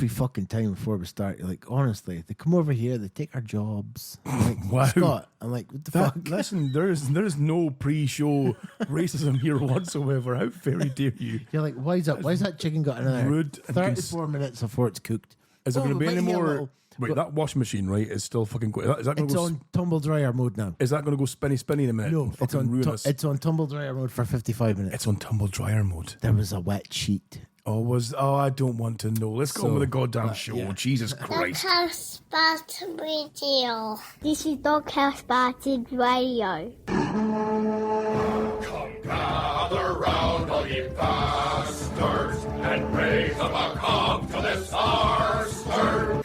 every fucking time before we start, you're like, honestly, they come over here, they take our jobs. I'm like, Wow. Scott, I'm like, what the fuck? Listen, there is no pre-show racism here whatsoever. How very dare you? You're like, why is that chicken got another Rude and 34 minutes before it's cooked? Is there going to be any more? Little, Wait, that washing machine, right, is still fucking. Is that going it's to go? on tumble dryer mode now. Is that going to go spinny in a minute? No, and fucking ruin us? it's on tumble dryer mode for 55 minutes. It's on tumble dryer mode. There was a wet sheet. I don't want to know. Let's go on with the goddamn show. yeah. Jesus Christ. Doghouse Spotted Radio. This is Doghouse Spotted Radio. Come gather round, all ye bastards, and raise up a calm to this our stir.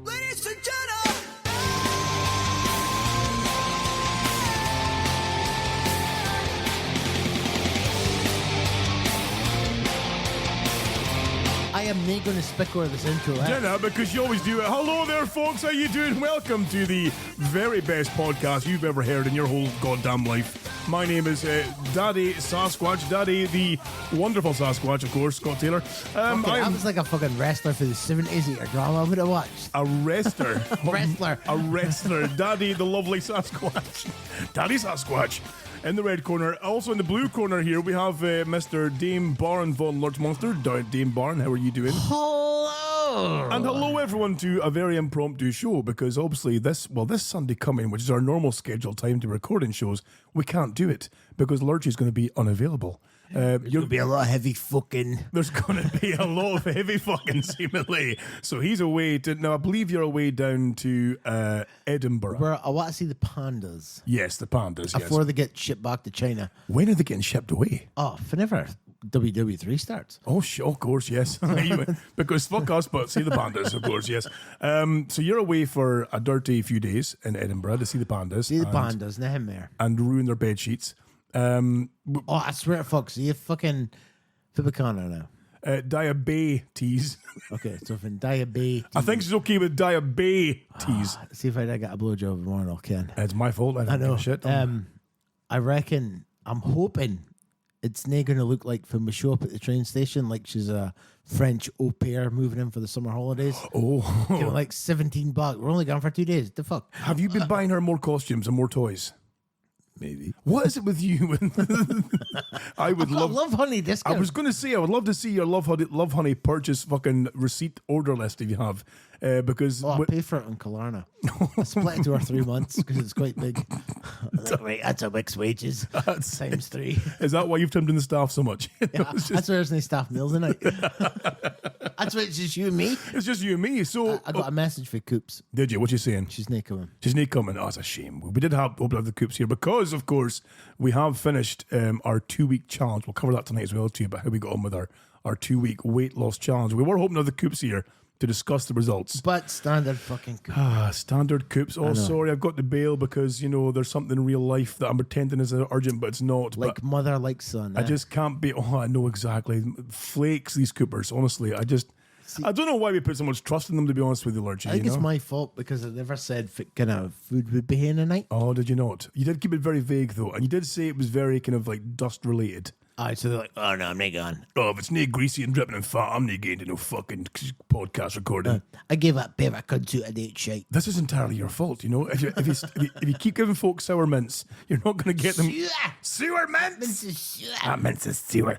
Ladies and gentlemen! I am not going to speak over this intro. Jenna, because you always do it. Hello there, folks. How you doing? Welcome to the very best podcast you've ever heard in your whole goddamn life. My name is Daddy Sasquatch. Daddy, the wonderful Sasquatch, of course, Scott Taylor. I was like a fucking wrestler for the 70s at drama I would have watched. A wrestler. Wrestler. A wrestler. Daddy, the lovely Sasquatch. Daddy Sasquatch. In the red corner. Also in the blue corner here, we have Mr. Dame Barn von Lurch Monster. Dame Barn, how are you doing? Hello. And hello everyone to a very impromptu show, because obviously this Sunday coming, which is our normal scheduled time to recording shows, we can't do it because Lurch is going to be unavailable. There's going to be a lot of heavy fucking. There's going to be a lot of heavy fucking seemingly. So he's away now I believe you're away down to Edinburgh. Where I want to see the pandas. Yes, the pandas, yes. Before they get shipped back to China. When are they getting shipped away? Oh, whenever WWE3 starts. Oh, of course, yes. Because fuck us, but see the pandas, of course, yes. So you're away for a dirty few days in Edinburgh to see the pandas. See the pandas, nothing there. And ruin their bed sheets. I swear to fuck, see you fucking Fibicana now. Diabetes. Okay, so from diabetes. I think she's okay with diabetes. See if I get a blowjob tomorrow, Ken. It's my fault. I don't know. give a shit. I reckon, I'm hoping it's not going to look like when we show up at the train station, like she's a French au pair moving in for the summer holidays. Oh. Give her like $17. We're only gone for 2 days. The fuck? Have you been buying her more costumes and more toys? Maybe. What is it with you? I would love Love Honey discount. I was going to say, I would love to see your Love Honey purchase fucking receipt order list if you have. Because I pay for it on Klarna. I split it to our 3 months because it's quite big. Wait, that's a week's wages. Times 3. Is that why you've trimmed in the staff so much? Yeah, that's why there's no staff meals tonight. That's why it's just you and me. It's just you and me. So I got a message for Coops. Did you? What you saying? She's not coming. She's not coming. Oh, it's a shame. We did hope to have the Coops here because, of course, we have finished our 2-week challenge. We'll cover that tonight as well too, about how we got on with our 2-week weight loss challenge. We were hoping to have the Coops here to discuss the results. But standard fucking Coops. Standard Coops. Oh, sorry, I've got to bail because, there's something in real life that I'm pretending is urgent, but it's not. Like but mother, like son. I just can't be. Oh, I know exactly. Flakes, these Coopers. Honestly, I don't know why we put so much trust in them, to be honest with you, Lurch. I think it's my fault because I never said kind of food would be here tonight. Oh, did you not? You did keep it very vague, though. And you did say it was very kind of like dust related. So they're like, oh no, I'm not gone. Oh, if it's not greasy and dripping and fat, I'm not getting to no fucking podcast recording. I gave that pair of cunt a date shite. This is entirely your fault, If you keep giving folks sour mints, you're not going to get them. Sewer mints! Mints is sewer.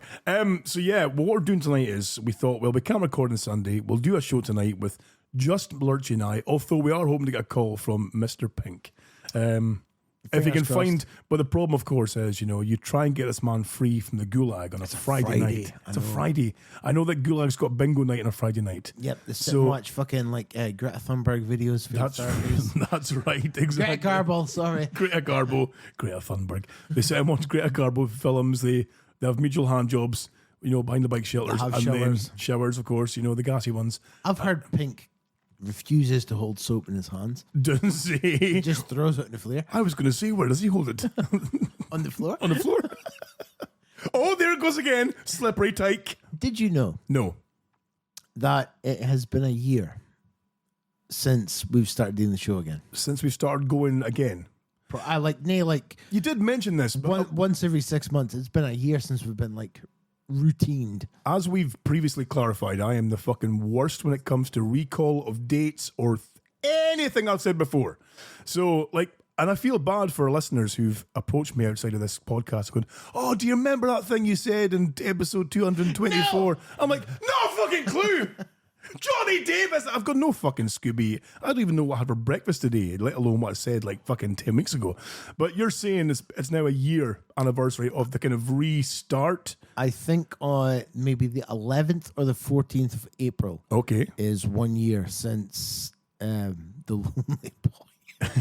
So yeah, what we're doing tonight is we thought, well, we can't record on Sunday. We'll do a show tonight with just Lurch and I, although we are hoping to get a call from Mr. Pink. If you can find, but the problem, of course, is you try and get this man free from the gulag on a Friday night. It's a Friday. I know that Gulag's got bingo night on a Friday night. Yep, they sit and watch fucking like Greta Thunberg videos. For that's right, exactly. Greta Garbo, sorry. Greta Thunberg. They sit and watch Greta Garbo films. They have mutual hand jobs, behind the bike shelters. Have and showers. Then showers, of course, the gassy ones. I've heard Pink refuses to hold soap in his hands. Doesn't he? He just throws it in the flare. I was going to say, where does he hold it? On the floor? On the floor. Oh, there it goes again. Slippery tyke. Did you know No. that it has been a year since we've started doing the show again? Since we started going again. I like You did mention this, but once every 6 months. It's been a year since we've been like routined. As we've previously clarified, I am the fucking worst when it comes to recall of dates or anything I've said before. So, like, and I feel bad for listeners who've approached me outside of this podcast going, oh, do you remember that thing you said in episode 224? No. I'm like, no fucking clue. Johnny Davis. I've got no fucking Scooby. I don't even know what I had for breakfast today, let alone what I said like fucking 10 weeks ago. But you're saying it's now a year anniversary of the kind of restart. I think on maybe the 11th or the 14th of April. Okay. Is 1 year since the Lonely Boy.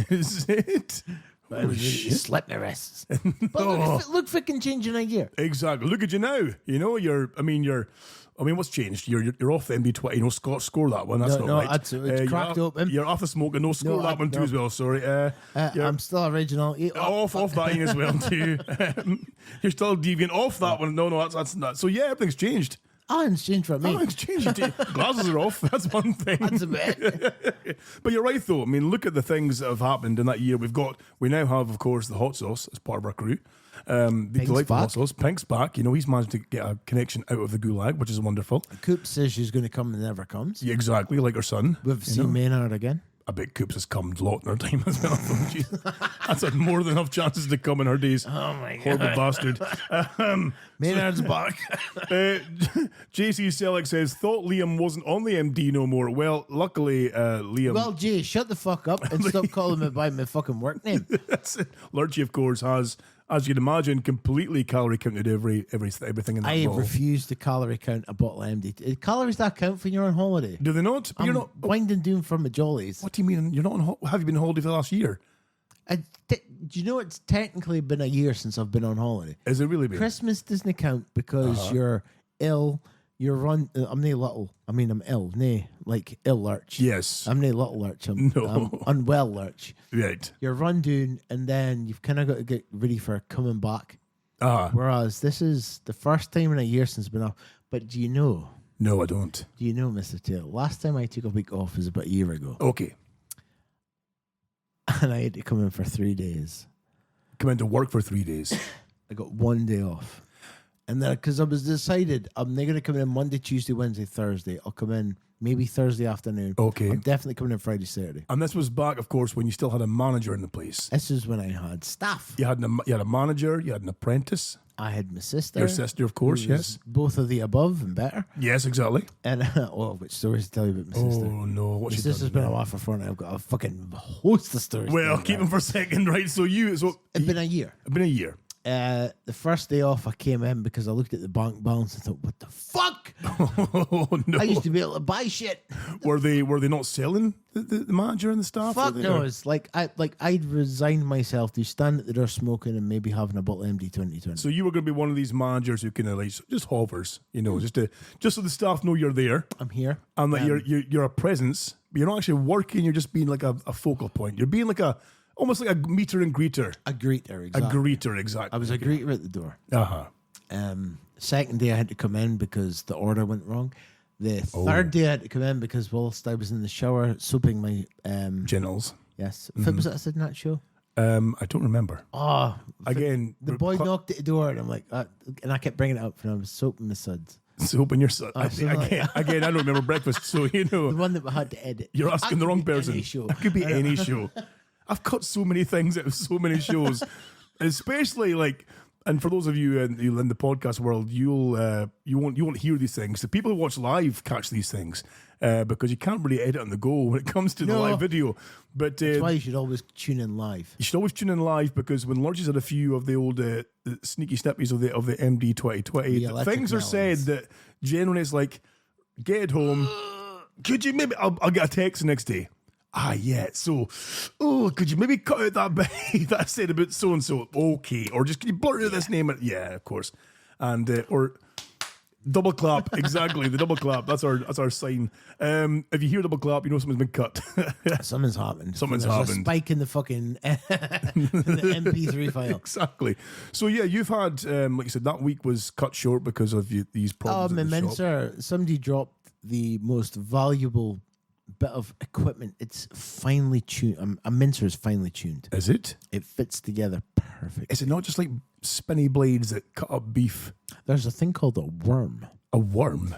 Is it? Oh, shit. Slapped my wrists. But look if it can change in a year. Exactly. Look at you now. You know, what's changed? You're off the MB20. You know, Scott, score that one. That's not right. It's cracked open. You're off the smoking. No, score that one too as well. Sorry. I'm still original. Off that as well too. You're still deviant. Off that one. No, that's not. So yeah, everything's changed. Oh, it's changed for me. Oh, it's changed. Glasses are off. That's one thing. That's a bit. But you're right, though. I mean, look at the things that have happened in that year. We now have, of course, the hot sauce as part of our crew. The delightful hot sauce. Pink's back. You know, he's managed to get a connection out of the gulag, which is wonderful. Coops says she's going to come and never comes. Yeah, exactly, like her son. We've seen Maynard again. I bet Coops has come a lot in her time as well. That's had more than enough chances to come in her days. Oh my God. Horrible bastard. Maynard's back. JC Selleck says, thought Liam wasn't on the MD no more. Well, luckily, Liam... Well, Jay, shut the fuck up and stop calling me by my fucking work name. That's it. Lurchy, of course, has, as you'd imagine, completely calorie counted everything in that I bottle. refuse to calorie count a bottle of MD. Calories that count when you're on holiday. Do they not? I'm You're not winding down from my jollies. What do you mean? You're not on have you been on holiday for the last year? Do you know it's technically been a year since I've been on holiday? Has it really been? Christmas doesn't count because you're ill. You're I'm nae little. I mean, I'm ill. Nay, like ill Lurch. Yes. I'm nae little Lurch. I'm unwell Lurch. Right. You're run down, and then you've kind of got to get ready for coming back. Ah. Whereas this is the first time in a year since I've been off. But do you know? No, I don't. Do you know, Mr. Taylor? Last time I took a week off was about a year ago. Okay. And I had to come in for 3 days. Come in to work for 3 days. I got 1 day off. And then, because I was decided, I'm not going to come in Monday, Tuesday, Wednesday, Thursday. I'll come in maybe Thursday afternoon. Okay. I'm definitely coming in Friday, Saturday. And this was back, of course, when you still had a manager in the place. This is when I had staff. You had a manager, you had an apprentice. I had my sister. Your sister, of course, who was yes. both of the above and better. Yes, exactly. And, which stories to tell you about my sister? Oh, no. What's My she sister's done been now? a while for fun. I've got a fucking host of stories. Well, keep them for a second, right? It's been a year. It's been a year. The first day off, I came in because I looked at the bank balance and thought, "What the fuck? Oh no! I used to be able to buy shit." Were they not selling the manager and the staff? Fuck no! It's like I'd resigned myself to stand at the door smoking and maybe having a bottle of MD 2020. So you were going to be one of these managers who kind of like just hovers, you know, just so the staff know you're there. I'm here, and that you're a presence, but you're not actually working. You're just being like a focal point. You're being like almost like a meter and greeter. A greeter, exactly. A greeter, exactly. I was a greeter at the door. Uh-huh. Second day I had to come in because the order went wrong. The third day I had to come in because whilst I was in the shower soaping my genitals. Yes. Mm-hmm. Was that I said in that show? I don't remember. Oh, again, the boy knocked at the door and I'm like, and I kept bringing it up and I was soaping my suds. Soaping your suds. Again, I don't remember breakfast, so you know. The one that we had to edit. You're asking the wrong person. Any show. It could be any show. I've cut so many things out of so many shows, especially like. And for those of you in the podcast world, you won't hear these things. The people who watch live catch these things because you can't really edit on the go when it comes to the live video. But that's why you should always tune in live. You should always tune in live because when Lurch has had a few of the old the sneaky snippies of the MD 2020, things are said that generally it's like, get it home. Could you maybe? I'll get a text the next day. Ah, yeah. So, could you maybe cut out that bit that I said about so and so? Okay, or just can you blur out this name? Yeah, of course. And or double clap. Exactly, the double clap. That's our sign. If you hear double clap, you know something's been cut. Something's happened. There's a spike in the fucking in the MP3 file. Exactly. So yeah, you've had like you said, that week was cut short because of these problems. Oh, my mincer! Somebody dropped the most valuable bit of equipment. It's finely tuned. A mincer is finely tuned. Is it? It fits together perfect. Is it not just like spinny blades that cut up beef. There's a thing called a worm. A worm.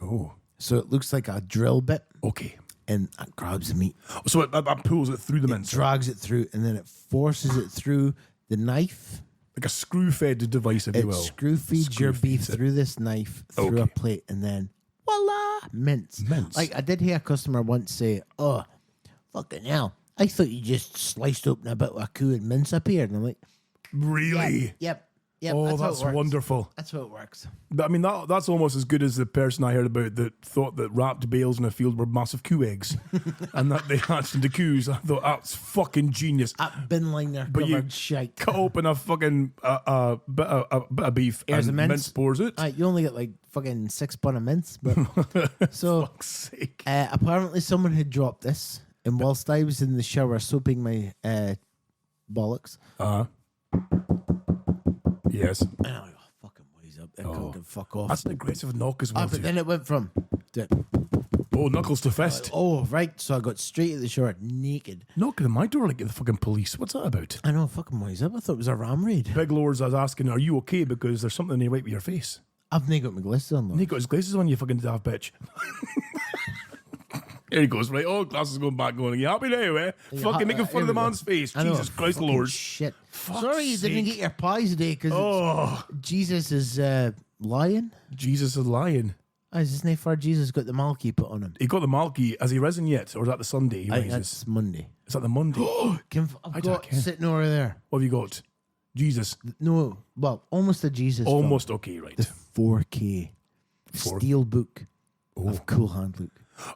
Oh, So it looks like a drill bit, okay. and it grabs the meat, So it pulls it through the mince. drags it through, and then it forces it through the knife. Like a screw-fed device, if you It will. screw feeds your beef feeds it. through this knife, through a Okay. plate, and then voila, mince. Mince. Like I did hear a customer once say, "Oh, fucking hell! I thought you just sliced open a bit of a coup and mince appeared." And I'm like, Really? "Yep. Oh, how it that's works. wonderful. That's how it works." I mean, that's almost as good as the person I heard about that thought that wrapped bales in a field were massive coo eggs and that they hatched into coos. I thought, that's fucking genius. That bin liner But you covered shite. cut open a fucking bit of beef Here's and the mince. mince pours it. You only get like fucking 6 bun of mince, but so Fuck's sake. apparently someone had dropped this, and whilst I was in the shower soaping my bollocks, Yes. and I was like, "Oh, fucking wise up, I couldn't fuck off." That's an aggressive knock as well. But too. then it went from, Oh, knuckles to fist. oh right, so I got straight at the shower naked. Knocking on my door like the fucking police. What's that about? I know, fucking wise up. I thought it was a ram raid. Big Lords, I was asking, are you okay? Because there's something right with your face. I've now got my glasses on though. And he got his glasses on, you fucking daft bitch. There he goes, right? Oh, glasses going back, going, you happy now, eh? Fucking making fun of the man's face. I know, Jesus Christ, fucking Lord. Shit. Fuck's Sorry you didn't sake. get your pies today because Oh, Jesus is lying. Jesus is lying. Is his name for Jesus got the Malky put on him? He got the Malky. Has he risen yet? Or is that the Sunday? He I think rises? that's Monday. Is that the Monday? I've I got can't. sitting over there. What have you got? Jesus. No, well, almost a Jesus. film. Almost okay, right? The 4K steel book of Cool Hand Luke.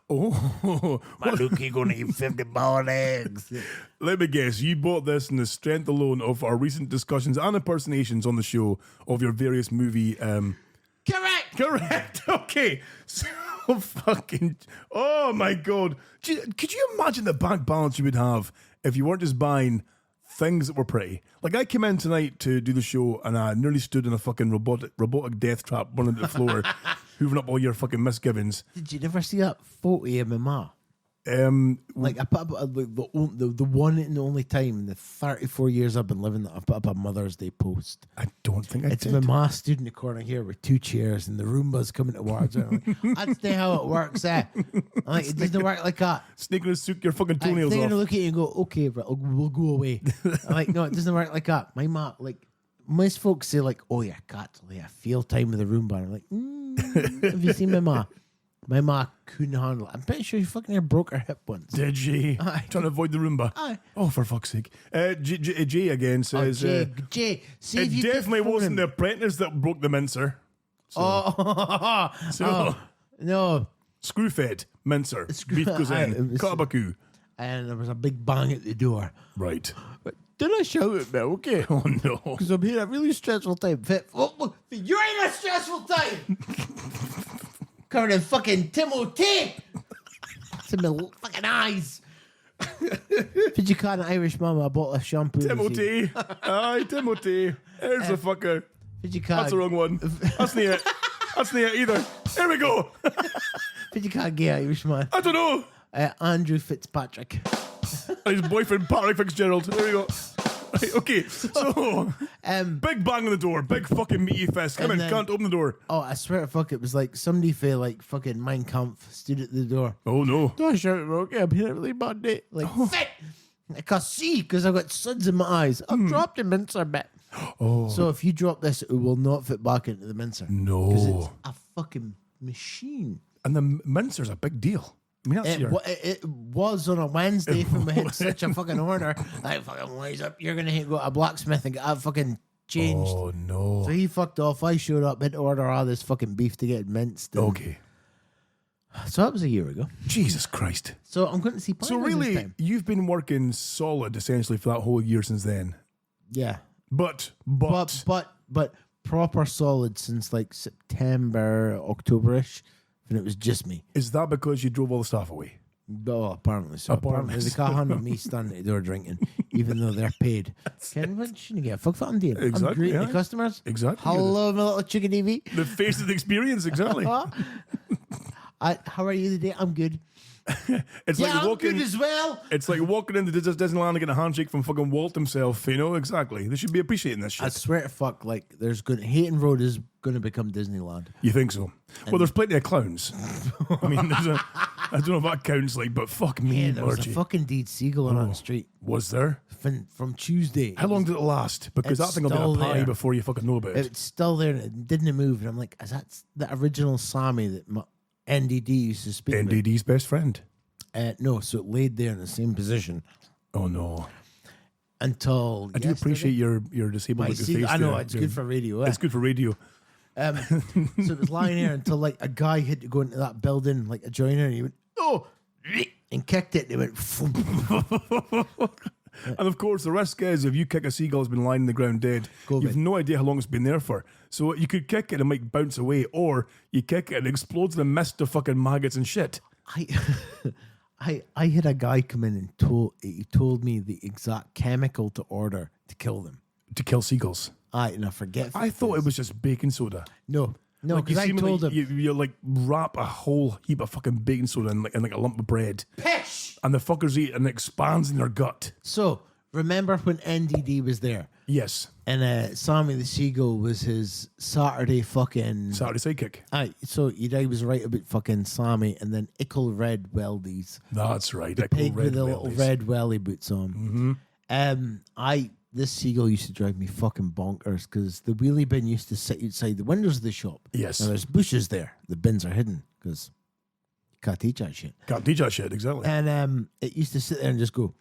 Oh, My Luke, he gonna eat 50 boiled eggs. let me guess. You bought this in the strength alone of our recent discussions and impersonations on the show of your various movie. Correct. Correct. Okay. So fucking. Oh my god. Could you imagine the bank balance you would have if you weren't just buying things that were pretty? Like I came in tonight to do the show and I nearly stood in a fucking robotic death trap running to the floor, hoovering up all your fucking misgivings. Did you never see that photo of my ma? Like I put up the one and only time in the 34 years I've been living that I've put up a Mother's Day post. I don't think I It's did. my ma stood in the corner here with 2 chairs and the Roomba's coming towards her. I'm like, that's not how it works, eh? I'm like, it doesn't work like that. Sneaking to suit your fucking They're toenails going to off. look at you and go, okay, right, we'll go away. I'm like, no, it doesn't work like that. My ma, like, most folks say, like, oh, yeah, cat, yeah, feel time with the Roomba. I'm like, have you seen my ma? My ma couldn't handle it. I'm pretty sure she fucking near broke her hip once. Did she? Aye. Trying to avoid the Roomba. Aye. Oh, for fuck's sake. Jay again says, Jay, see if it you could definitely phone wasn't him. the apprentice that broke the mincer. So, No. screw-fed mincer. Beef goes Aye, in. it was- Cut up a coup. And there was a big bang at the door. Right. But did I shout at me? Okay. Oh, no. Because I'm here at a really stressful time. You're in a stressful time! Covered in fucking Timothy! It's in my fucking eyes. Did you call an Irish mama a bottle of shampoo? Timothy. Aye, Timothy. There's a fucker. Did you call? That's the wrong one. That's not it. That's not it either. Here we go. Did you call a gay Irish man? I don't know. Andrew Fitzpatrick. His boyfriend, Patrick Fitzgerald. There we go. Right, okay, so big bang on the door, big fucking meaty fist. Come And in, then- can't open the door. Oh, I swear to fuck, it was like somebody for like fucking Mein Kampf stood at the door. Oh no. Don't shout at me, okay? I'm here a really bad day. Like, fit! I can see because I've got suds in my eyes. I've dropped the mincer bit. Oh So if you drop this, it will not fit back into the mincer. Because it's no. a fucking machine. And the mincer's a big deal. I mean, that's your. It was on a Wednesday from we had such a fucking order. Like, fucking wise up. You're going to go to a blacksmith and get that fucking changed. Oh no. So he fucked off. I showed up, had to order all this fucking beef to get minced. and- Okay. So that was a year ago. Jesus Christ. So I'm going to see So Python this really, time. you've been working solid essentially for that whole year since then. Yeah. But But proper solid since like September, October-ish, when it was just me. is that because you drove all the staff away? Oh, apparently so. Apparently Apparently they can't handle me standing at the door drinking, even though they're paid. Ken, what shouldn't get? Fuck what I'm doing. I'm Exactly, greeting yeah. the customers. Exactly. Hello, my little chicken EV. The face of the experience, exactly. How are you today? I'm good. It's Yeah, like I'm walking. good as well. It's like walking into Disneyland and getting a handshake from fucking Walt himself. You know exactly. They should be appreciating this I shit. swear to fuck, like there's going Hayton Road is going to become Disneyland. You think so? Well, there's plenty of clowns. I mean, I don't know if that counts, like, but fuck me, Yeah, there was a Lurchy. fucking deed seagull on the street Was there? from Tuesday. How long did it last? Because that It's thing will be still a pie there. before you fucking know about it. It's still there and it didn't move. And I'm like, is that the original Sami that NDD used to speak about? NDD's best friend. No, so it laid there in the same position Oh no! until I do appreciate your disabled my looking seagull. face. I know there. it's good for radio. It's good for radio. So it was lying there until like a guy had to go into that building, like a joiner, and he went, oh, and kicked it. And it went, And of course, the risk is if you kick a seagull that's been lying on the ground dead, Go you've bit. no idea how long it's been there for. So you could kick it and it might bounce away, or you kick it and it explodes in a mist of fucking maggots and shit. I had a guy come in and he told me the exact chemical to order to kill them. To kill seagulls. And I forget. I thought it was just baking soda. no, Like, because I told him. you like wrap a whole heap of fucking baking soda in like a lump of bread, Pish! and the fuckers eat and it expands in their gut. So remember when NDD was there, Yes, and Sammy the Seagull was his Saturday fucking. Saturday sidekick. Aye, so I was right about fucking Sammy, and then Ickle Red Weldies, That's right. pig with the little wellies. red welly boots on. Mm-hmm. This seagull used to drive me fucking bonkers because the wheelie bin used to sit outside the windows of the shop. Yes. Now there's bushes there. The bins are hidden because you can't teach that shit. Can't teach that shit, exactly. And it used to sit there and just go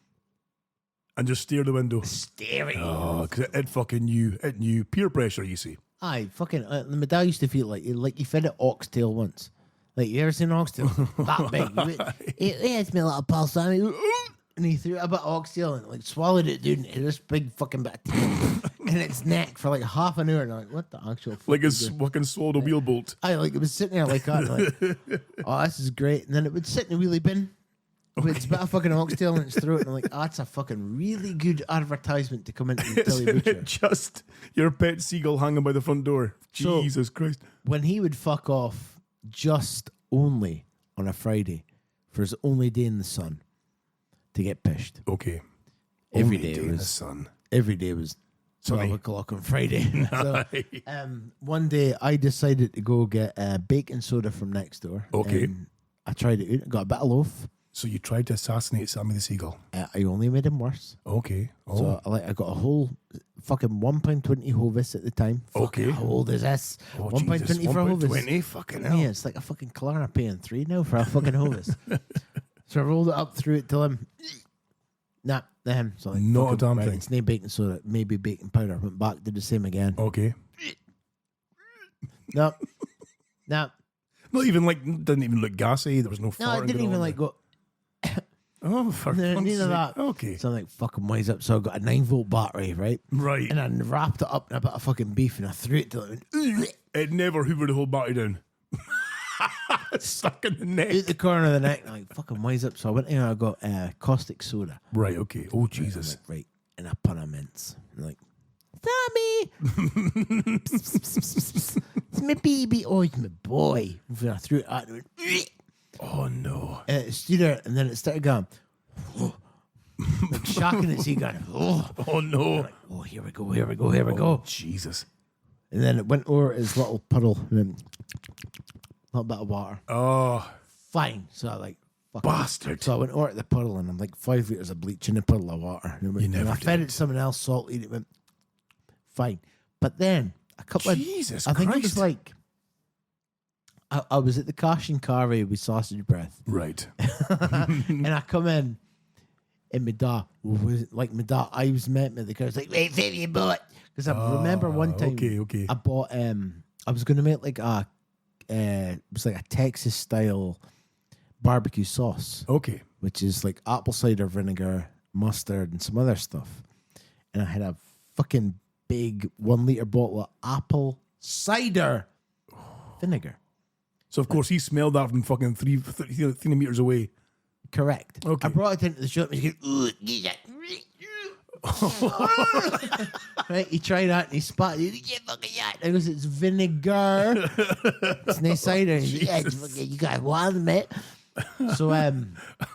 And just stare the window. staring. Oh, because it fucking knew. It knew. Peer pressure, you see. Aye, fucking. My dad used to feel like he fed it oxtail once. Like you ever seen an oxtail that big? Yeah, it's my little pal Sammy. And he threw a bit of oxtail and like swallowed it, dude. And it had this big fucking bit of tail in its neck for like half an hour. And I'm like, what the actual? Fuck Like is it's this? fucking swallowed a wheel bolt. I like it was sitting there like that. And like, oh, this is great. And then it would sit in the wheelie bin with its bit of fucking oxtail in its throat. And I'm like, oh, that's a fucking really good advertisement to come into the Isn't Tilly Butcher. it just your pet seagull hanging by the front door? So- Jesus Christ. When he would fuck off just only on a Friday for his only day in the sun to get pished. Okay. Every Only day in the was- sun. Every day was 12 Sunny. o'clock on Friday. So, one day I decided to go get baking soda from next door. Okay. And I tried it out. I got a bit of loaf. So you tried to assassinate Sammy the seagull. I only made him worse. Okay. Oh. So I got a whole fucking £1.20 Hovis at the time. Fucking, Okay. how old is this? Oh, £1.20 Jesus, for a Hovis. $1.20? Fucking hell. Yeah, it's like a fucking Klarna paying $3 now for a fucking Hovis. So I rolled it up, threw it to him. Nah, so like, Not a fucking damn right, thing. It's no baking soda, maybe baking powder. Went back, did the same again. Okay. No, no, Not even like, didn't even look gassy. There was no no. I farting didn't going even on like go. Oh, for No, fuck's neither sake. that. Okay. So I'm like fucking wise up. So I got a 9-volt battery, right? Right. And I wrapped it up in a bit of fucking beef, and I threw it to him. It never hoovered the whole battery down. Stuck in the neck. Out the corner of the neck. And I'm like fucking wise up. So I went in and I got caustic soda. Right, okay. Oh, I'm Jesus. like, right, and a pun of mints. I'm like, Tommy, it's my baby. Oh, it's my boy. And I threw it at him. Oh, no. And it stood there, and then it started going, like shocking its head, going, oh. Oh, no. Like, oh, here we go, here we go, here we go. Jesus. And then it went over his little puddle, and then a little bit of water. Oh, Fine. So I like, fuck bastard. So I went over to the puddle, and I'm like 5 litres of bleach in a puddle of water. And, it went, You never and I fed did. it to someone else, salty, and it went fine. But then a couple Jesus of, I think it was Christ. like, I was at the Cash and Carry with sausage breath, Right. and I come in, and my dad I was met me. The car was like, wait, have you bought? Because I remember one time, okay. I bought I was going to make like it was like a Texas style barbecue sauce, Okay. which is like apple cider vinegar, mustard, and some other stuff. And I had a fucking big 1 liter bottle of apple cider vinegar. So, of course, he smelled that from fucking 3 meters away. Correct. Okay. I brought it into the shop and he goes, "Ooh, get that." Right, he tried that and he spat. He said, "Yeah, fucking yeah." I goes, "It's vinegar. It's no cider." He's like, "Yeah, it's fucking, you got one, mate." So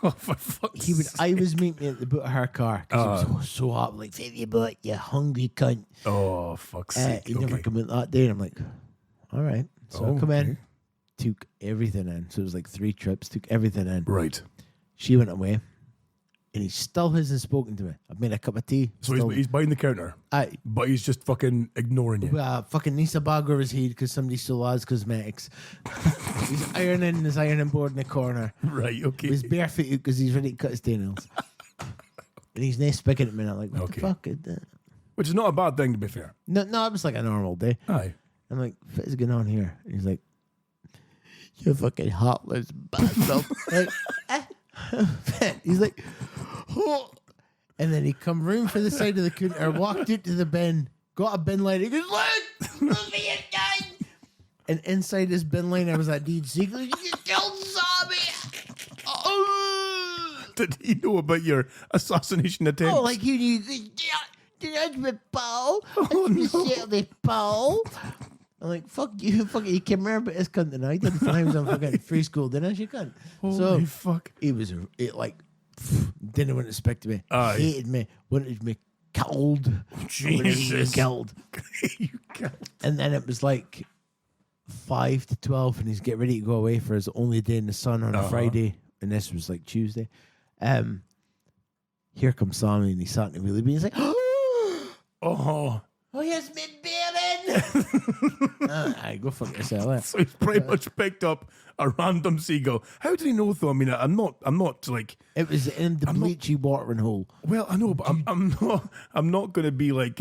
Oh, for fuck's sake. I was meeting at the boot of her car because it was so hot. I'm like, "Fav, you boot, you hungry cunt." Oh, fuck's sake. He never come in that day, and I'm like, "All right." So I come in, took everything in. So it was like 3 trips, took everything in. Right. She went away, and he still hasn't spoken to me. I've made a cup of tea. So he's behind the counter, but he's just fucking ignoring you. Fucking needs a bag over his head because somebody stole his cosmetics. He's ironing his ironing board in the corner. Right, okay. He's barefooted because he's ready to cut his toenails. And he's not speaking at me. I'm like, what the fuck is that? Which is not a bad thing, to be fair. No, it was like a normal day. Aye. I'm like, what is going on here? And he's like, "You fucking heartless bastard." He's like, "Oh." And then he come round for the side of the counter, walked out to the bin, got a bin liner. He goes, "Look, what have you done?" And inside this bin liner was that DHB. He goes, "You killed Sammy." Oh. Did he know about your assassination attempt? Oh, like you knew. That's my pal. That's my pal. I'm like, fuck you, you came here about this cunt tonight. I did times on fucking free school dinner, you cunt. Holy fuck. He was, didn't want to speak to me. Aye. Hated me, wanted me killed. Jesus. Killed. You killed. And then it was like 5 to 12 and he's getting ready to go away for his only day in the sun on a Friday. And this was like Tuesday. Here comes Sammy and he sat in the wheelie bin. He's like, Oh. "Oh, yes, me Baron." I go fuck yourself. So he's pretty much picked up a random seagull. How did he know though? I mean, I'm not like, It was in the bleachy watering hole. well, I know, but I'm not going to be like,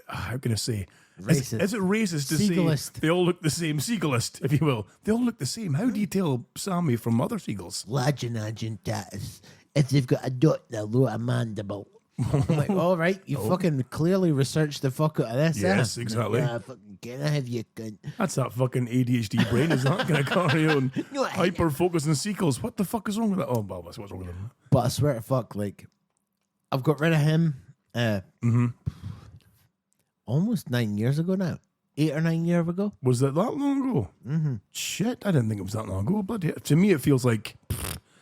how can I say? Racist. Is it racist to Seagullist. say they all look the same? Seagullist, if you will. They all look the same. How do you tell Sammy from other seagulls? Legend status. If they've got a dot in a lower mandible. I'm like, all right, you fucking clearly researched the fuck out of this. Yes, exactly. Yeah, fucking can I have you cunt? That's that fucking ADHD brain is not going to carry on. No, Hyper focus on seagulls. What the fuck is wrong with that? Oh, well, that's what's wrong with them. But I swear to fuck, like, I've got rid of him almost 9 years ago now. 8 or 9 years ago. Was that long ago? Mm-hmm. Shit, I didn't think it was that long ago. Bloody, to me, it feels like,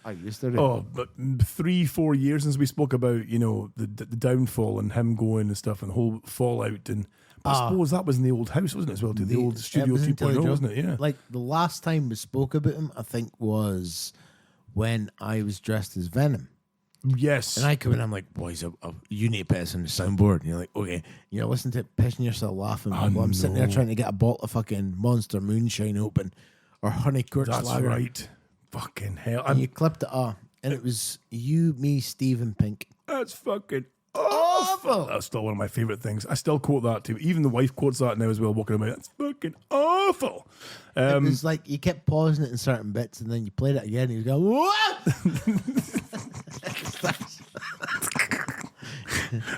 I used to. but 3-4 years since we spoke about, the downfall and him going and stuff and the whole fallout. And I suppose that was in the old house, wasn't it, as well? The old Studio 2.0, wasn't it? Yeah. Like, the last time we spoke about him, I think, was when I was dressed as Venom. Yes. And I come in, I'm like, "Boys, you need to put this on the soundboard." And you're like, "Okay." You're listening to it, pissing yourself laughing. While I'm sitting there trying to get a bottle of fucking Monster Moonshine open or Honey Kurtz That's Lager. right. Fucking hell. And you clipped it off. And it was you, me, Steve, and Pink. That's fucking awful. That's still one of my favourite things. I still quote that too. Even the wife quotes that now as well, walking about. That's fucking awful. It was like you kept pausing it in certain bits and then you played it again and you go, "What?"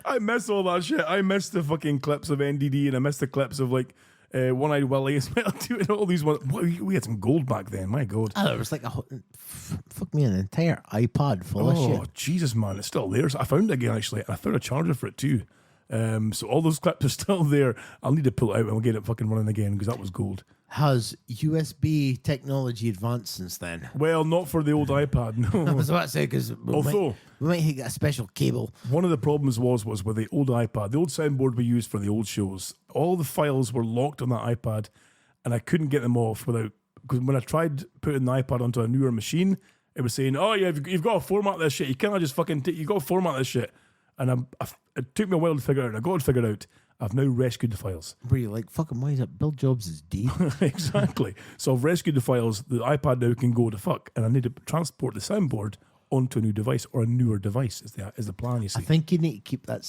I miss all that shit. I miss the fucking clips of NDD and I miss the clips of like One-Eyed Willie as well too, and all these ones. We had some gold back then, my God. Oh, it was like fuck me, an entire iPod full of shit. Oh, Jesus, man. It's still there. So I found it again, actually. I found a charger for it too. So all those clips are still there. I'll need to pull it out and we'll get it fucking running again because that was gold. Has USB technology advanced since then? Well, not for the old iPad, no. I was about to say, because Although, we might get a special cable. one of the problems was with the old iPad, the old soundboard we used for the old shows, all the files were locked on that iPad and I couldn't get them off without, because when I tried putting the iPad onto a newer machine, it was saying, "Oh yeah, you've got to format this shit. You can't just fucking, you've got to format this shit." And it took me a while to figure it out. I got it figured out. I've now rescued the files. Were you like, fucking, why is it? Bill Jobs is dead. Exactly. So I've rescued the files. The iPad now can go to fuck, and I need to transport the soundboard onto a new device or a newer device. Is the plan? You see? I think you need to keep that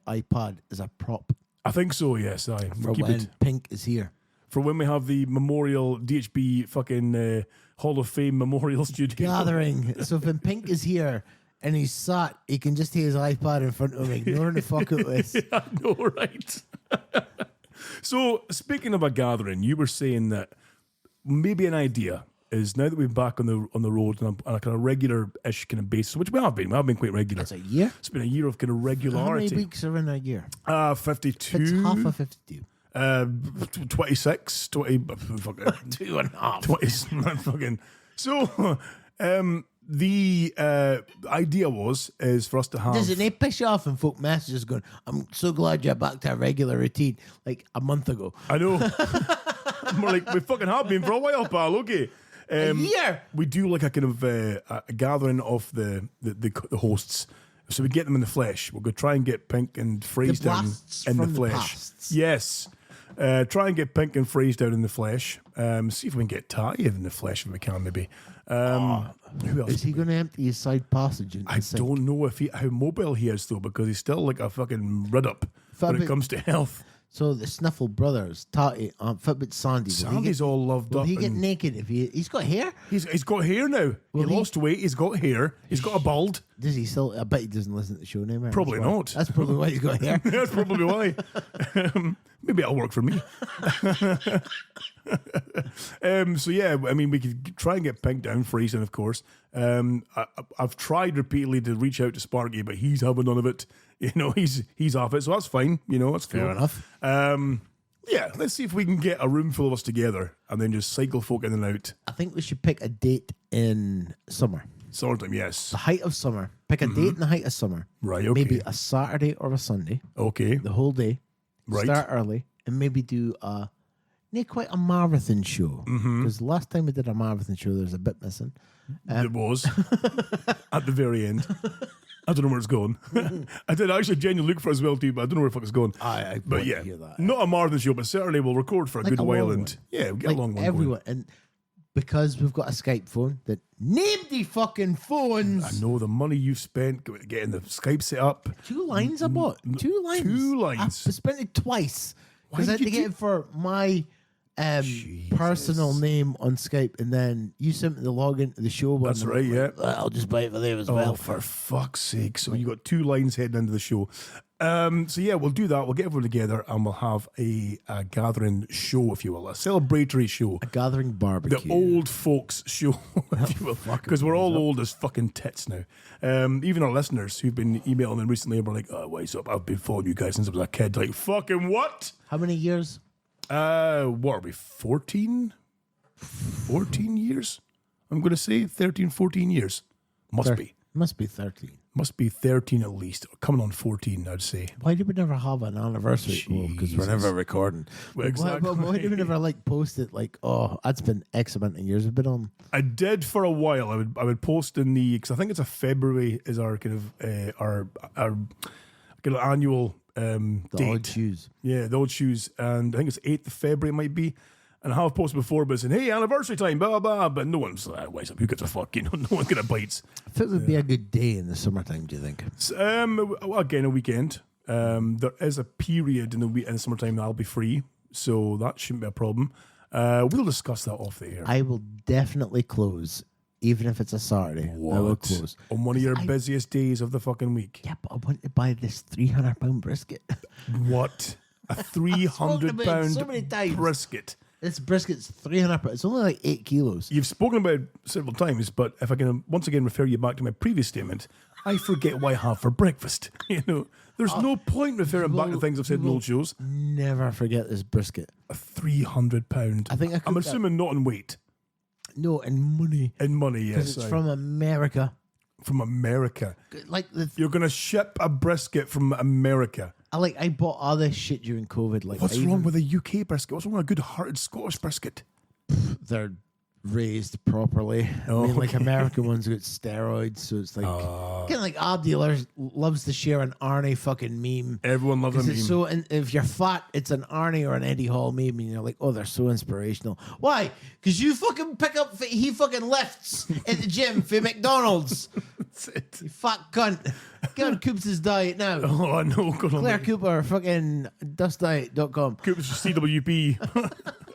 iPad as a prop I think so. Yes, I for keep when it Pink is here. for when we have the memorial DHB fucking Hall of Fame memorial studio Gathering. So when Pink is here and he's sat, he can just hear his iPad in front of him, ignoring the fuck out of this. I know, right? So, speaking of a gathering, you were saying that maybe an idea is now that we're back on the road and on a kind of regular-ish kind of basis, which we have been quite regular. That's a year. It's been a year of kind of regularity. How many weeks are in a year? 52. It's half of 52. 26, 20, fucking 2.5. 20, fucking. So, the idea is for us to have. Doesn't it piss you off and folk messages going, I'm so glad you're back to a regular routine, like a month ago. I know. More like we fucking have been for a while, pal. Okay. A year. We do like a kind of a gathering of the hosts. So we get them in the flesh. We'll go try and get Pink and Phrase The down blasts in the from the flesh. pasts. Yes. Try and get Pink and Phrase down in the flesh. See if we can get Ty in the flesh if we can, maybe. Who else? Is he going to empty his side passage into I the sink? don't know how mobile he is, though, because he's still like a fucking rid up when it comes to health. So the Sniffle brothers, Tati, Fitbit Sandy. Sandy's all loved will up. he get and naked if he's got hair? He's got hair now. Will he he- lost weight. He's got hair. He's got a bald. Does he still? I bet he doesn't listen to the show anymore. Probably That's why. not. That's probably why he's got hair. That's probably why. Maybe it'll work for me. So yeah, I mean, we could try and get Pink down, freezing, of course. I've tried repeatedly to reach out to Sparky, but he's having none of it. You know, he's off it, so that's fine. You know, that's Fair cool. enough. Yeah, let's see if we can get a room full of us together and then just cycle folk in and out. I think we should pick a date in summer. Summertime, yes. The height of summer. Pick a date in the height of summer. Right, okay. Maybe a Saturday or a Sunday. Okay. The whole day. Right. Start early and maybe do not quite a marathon show. Because the last time we did a marathon show, there's a bit missing. It was at the very end. I don't know where it's going. I did actually genuinely look for it as well too, but I don't know where the fuck it's going. I But want yeah, to hear that. not a marathon show, but certainly we'll record for a Like good a while, long and one. yeah, we'll get Like a long one. everyone. And because we've got a Skype phone that name the fucking phones. I know the money you've spent getting the Skype set up. 2 lines I bought. 2 lines. 2 lines. I spent it twice. Why Because I had did to you get it for my personal name on Skype, and then you sent me the login to the show one. That's and right, I'm yeah. like, "Well, I'll just buy it for them as Oh, well. for fuck's sake! So you got 2 lines heading into the show. So yeah, we'll do that. We'll get everyone together and we'll have a gathering show, if you will, a celebratory show. A gathering barbecue. The old folks show, if you will, because we're all old as fucking tits now. Even our listeners who've been emailing in recently were like, "Oh, what's up? I've been following you guys since I was a kid." Like, fucking what? How many years? What are we? 14 years? I'm going to say 13, 14 years. Must be. Must be 13. Must be 13 at least. Coming on 14, I'd say. Why did we never have an anniversary? Because we're never recording. Well, exactly. Why did we never post it that's been X amount of years we've been on? I did for a while. I would post in because I think it's a February is our kind of our kind of annual The date. odd shoes. Yeah, the old shoes, and I think it's 8th of February it might be. And I have posted before, but saying, "Hey, anniversary time, blah blah," but no one's like, "What's up? Who gives a fuck?" You know, no one kind of bites. If it would be a good day in the summertime, do you think? Well, again, a weekend. There is a period in the summertime that I'll be free, so that shouldn't be a problem. We'll discuss that off the air. I will definitely close, even if it's a Saturday. I will close. On one of your busiest days of the fucking week. Yeah, but I want to buy this £300 brisket. What? A spoken about it so many £300 times. brisket. This brisket's £300. It's only like 8 kilos. You've spoken about it several times, but if I can once again refer you back to my previous statement, I forget what I have for breakfast. You know, there's no point referring back to things I've said in old shows. Never forget this brisket. A £300. I think I I'm cooked assuming not in weight. No, in money. In money, yes. Because it's from America. From America. Like You're going to ship a brisket from America. I bought all this shit during COVID. What's wrong with a UK brisket? What's wrong with a good-hearted Scottish brisket? They're raised properly. I mean, American ones got steroids, so it's like kind of like Abdi loves to share an Arnie fucking meme. Everyone loves a meme. It's so, and if you're fat, it's an Arnie or an Eddie Hall meme, and you're like, oh, they're so inspirational. Why? Because you fucking he fucking lifts at the gym for McDonald's. That's it. You fat cunt. Get on Coops' diet now. Oh, I know. Claire Cooper, fucking dustdiet.com. Coops CWP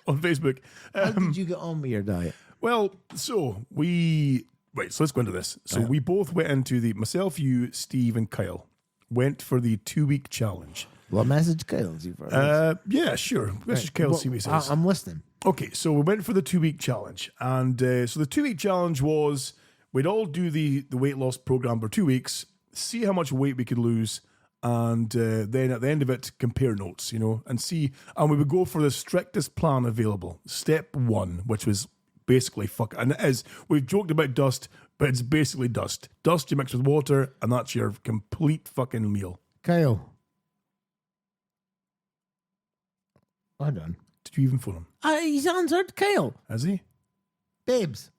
on Facebook. How did you get on with your diet? Well, so let's go into this. So we both went into myself, you, Steve, and Kyle went for the 2-week challenge. Well, message Kyle and see if Yeah, sure. Message Kyle, see what he says. I'm listening. Okay, so we went for the 2-week challenge. And so the 2-week challenge was we'd all do the weight loss program for 2 weeks, see how much weight we could lose, and then at the end of it, compare notes, and see. And we would go for the strictest plan available. Step 1, which was basically fuck. And it is, we've joked about dust, but it's basically dust. Dust you mix with water, and that's your complete fucking meal. Kyle. Hold on. Did you even phone him? He's answered. Kyle. Has he? Babes.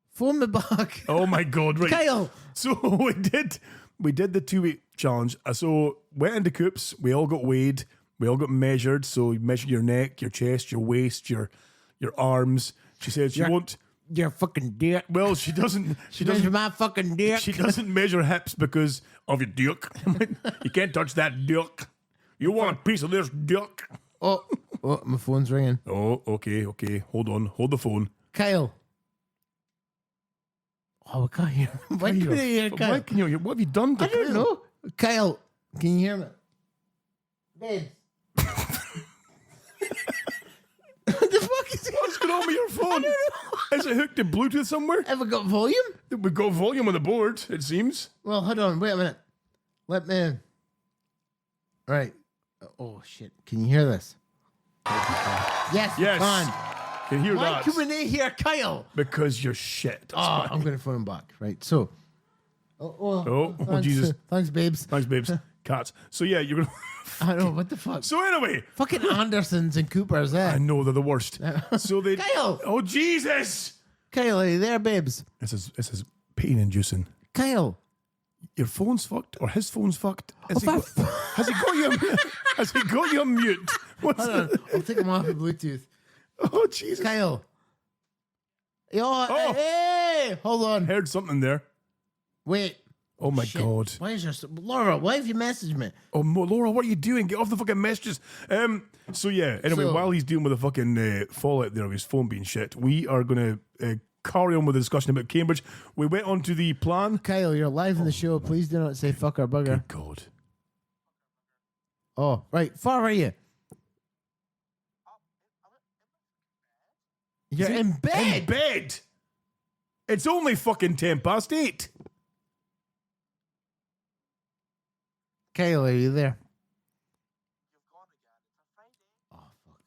Phone me back. Oh my God, right. Kyle. So we did the 2-week challenge. So went into Coops, we all got weighed, we all got measured. So you measure your neck, your chest, your waist, your arms. She said she won't. Your fucking dick. Well, she doesn't. She doesn't. My fucking dick. She doesn't measure hips because of your dick. You can't touch that dick. You want a piece of this dick? Oh, my phone's ringing. Oh, okay. Hold on. Hold the phone. Kyle. Oh, we can't hear. Why can't you hear Kyle? Why can you hear? What have you done to I don't Kyle? know. Kyle, can you hear me? Babe. What the fuck is it? What's going on with your phone? I don't know. Is it hooked to Bluetooth somewhere? Have we got volume? We've got volume on the board, it seems. Well, hold on. Wait a minute. Let me. Right. Oh, shit. Can you hear this? Yes. Yes. Fine. Can hear Why that. can we not hear Kyle? Because you're shit. That's why. I'm going to phone him back. Right. So. Oh, thanks, Jesus. Thanks, babes. Thanks, babes. Cats. So, yeah, you're going to... I know. What the fuck? So, anyway. Fucking Andersons and Coopers, I know, they're the worst. So they... Kyle! Oh, Jesus! Kyle, are you there, babes? This is pain-inducing. Kyle. Your phone's fucked, or his phone's fucked. Has Has he got you? Has he got you on mute? What's Hold on. I'll take him off the Bluetooth. Oh Jesus! Kyle. Yo, Oh. hey, hold on. Heard something there. Wait. Oh my Shit. God! Why is your Laura? Why have you messaged me? Oh Laura, what are you doing? Get off the fucking messages. So yeah. Anyway, So- while he's dealing with the fucking fallout there of his phone being shit, we are going to carry on with the discussion about Cambridge. We went on to the plan. Kyle, you're live in the show. Please do not say fuck or bugger. Good God! Oh, right. Far are you? You're in bed. In bed. It's only fucking 8:10. Kyle, are you there?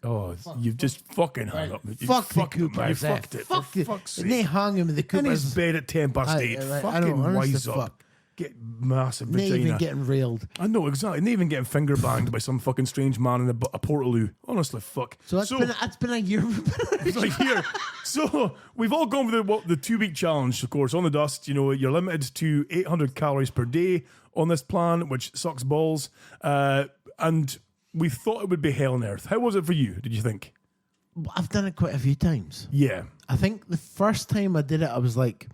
Oh, you've just fucking hung up. You Fuck the fucked it, man. You Coopers. fucked it. Fuck For it. fuck's And they sake. hung him with the In his Coopers. bed at 8:10. I Fucking don't honest wise to up. fuck. Get massive Not vagina. even getting railed. I know, exactly. Not even getting finger banged by some fucking strange man in a Portaloo. Honestly, fuck. So that's been a year. It's like here. So we've all gone with the 2-week challenge, of course, on the dust. You're limited to 800 calories per day on this plan, which sucks balls. And we thought it would be hell on earth. How was it for you, did you think? I've done it quite a few times. Yeah. I think the first time I did it, I was like,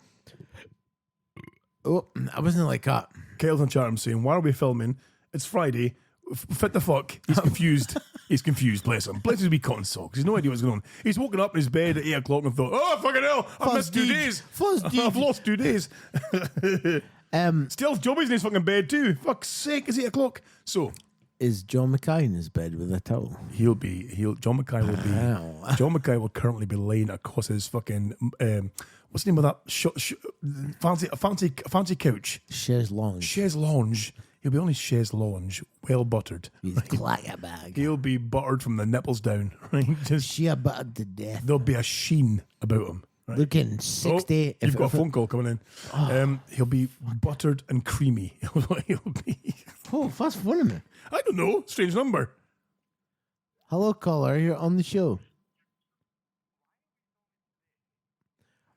oh, I wasn't like that. Kyle's on chat room saying, why are we filming? It's Friday. Fit the fuck. He's confused. He's confused, bless him. Bless his wee cotton socks. He's no idea what's going on. He's woken up in his bed at 8 o'clock and thought, oh, fucking hell, I've missed 2 days. I've lost 2 days. Still, Joby's in his fucking bed too. Fuck's sake, it's 8 o'clock. So, Is John Mackay in his bed with a towel? John Mackay will be, John Mackay will currently be laying across his fucking, what's the name of that fancy couch? Chaise lounge. Chaise lounge. He'll be on his chaise lounge, well buttered. He's clacker bag. He'll be buttered from the nipples down, right? Just She buttered to death. there'll be a sheen about him. Right? Looking 60. You've got a phone call coming in. He'll be buttered and creamy. He'll be. Oh, fast phone me. I don't know. Strange number. Hello, caller. You're on the show.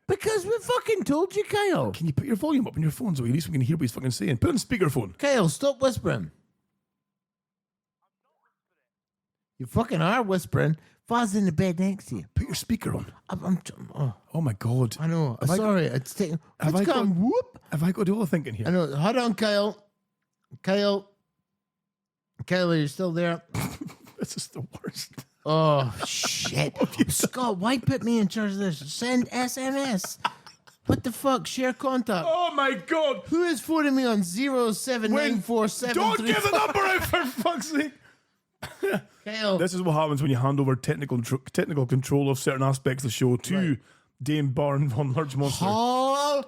Because we fucking told you, Kyle. Can you put your volume up on your phone so at least we can hear what he's fucking saying? Put it on speakerphone. Kyle, stop whispering. You fucking are whispering. Faz in the bed next to you. Put your speaker on. Oh, Oh my God. I know. Have I Sorry, it's taking. have It's I got- gone whoop. Have I got to do all the thinking I here? know. Hold on, Kyle. Kyle, are you still there? This is the worst. Oh, shit. Scott, why put me in charge of this? Send SMS. What the fuck? Share contact. Oh my God. Who is phoning me on Don't 0794735? give the number out for fuck's sake. Kyle. This is what happens when you hand over technical control of certain aspects of the show to Dame Barn von Lurch Monster. Oh,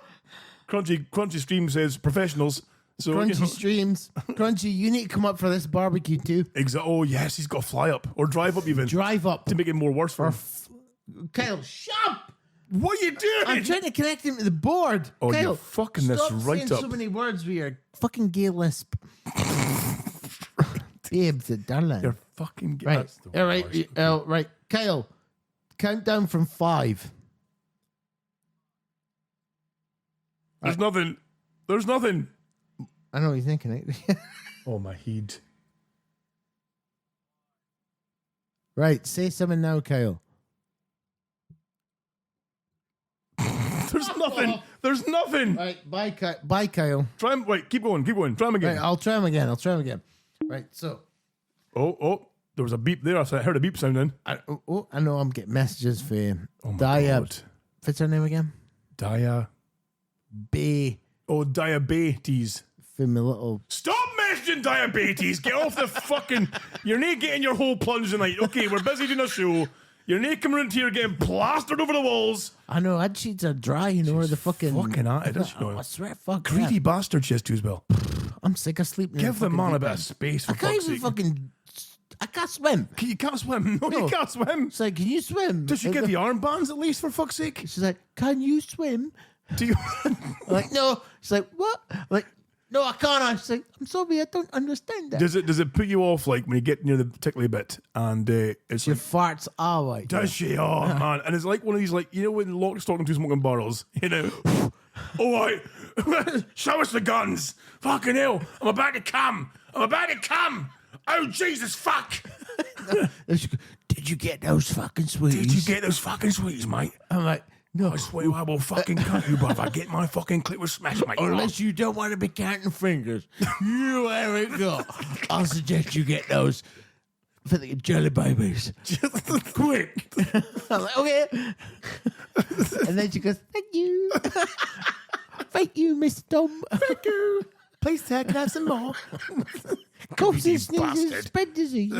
Crunchy Stream says professionals. So, Crunchy Streams. Crunchy, you need to come up for this barbecue too. Oh, yes, he's got to fly up or drive up even. Drive up. To make it more worse for him. Kyle, shut up! What are you doing? I'm trying to connect him to the board. Oh, Kyle, you're fucking this stop right saying up. so many words with your fucking gay lisp. Babe, the darling. You're fucking... Right. That's the All right. worst. Right. Kyle, count down from 5. There's nothing. There's nothing. I know what you're thinking. Right? Oh, my head. Right. Say something now, Kyle. There's nothing. There's nothing. Right. Bye, Kyle. Try him. Wait, keep going. Try him again. Right. I'll try him again. Right. So. Oh. There was a beep there. I heard a beep sound then. I know I'm getting messages for Oh, my Dia. God. What's her name again? Bay. Oh, diabetes. For my little. Stop mentioning diabetes. Get off the fucking... You're not getting your whole plunge tonight. Okay, we're busy doing a show. You're not coming around here getting plastered over the walls. I know, ad sheets are dry, you know, where the fucking... Fucking at it, doesn't she? I swear, fuck. Greedy yeah. bastard she has too as well. I'm sick of sleeping. Give the man a bit of space, for I can't fuck's even sake. fucking... I can't swim. You can't swim. No, you No. can't swim. It's like, can you swim? Does she Like, get the armbands at least, for fuck's sake? She's like, can you swim? Do you... I'm like, no. She's like, what? I'm like, no, I can't. She's like, I'm sorry, I don't understand that. Does it put you off, like, when you get near the tickly bit and it's Your like... farts are white. Does she? Oh, man. And it's like one of these, like, you know when Locke's talking to smoking barrels? You know? All right. Show us the guns. Fucking hell. I'm about to come. Oh, Jesus, fuck. Did you get those fucking sweeties? Did you get those fucking sweets, mate? I'm like, no. I swear I will fucking cut you, bruv. I get my fucking clip with smash, mate. Unless you don't want to be counting fingers. You Eric, go. I'll suggest you get those for the jelly babies. Quick. I'm like, okay. And then she goes, thank you. Thank you, Mr. Tom. Thank you. Please, sir, can I have some more? Coughs Greedy and sneezes, bastard. spread disease.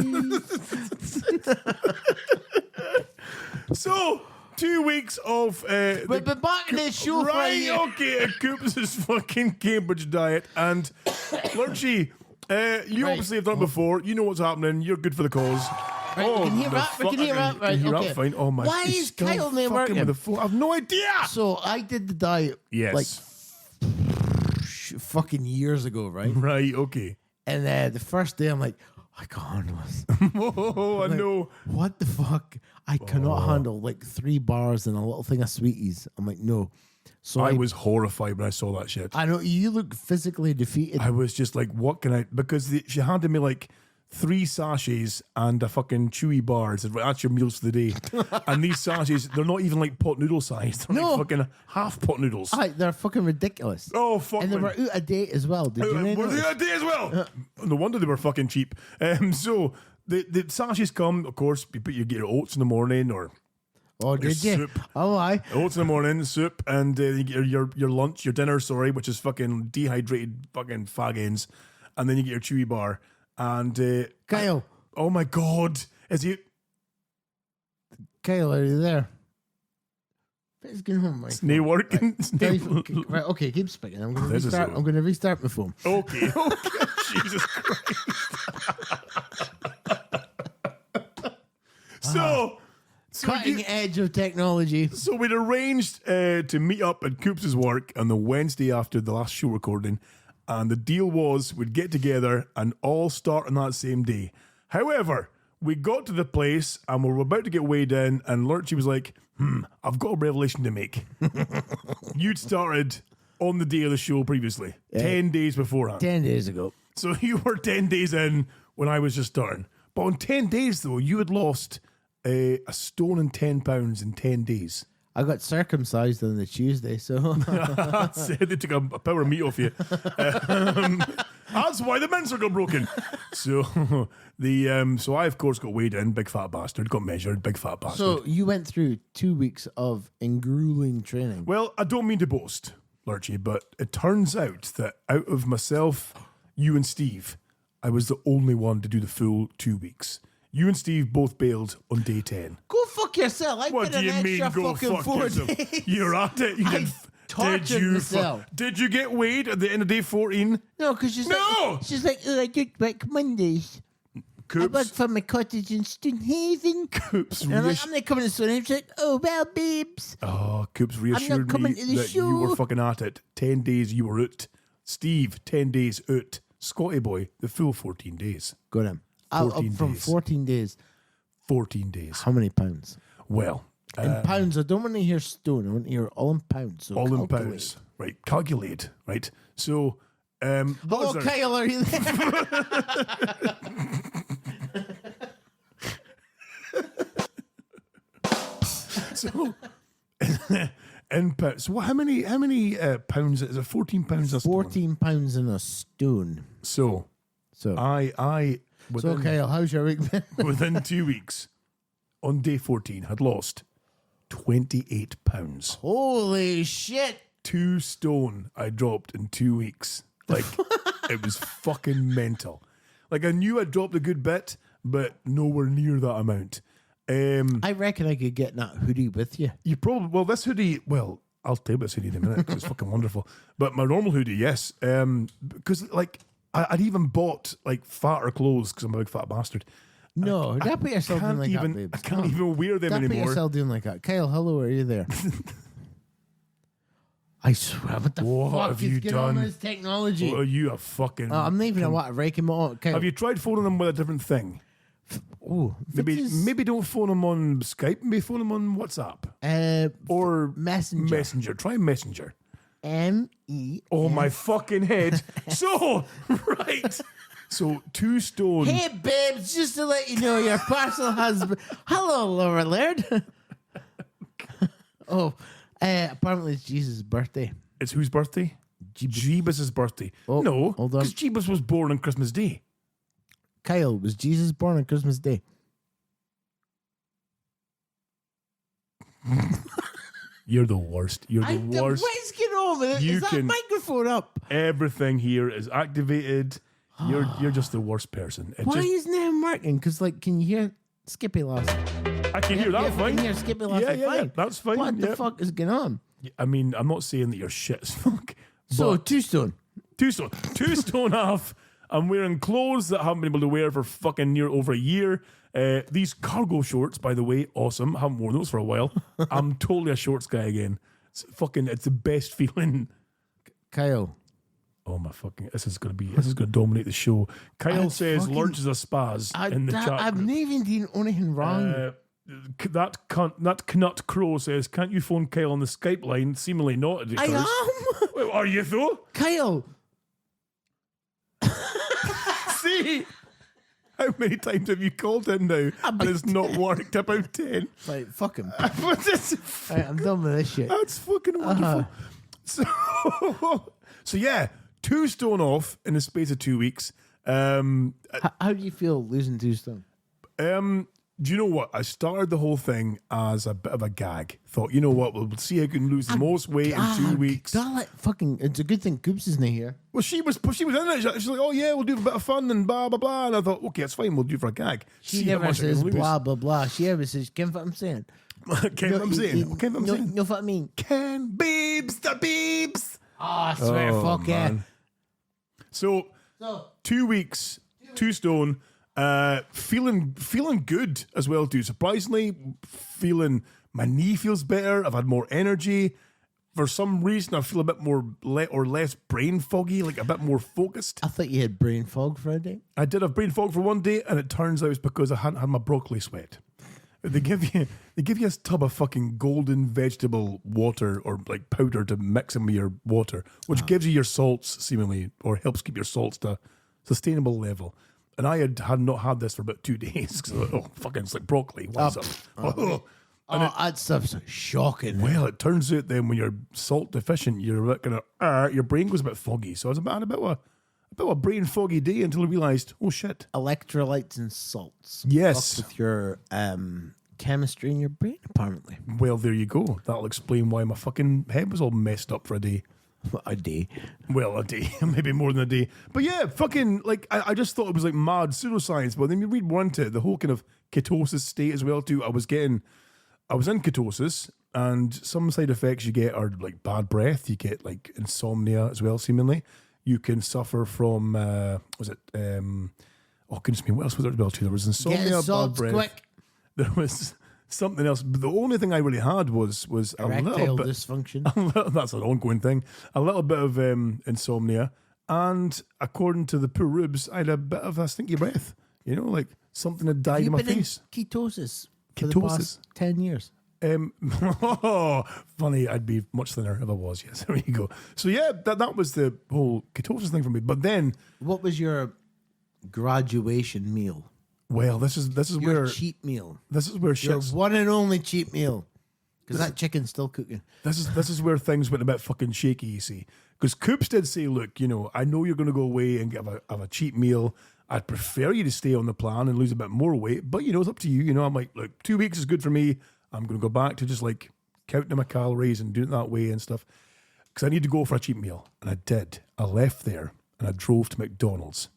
So, 2 weeks of... But back to the show for Right, you. okay, Coops' fucking Cambridge diet. And, Lurchy, you Right. obviously have done it before. You know what's happening. You're good for the cause. Right, we can hear the that. We fuck- can hear that. Right, Can hear okay. that fine. Oh, my... Why he's is still Kyle not fucking working? with the phone. I've no idea. So I did the diet Yes. like fucking years ago, right? Right, okay. And the first day I'm like, I can't handle this. Oh, I know. What the fuck? I cannot handle like 3 bars and a little thing of sweeties. I'm like, no. So I was horrified when I saw that shit. I know you look physically defeated. I was just like, what can I... Because she handed me like 3 sachets and a fucking chewy bar. Said, right, that's your meals for the day. And these sachets, they're not even like pot noodle size. They're No. like fucking half pot noodles. They're fucking ridiculous. Oh, fuck And they me. were out of date as well. Did you Were notice? they a day as well? No wonder they were fucking cheap. So the sachets come, of course, you get your oats in the morning or Oh, did you? soup. Oh, aye. oats in the morning, soup, and you get your lunch, your dinner, sorry, which is fucking dehydrated fucking fag ends. And then you get your chewy bar. And Kyle. oh my God. Is he... Kyle, are you there? It's going home, right? It's not working. It's not- Right, okay, keep speaking. I'm going This to is restart. all. I'm going to restart my phone. Okay. Jesus Christ. So Cutting edge of technology. So we'd arranged to meet up at Coops' work on the Wednesday after the last show recording, and the deal was we'd get together and all start on that same day. However, we got to the place and we were about to get weighed in, and Lurchy was like, I've got a revelation to make. You'd started on the day of the show previously, 10 days beforehand. 10 days ago. So you were 10 days in when I was just starting. But in 10 days, though, you had lost a stone and 10 pounds in 10 days. I got circumcised on the Tuesday, so They took a power of meat off you. That's why the mincer got broken. So so I of course got weighed in, big fat bastard, got measured, big fat bastard. so you went through 2 weeks of grueling training. Well, I don't mean to boast, Lurchy, but it turns out that out of myself, you and Steve, I was the only one to do the full 2 weeks. You and Steve both bailed on day 10. Go fuck yourself. I What did do an you mean, extra go fucking fuck 4 yourself? days. You're at it. You I did. tortured myself. Did you get weighed at the end of day 14? No, because she's No! like, I did work Mondays. I work Coops. for my cottage in Stonehaven. Coops. And I'm like, I'm not coming to Stonehaven. She's like, oh, well, babes. Oh, Coops reassured me coming to the that you were show. fucking at it. 10 days you were out. Steve, 10 days out. Scotty boy, the full 14 days. Got him. 14 From days. 14 days. 14 days. How many pounds? Well, In pounds. I don't want to hear stone. I want to hear all in pounds. So all in calculate. pounds. Right, calculate. Right. So, what Hello, was there? Kyle, are you there? So, in pounds. So, how many pounds is it? 14 pounds a stone? 14 pounds in a stone. So, So, I within, Kyle, how's your week been? within 2 weeks, on day 14, had lost 28 pounds. Holy shit. 2 stone I dropped in 2 weeks. Like, it was fucking mental. Like, I knew I dropped a good bit, but nowhere near that amount. I reckon I could get that hoodie with you. You probably, well, this hoodie, well, I'll tell you about this hoodie in a minute 'cause it's fucking wonderful. But my normal hoodie, yes. Because, like, I'd even bought, like, fatter clothes because I'm a big fat bastard. No, don't put yourself doing like that, babes. I can't even wear them Don't put anymore. yourself doing like that. Kyle, hello, are you there? I swear, what the What fuck have is you going on done? with this technology? What are you a fucking... I'm not even a what, raking my own. Kyle, have you tried phoning them with a different thing? oh, Maybe don't phone them on Skype. Maybe phone them on WhatsApp. Or Messenger. Messenger. Try Messenger. M-E. Oh, my fucking head. So, right. So, 2 stone. Hey, babes, just to let you know, your parcel has been... Hello, Laura Laird. Apparently it's Jesus' birthday. It's whose birthday? Jeebus' birthday. Oh, no, hold on. because Jeebus was born on Christmas Day. Kyle, was Jesus born on Christmas Day? You're the worst. You're the worst. What is going on with it? You Is that can- microphone up? Everything here is activated. You're just the worst person. It Why just, isn't it working? Because, like, can you hear Skippy last? I can hear that Yeah, fine. Can you hear Skippy last? Yeah, that's fine. What the yeah. fuck is going on? I mean, I'm not saying that you're shit as fuck. So, but 2 stone. 2 stone. 2 stone off. I'm wearing clothes that I haven't been able to wear for fucking near over a year. These cargo shorts, by the way, awesome. I haven't worn those for a while. I'm totally a shorts guy again. It's the best feeling. Kyle. Oh my fucking! This is gonna dominate the show. Kyle That's says fucking- Lurch is a spaz in the chat. I've group. not even done anything wrong. That Knut Crow says, "Can't you phone Kyle on the Skype line?" Seemingly not. It I occurs. am. Well, are you though? Kyle. See, how many times have you called in now and it's not worked? About 10. Like, fuck him. What's this? Right, I'm done with this shit. That's fucking wonderful. So yeah, 2 stone off in the space of 2 weeks. How do you feel losing 2 stone? Do you know what? I started the whole thing as a bit of a gag. Thought, you know what? We'll see who can lose the most weight in 2 weeks. It's a good thing Coops isn't here. Well, she was in it. She's like, oh yeah, we'll do a bit of fun and blah blah blah. And I thought, okay, it's fine. We'll do it for a gag. She See how never much I can says lose. blah, blah, blah. She ever says, Ken, what I'm saying? Ken, what I'm saying. Ken, what I'm saying. know what I mean? Ken, babes, the babes. Oh, I swear, Oh, fuck yeah. man. So 2 weeks, 2 stone. Feeling good as well too. Surprisingly, my knee feels better. I've had more energy. For some reason, I feel a bit more less brain foggy, like a bit more focused. I thought you had brain fog for a day. I did have brain fog for one day, and it turns out it's because I hadn't had my broccoli sweat. They give you a tub of fucking golden vegetable water or like powder to mix in with your water, which gives you your salts seemingly, or helps keep your salts to a sustainable level. And I had not had this for about 2 days because fucking it's like broccoli. What's up? That stuff's shocking. Well, it turns out then when you're salt deficient, you're a bit your brain goes a bit foggy. So I was about a brain foggy day until I realised, oh shit. Electrolytes and salts. Yes. Fuck with your chemistry in your brain, apparently. Well, there you go. That'll explain why my fucking head was all messed up for a day. A day. Well, a day, maybe more than a day. But yeah, fucking, like, I just thought it was like mad pseudoscience. But then you read more into it, the whole kind of ketosis state as well, too. I was in ketosis, and some side effects you get are like bad breath. You get like insomnia as well, seemingly. You can suffer from, oh, goodness me, what else was there as well, too? There was insomnia, bad salts breath. quick. There was something else. But the only thing I really had was a Erectile little bit. dysfunction. That's an ongoing thing. A little bit of insomnia, and according to the poor rubes, I had a bit of a stinky breath. You know, like something had died in You've my been face. in ketosis for the Ketosis? past 10 years. Funny, I'd be much thinner if I was. Yes, there you go. So yeah, that was the whole ketosis thing for me. But then, What was your graduation meal? well, this is Your where cheat meal. this is where Your shit's one and only cheat meal. Because that chicken's still cooking. This is where things went a bit fucking shaky, you see. Because Coops did say, look, you know, I know you're going to go away and have a cheap meal. I'd prefer you to stay on the plan and lose a bit more weight. But, you know, it's up to you. You know, I'm like, look, 2 weeks is good for me. I'm going to go back to just like counting my calories and doing it that way and stuff. Because I need to go for a cheap meal. And I did. I left there and I drove to McDonald's.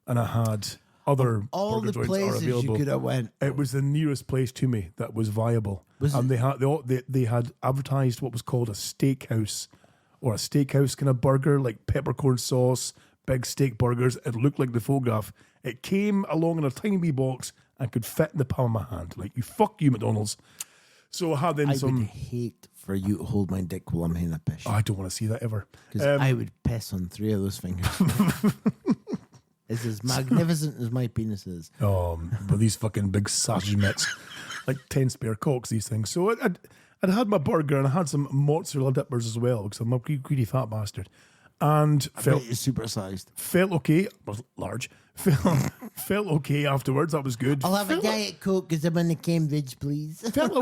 And I had other All burger the joints are places you available. could have went. It was the nearest place to me that was viable. Was And they had advertised what was called a steakhouse or a steakhouse kind of burger, like peppercorn sauce, big steak burgers. It looked like the photograph. It came along in a tiny wee box and could fit in the palm of my hand. Like, fuck you, McDonald's. So I had then I some. would hate for you to hold my dick while I'm having a piss. Oh, I don't want to see that ever. Because I would piss on 3 of those fingers. It's as magnificent as my penis is. With these fucking big sausage mitts, like 10 spare cocks, these things. So I'd had my burger and I had some mozzarella dippers as well because I'm a greedy fat bastard. And felt Supersized. felt okay. Was large. Felt okay afterwards. That was good. I'll have a Diet Coke because I'm in the Cambridge, please. Felt a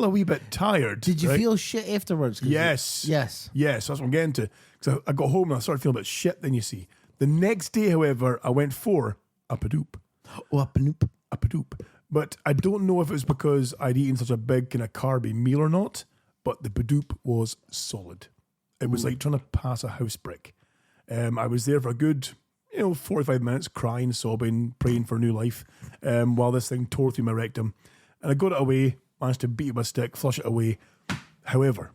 wee bit tired. Did you right? feel shit afterwards? 'Cause Yes. Yes. Yes, that's what I'm getting to. So I got home and I started feeling a bit shit. Then you see, the next day, however, I went for a padoop. Oh, up and oop. A padoop. But I don't know if it was because I'd eaten such a big kind of carby meal or not. But the padoop was solid. It was like trying to pass a house brick. I was there for a good, 45 minutes, crying, sobbing, praying for new life, while this thing tore through my rectum. And I got it away, managed to beat it with a stick, flush it away. However,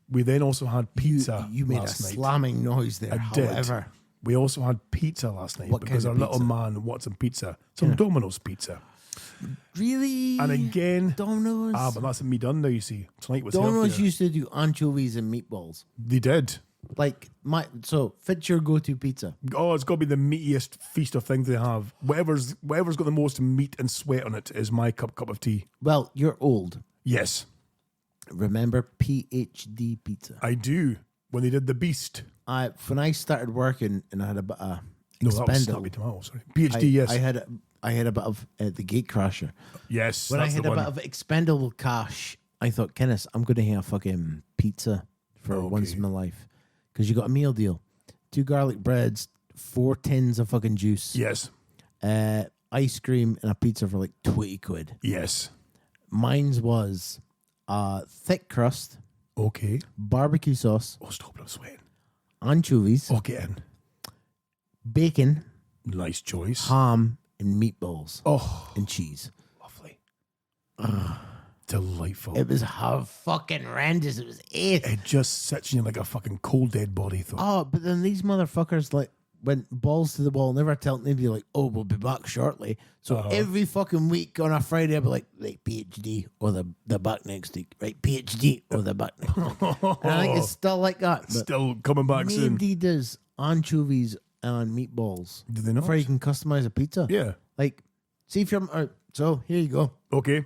we then also had pizza You made last a night. slamming noise there. I did. However, We also had pizza last night What because kind our of little pizza? man wants some pizza. Some Domino's pizza. really? And again, Domino's? but that's me done now, you see. Tonight was Domino's healthier. used to do anchovies and meatballs. They did. Like, fit your go-to pizza. Oh, it's got to be the meatiest feast of things they have. Whatever's got the most meat and sweat on it is my cup of tea. Well, you're old. Yes, Remember PhD pizza? I do. When they did the Beast. When I started working and I had a bit of No, that was expendable, Snappy Tomato. Sorry, PhD. Yes, I had a bit of the Gatecrasher. yes. When That's I had the a one. bit of expendable cash, I thought, Kenneth, I'm going to have a fucking pizza for once in my life. Because you got a meal deal. 2 garlic breads, 4 tins of fucking juice. Yes, Ice cream and a pizza for like 20 quid. yes. Mine's was thick crust, Okay. barbecue sauce, Oh, stop! I'm sweating. anchovies, Oh, get in. bacon, Nice choice. ham, and meatballs Oh, and cheese. lovely. Delightful. It was how fucking horrendous. It was It just sits in you like a fucking cold dead body. Though. Oh, but then these motherfuckers like went balls to the wall, never telling anybody like, oh, we'll be back shortly. So every fucking week on a Friday, I'd be like, right, PhD or the back next week, right, PhD or the back next week. And I think it's still like that. But Still coming back soon. nobody does anchovies and meatballs. Do they not? Before you can customize a pizza. Yeah. Like, see if you're, so here you go. Okay.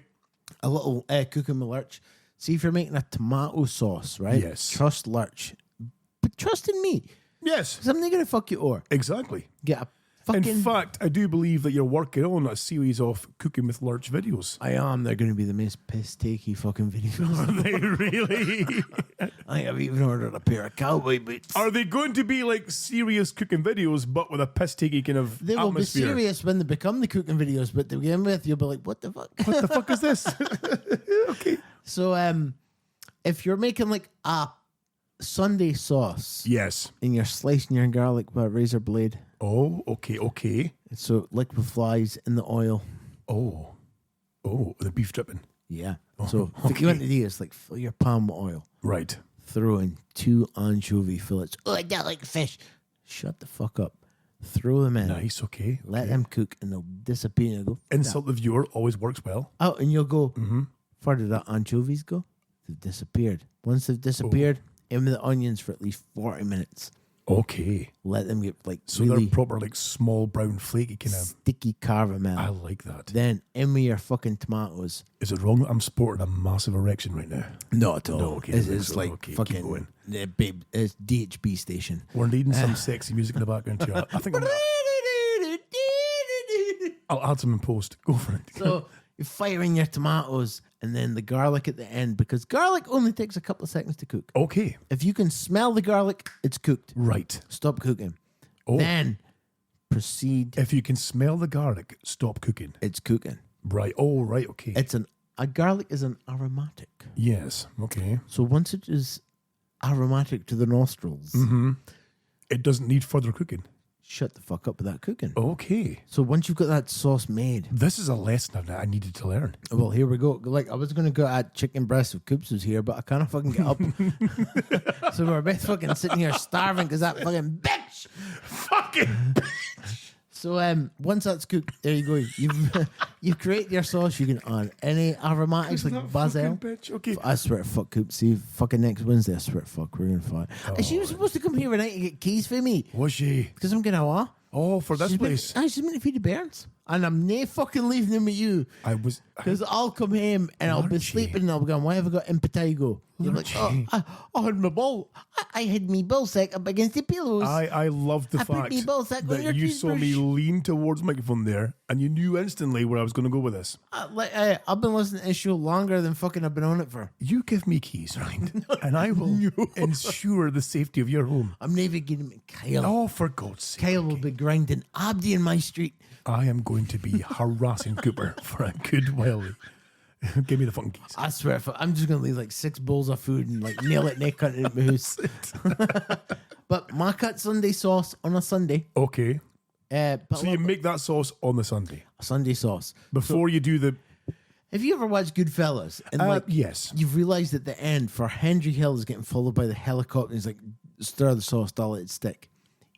A little cooking with Lurch. See if you're making a tomato sauce, right? Yes. Trust Lurch. But trust in me. Yes. Something gonna fuck you over. Exactly. Get a fucking. In fact, I do believe that you're working on a series of Cooking with Lurch videos. I am. They're gonna be the most piss takey fucking videos. Are they really? I think I've even ordered a pair of cowboy boots. Are they going to be like serious cooking videos, but with a piss takey kind of They will atmosphere? be serious when they become the cooking videos, but to begin with, you'll be like, "What the fuck? What the fuck is this? Okay. So, if you're making like a Sunday sauce. Yes. And you're slicing your garlic with a razor blade. Oh, okay. So liquefies in the oil. Oh, the beef dripping. Yeah. So what you want to do is like fill your pan with oil. Right. Throw in 2 anchovy fillets. Oh, I don't like fish. Shut the fuck up. Throw them in. Nice, okay. Let them cook and they'll disappear. And go, Insult the viewer always works well. out and you'll go, where did the anchovies go? They've disappeared. Once they've disappeared, in with the onions for at least 40 minutes. Okay. Let them get like So really they're proper like small brown flaky kind of. sticky caramel. I like that. Then in with your fucking tomatoes. Is it wrong that I'm sporting a massive erection right now? Not at all. No, okay, It's so, like okay, keep fucking going. babe. It's DHB station. We're needing some sexy music in the background too. I think I'll add some in post. Go for it. So you fire in your tomatoes and then the garlic at the end, because garlic only takes a couple of seconds to cook. Okay. If you can smell the garlic, it's cooked. Right. Stop cooking. Oh. Then proceed. If you can smell the garlic, stop cooking. It's cooking. Right. Oh, right. Okay. It's a garlic is an aromatic. Yes. Okay. So once it is aromatic to the nostrils, It doesn't need further cooking. shut the fuck up with that cooking. Okay. So once you've got that sauce made, This is a lesson that I needed to learn. well, here we go. Like I was going to go at chicken breast if Coops was here, but I can't fucking get up. So we're both fucking sitting here starving because that fucking bitch. Fucking. So once that's cooked, there you go. You've created your sauce. You can add any aromatics like basil. Bitch. Okay. I swear to fuck, Coops. See, fucking next Wednesday, I swear to fuck, we're gonna fight. And she was supposed to come here tonight to get keys for me Was she? because I'm gonna what? Oh, for this place. She's meant to feed the bairns, and I'm nae fucking leaving them with you. I was. Because I'll come home and I'll be Lurchy. sleeping and I'll be going, why have I got impetigo? You're like, Lurchy. I had my ball. I had me ball sack up against the pillows. I love the I put fact me balls back on your that you saw me toothbrush. lean towards the microphone there, and you knew instantly where I was going to go with this. I've been listening to this show longer than fucking I've been on it for. You give me keys, right? And I will ensure the safety of your home. I'm navigating with Kyle. Oh, for God's sake. Kyle will be grinding Abdi in my street. I am going to be harassing Cooper for a good while. Give me the fucking keys. I swear, I'm just gonna leave like 6 bowls of food and like nail it neck cut in my house. But my cut Sunday sauce on a Sunday. Okay. But So you make that sauce on the Sunday Sunday sauce. before you do the. Have you ever watched Goodfellas? And like, yes. you've realised at the end, for Henry Hill is getting followed by the helicopter. He's like, stir the sauce, dull it, stick.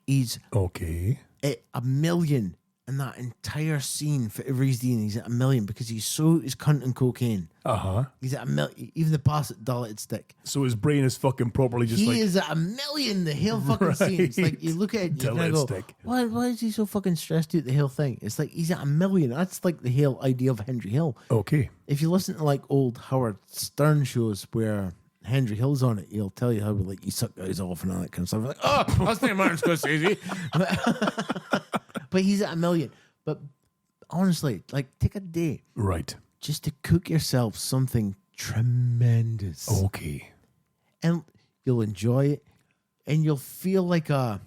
He's Okay. at $1 million in that entire scene for every reason. He's at $1 million because he's cunt and cocaine. He's at $1 million. Even the pass it, dull it, stick. So his brain is fucking properly just He like. is at $1 million, the whole fucking scene. It's like, you look at it, you Dull kind it, of go, stick. why is he so fucking stressed out the whole thing? It's like, he's at $1 million. That's like the whole idea of Henry Hill. Okay. If you listen to like old Howard Stern shows where Henry Hill's on it, he'll tell you how like he sucked guys off and all that kind of stuff. Like, oh, that's not Martin Scorsese. But he's at $1 million. But honestly, like take a day Right. just to cook yourself something tremendous, Okay. and you'll enjoy it, and you'll feel like a.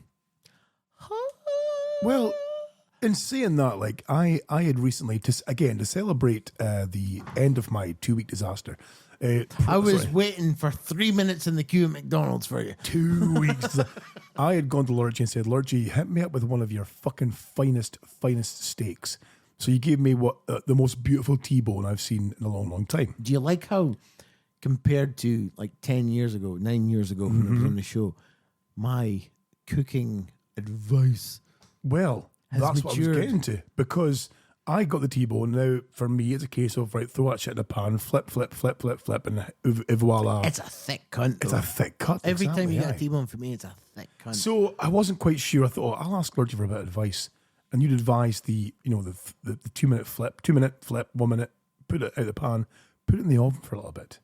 Well, in saying that, like I had recently to celebrate the end of my 2-week disaster. I was waiting for 3 minutes in the queue at McDonald's for you. 2 weeks. I had gone to Lurch and said, Lurchy, hit me up with one of your fucking finest steaks. So you gave me what the most beautiful T-bone I've seen in a long, long time. Do you like how, compared to like 9 years ago, when I was on the show, my cooking advice? Well, Has that's what I was matured. getting to, because I got the T-bone. Now, for me, it's a case of, right, throw that shit in a pan, flip, and voila. It's a thick cunt. It's though. a thick cut. Every time you exactly, get a aye. T-bone from me, it's a thick cunt. So I wasn't quite sure. I thought, I'll ask Lurchy for a bit of advice. And you'd advise the 2-minute flip, 2-minute flip, 1 minute, put it out of the pan, put it in the oven for a little bit.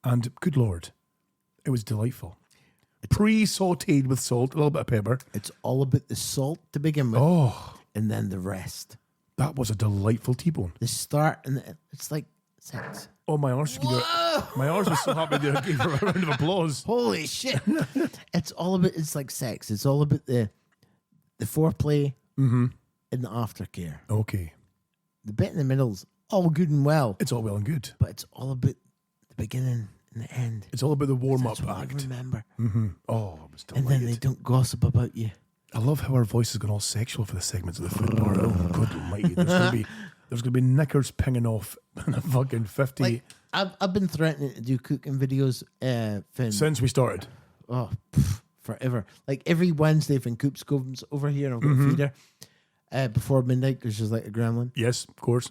And good Lord, it was delightful. Pre-sauteed with salt, a little bit of pepper. It's all about the salt to begin with, Oh, and then the rest. that was a delightful T-bone. The start, and it's like sex. Oh, my arse. My arse was so happy that I gave her a round of applause. Holy shit! It's like sex. It's all about the foreplay and the aftercare. Okay. The bit in the middle's all good and well, It's all well and good. but it's all about the beginning in the end. It's all about the warm-up That's what I act. remember. Oh, I was And delighted. then they don't gossip about you. I love how our voice has gone all sexual for the segments of the food bar. Oh, God almighty. There's gonna be knickers pinging off in a fucking 50 Like, I've been threatening to do cooking videos since we started. forever. Like every Wednesday when Coops comes over here and I've got to feed her before midnight because she's like a gremlin. Yes, of course.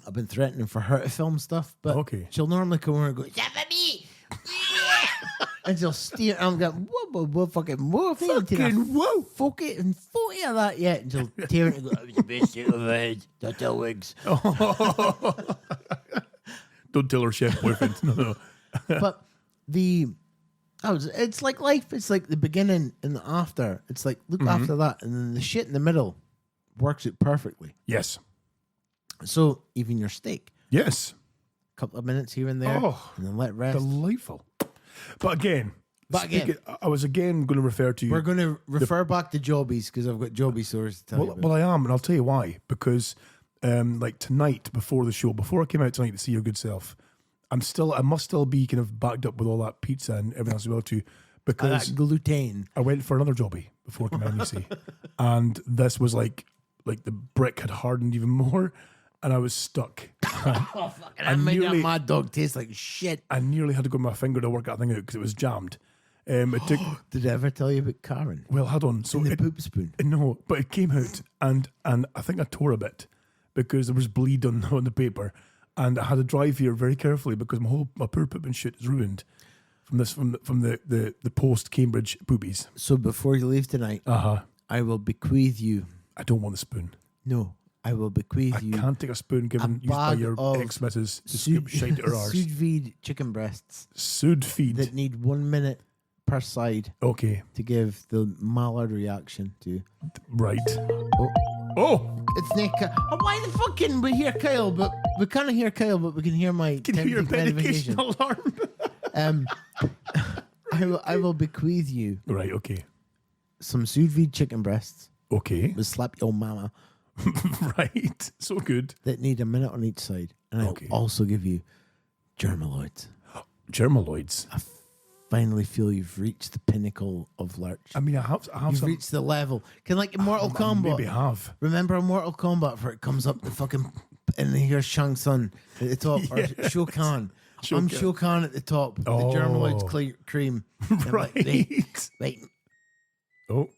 I've been threatening for her to film stuff, but Okay. she'll normally come over and go, yeah, baby! And she'll steer, and I'm going, whoa, fucking, whoa, whoa. fuck it, and 40 of that yet. And she'll tear it and go, that was the best thing I've had. Don't tell Wigs. Don't tell her chef boyfriend. No. But it's like life. It's like the beginning and the after. It's like, look after that, and then the shit in the middle works it perfectly. Yes. So even your steak, Yes. a couple of minutes here and there, Oh, and then let rest. Delightful. But again, again. I was again going to refer to you. We're going to refer back to Jobbies because I've got Jobbie stories to tell you about. Well, I am, and I'll tell you why. Because, like tonight, before the show, before I came out tonight to see your good self, I must still be kind of backed up with all that pizza and everything else as well too. Because that gluten. I went for another jobby before I came out, you see, and this was like the brick had hardened even more, and I was stuck. Oh, fucking, I made that mad dog taste like shit. I nearly had to go with my finger to work that thing out because it was jammed. It took. Did I ever tell you about Karen? Well, hold on. So In the it, poop spoon. no, but it came out, and I think I tore a bit because there was bleed on the paper, and I had to drive here very carefully because my poop and shit is ruined from the post Cambridge poopies. So before you leave tonight, I will bequeath you. I don't want a spoon. No, I will bequeath you. I can't take a spoon given used by bag your of ex-missus to scoop shite at her arse. sous vide chicken breasts Sud feed. that need 1 minute per side Okay, to give the Mallard reaction to. right. Oh, Oh, it's Nick. Why the fuck can we hear Kyle? But we can't hear Kyle, but we can hear my can you hear your tempting medication alarm? I will bequeath you Right, okay. some sous vide chicken breasts Okay, with slap your mama right. So good. that need 1 minute on each side, and Okay. I'll also give you germaloids. Germaloids. Finally, feel you've reached the pinnacle of Lurch. I mean, I have You've some. reached the level. Can like in Mortal Kombat. Maybe I have. Remember in Mortal Kombat where it comes up the fucking and here's Shang Tsung at the top or Shao Kahn. I'm Shao Kahn at the top. The Germaloids cream. And I'm like, right. Oh,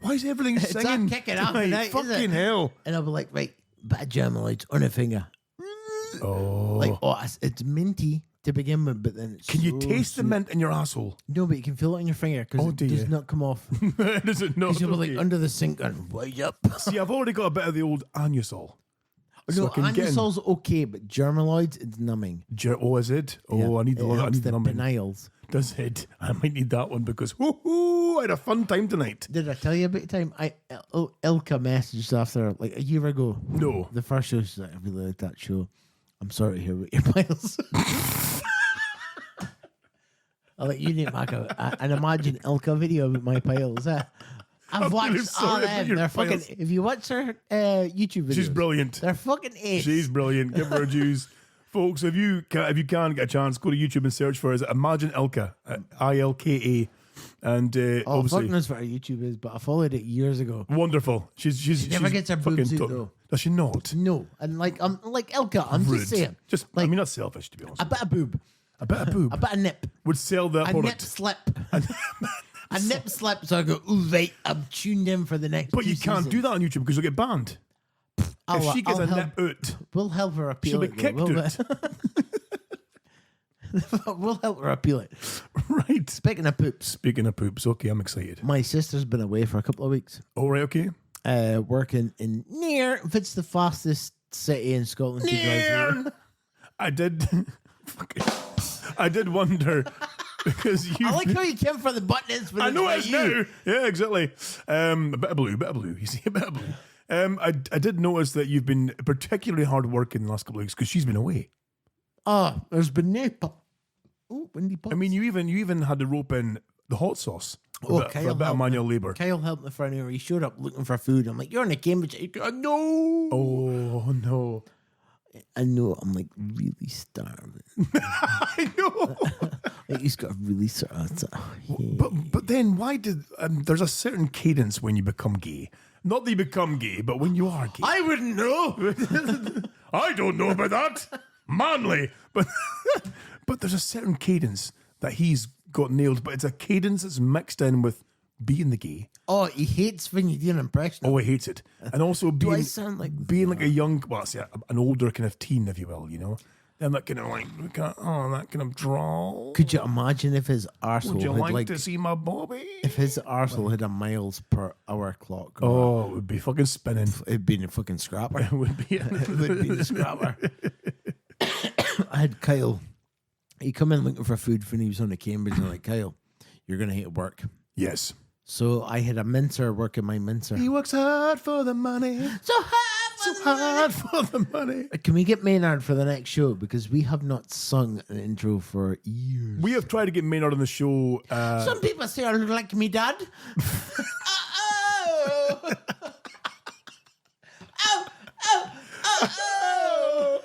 why is everything It's singing? not kicking off tonight? tonight, is Fucking it? hell! And I'll be like, right, bit of Germaloids on a finger. Oh, Like, it's minty to begin with, but then it's can you so taste the sweet. mint in your asshole? No, but you can feel it on your finger because it do does you? not come off. Does it not? Because you'll be Okay. like under the sink and wait up. See, I've already got a bit of the old anusol. No, I can get in- anusol's okay, but Germaloids, it's numbing. Oh, is it? Oh, Yeah, I need it the I helps need the the numbing. peniles. Does it? I might need that one because woohoo! I had a fun time tonight. Did I tell you about the time Ilka messaged after like a year ago? No. The first show, she's like, I really like that show. I'm sorry to hear about your piles. I'm like, you need to make an Imagine Ilka video about my piles. I've I'm watched really all sorry about them. your They're piles. fucking. If you watch her YouTube videos, She's brilliant. They're fucking ace. She's brilliant. Give her a juice. Folks, if you can get a chance, go to YouTube and search for us. Imagine Ilka, ILKA. And fuck obviously, knows what her YouTube is, but I followed it years ago. wonderful. She never gets her fucking boobs out, top. though. Does she not? No, and like I'm like Ilka. I'm Rude. just saying, Just, like I mean, that's selfish, to be honest. a bit of boob, A bit of boob a bit of nip, would sell that a nip product. slip, a nip slip. So I go, ooh, right, I'm tuned in for the next. But you can't do that on YouTube because you'll get banned. If she gets a nip out, we'll help her appeal she'll be it. kicked Though, out. we'll help her appeal it. Right. Speaking of poops, Speaking of poops, okay, I'm excited. my sister's been away for a couple of weeks, All right, okay. working in Near. If it's the fastest city in Scotland to drive through. I did wonder because you. I like how you came for the buttons. I know it's now. Yeah, exactly. A bit of blue. You see, a bit of blue. I did notice that you've been particularly hard working in the last couple of weeks because she's been away. There's been no. Oh, windy pops. I mean, you even had to rope in the hot sauce for a bit of helped manual me. labour. Kyle helped me for an hour. He showed up looking for food. I'm like, you're in a Cambridge. He goes, no. Oh no! I know I'm like really starving. I know. Like he's got a really sort of. But then why did there's a certain cadence when you become gay? Not that you become gay, but when you are gay. I wouldn't know. I don't know about that. Manly. But there's a certain cadence that he's got nailed, but it's a cadence that's mixed in with being the gay. Oh, he hates when you do an impression. Oh, he hates it. And also being, I sound like being like a young, well, say an older kind of teen, if you will, you know? Then that kind of like, that kind of drawl. Could you imagine if his arsehole Would you had like to see my bobby? if his arsehole had a miles per hour clock? Oh, it would be fucking spinning. It'd be a fucking scrapper. It would be. It would be the scrapper. I had Kyle. He come in looking for food when he was on the Cambridge, and I'm like, Kyle, you're gonna hate work. Yes. So I had a mincer working my mincer. He works hard for the money. So Hard for the money. Can we get Maynard for the next show? Because we have not sung an intro for years. We have tried to get Maynard on the show. Some people say I look like me dad. Oh.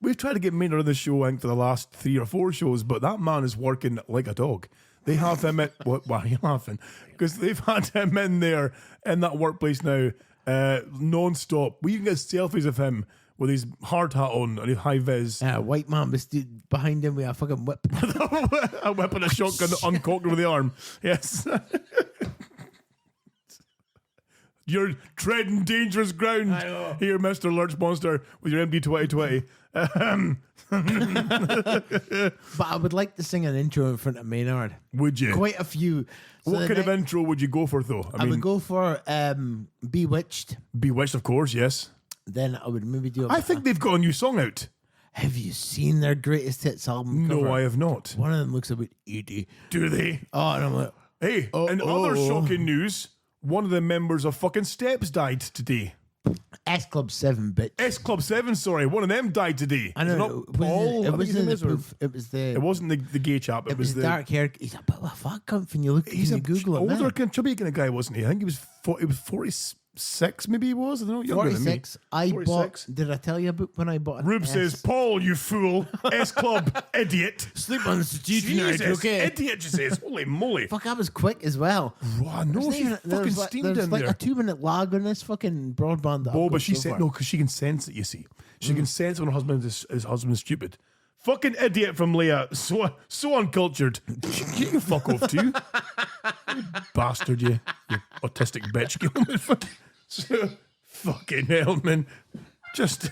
We've tried to get Maynard on the show, I think, for the last 3 or 4 shows, but that man is working like a dog. They have him at what? Why are you laughing? Because they've had him in there in that workplace now, non-stop. We can get selfies of him with his hard hat on and his high vis. White man was stood behind him with a fucking whip. A whip and a shotgun uncocked with the arm. Yes. You're treading dangerous ground here, Mr. Lurch Monster, with your MD 2020. But I would like to sing an intro in front of Maynard. Would you? Quite a few. So What kind of intro would you go for, though? I would go for Bewitched. Bewitched, of course, yes. Then I would maybe do. I think they've got a new song out. Have you seen their greatest hits album? No, cover? I have not. One of them looks about 80. Do they? Oh, and I'm like, Hey, and other shocking news, one of the members of fucking Steps died today. S Club 7 bitch. S Club 7, sorry, one of them died today. I Is it know. not Paul? It I think his wasn't name the is, or- poof. It was the. It wasn't the gay chap. It was the the dark hair. He's a bit of a fuck cunt when you look. He's when a you Google it. older, now. kind of chubby kind of guy, wasn't he? I think he was 46, maybe he was. I don't know. Younger than me. 46. I 46. bought. Did I tell you about when I bought? Rube says, Paul, you fool. S Club, idiot. sleep on the street tonight, Jesus, okay? idiot, she says. Holy moly. Fuck, I was quick as well. Wow, no, There's she even- fucking there's like, steamed there's in like there. a 2-minute lag on this fucking broadband. That Oh, I've but got she so said far. no because she can sense it. You see, she can sense when her husband is stupid. Fucking idiot from Leah, so uncultured. You can fuck off too, you bastard. You autistic bitch. Fucking hell, man. Just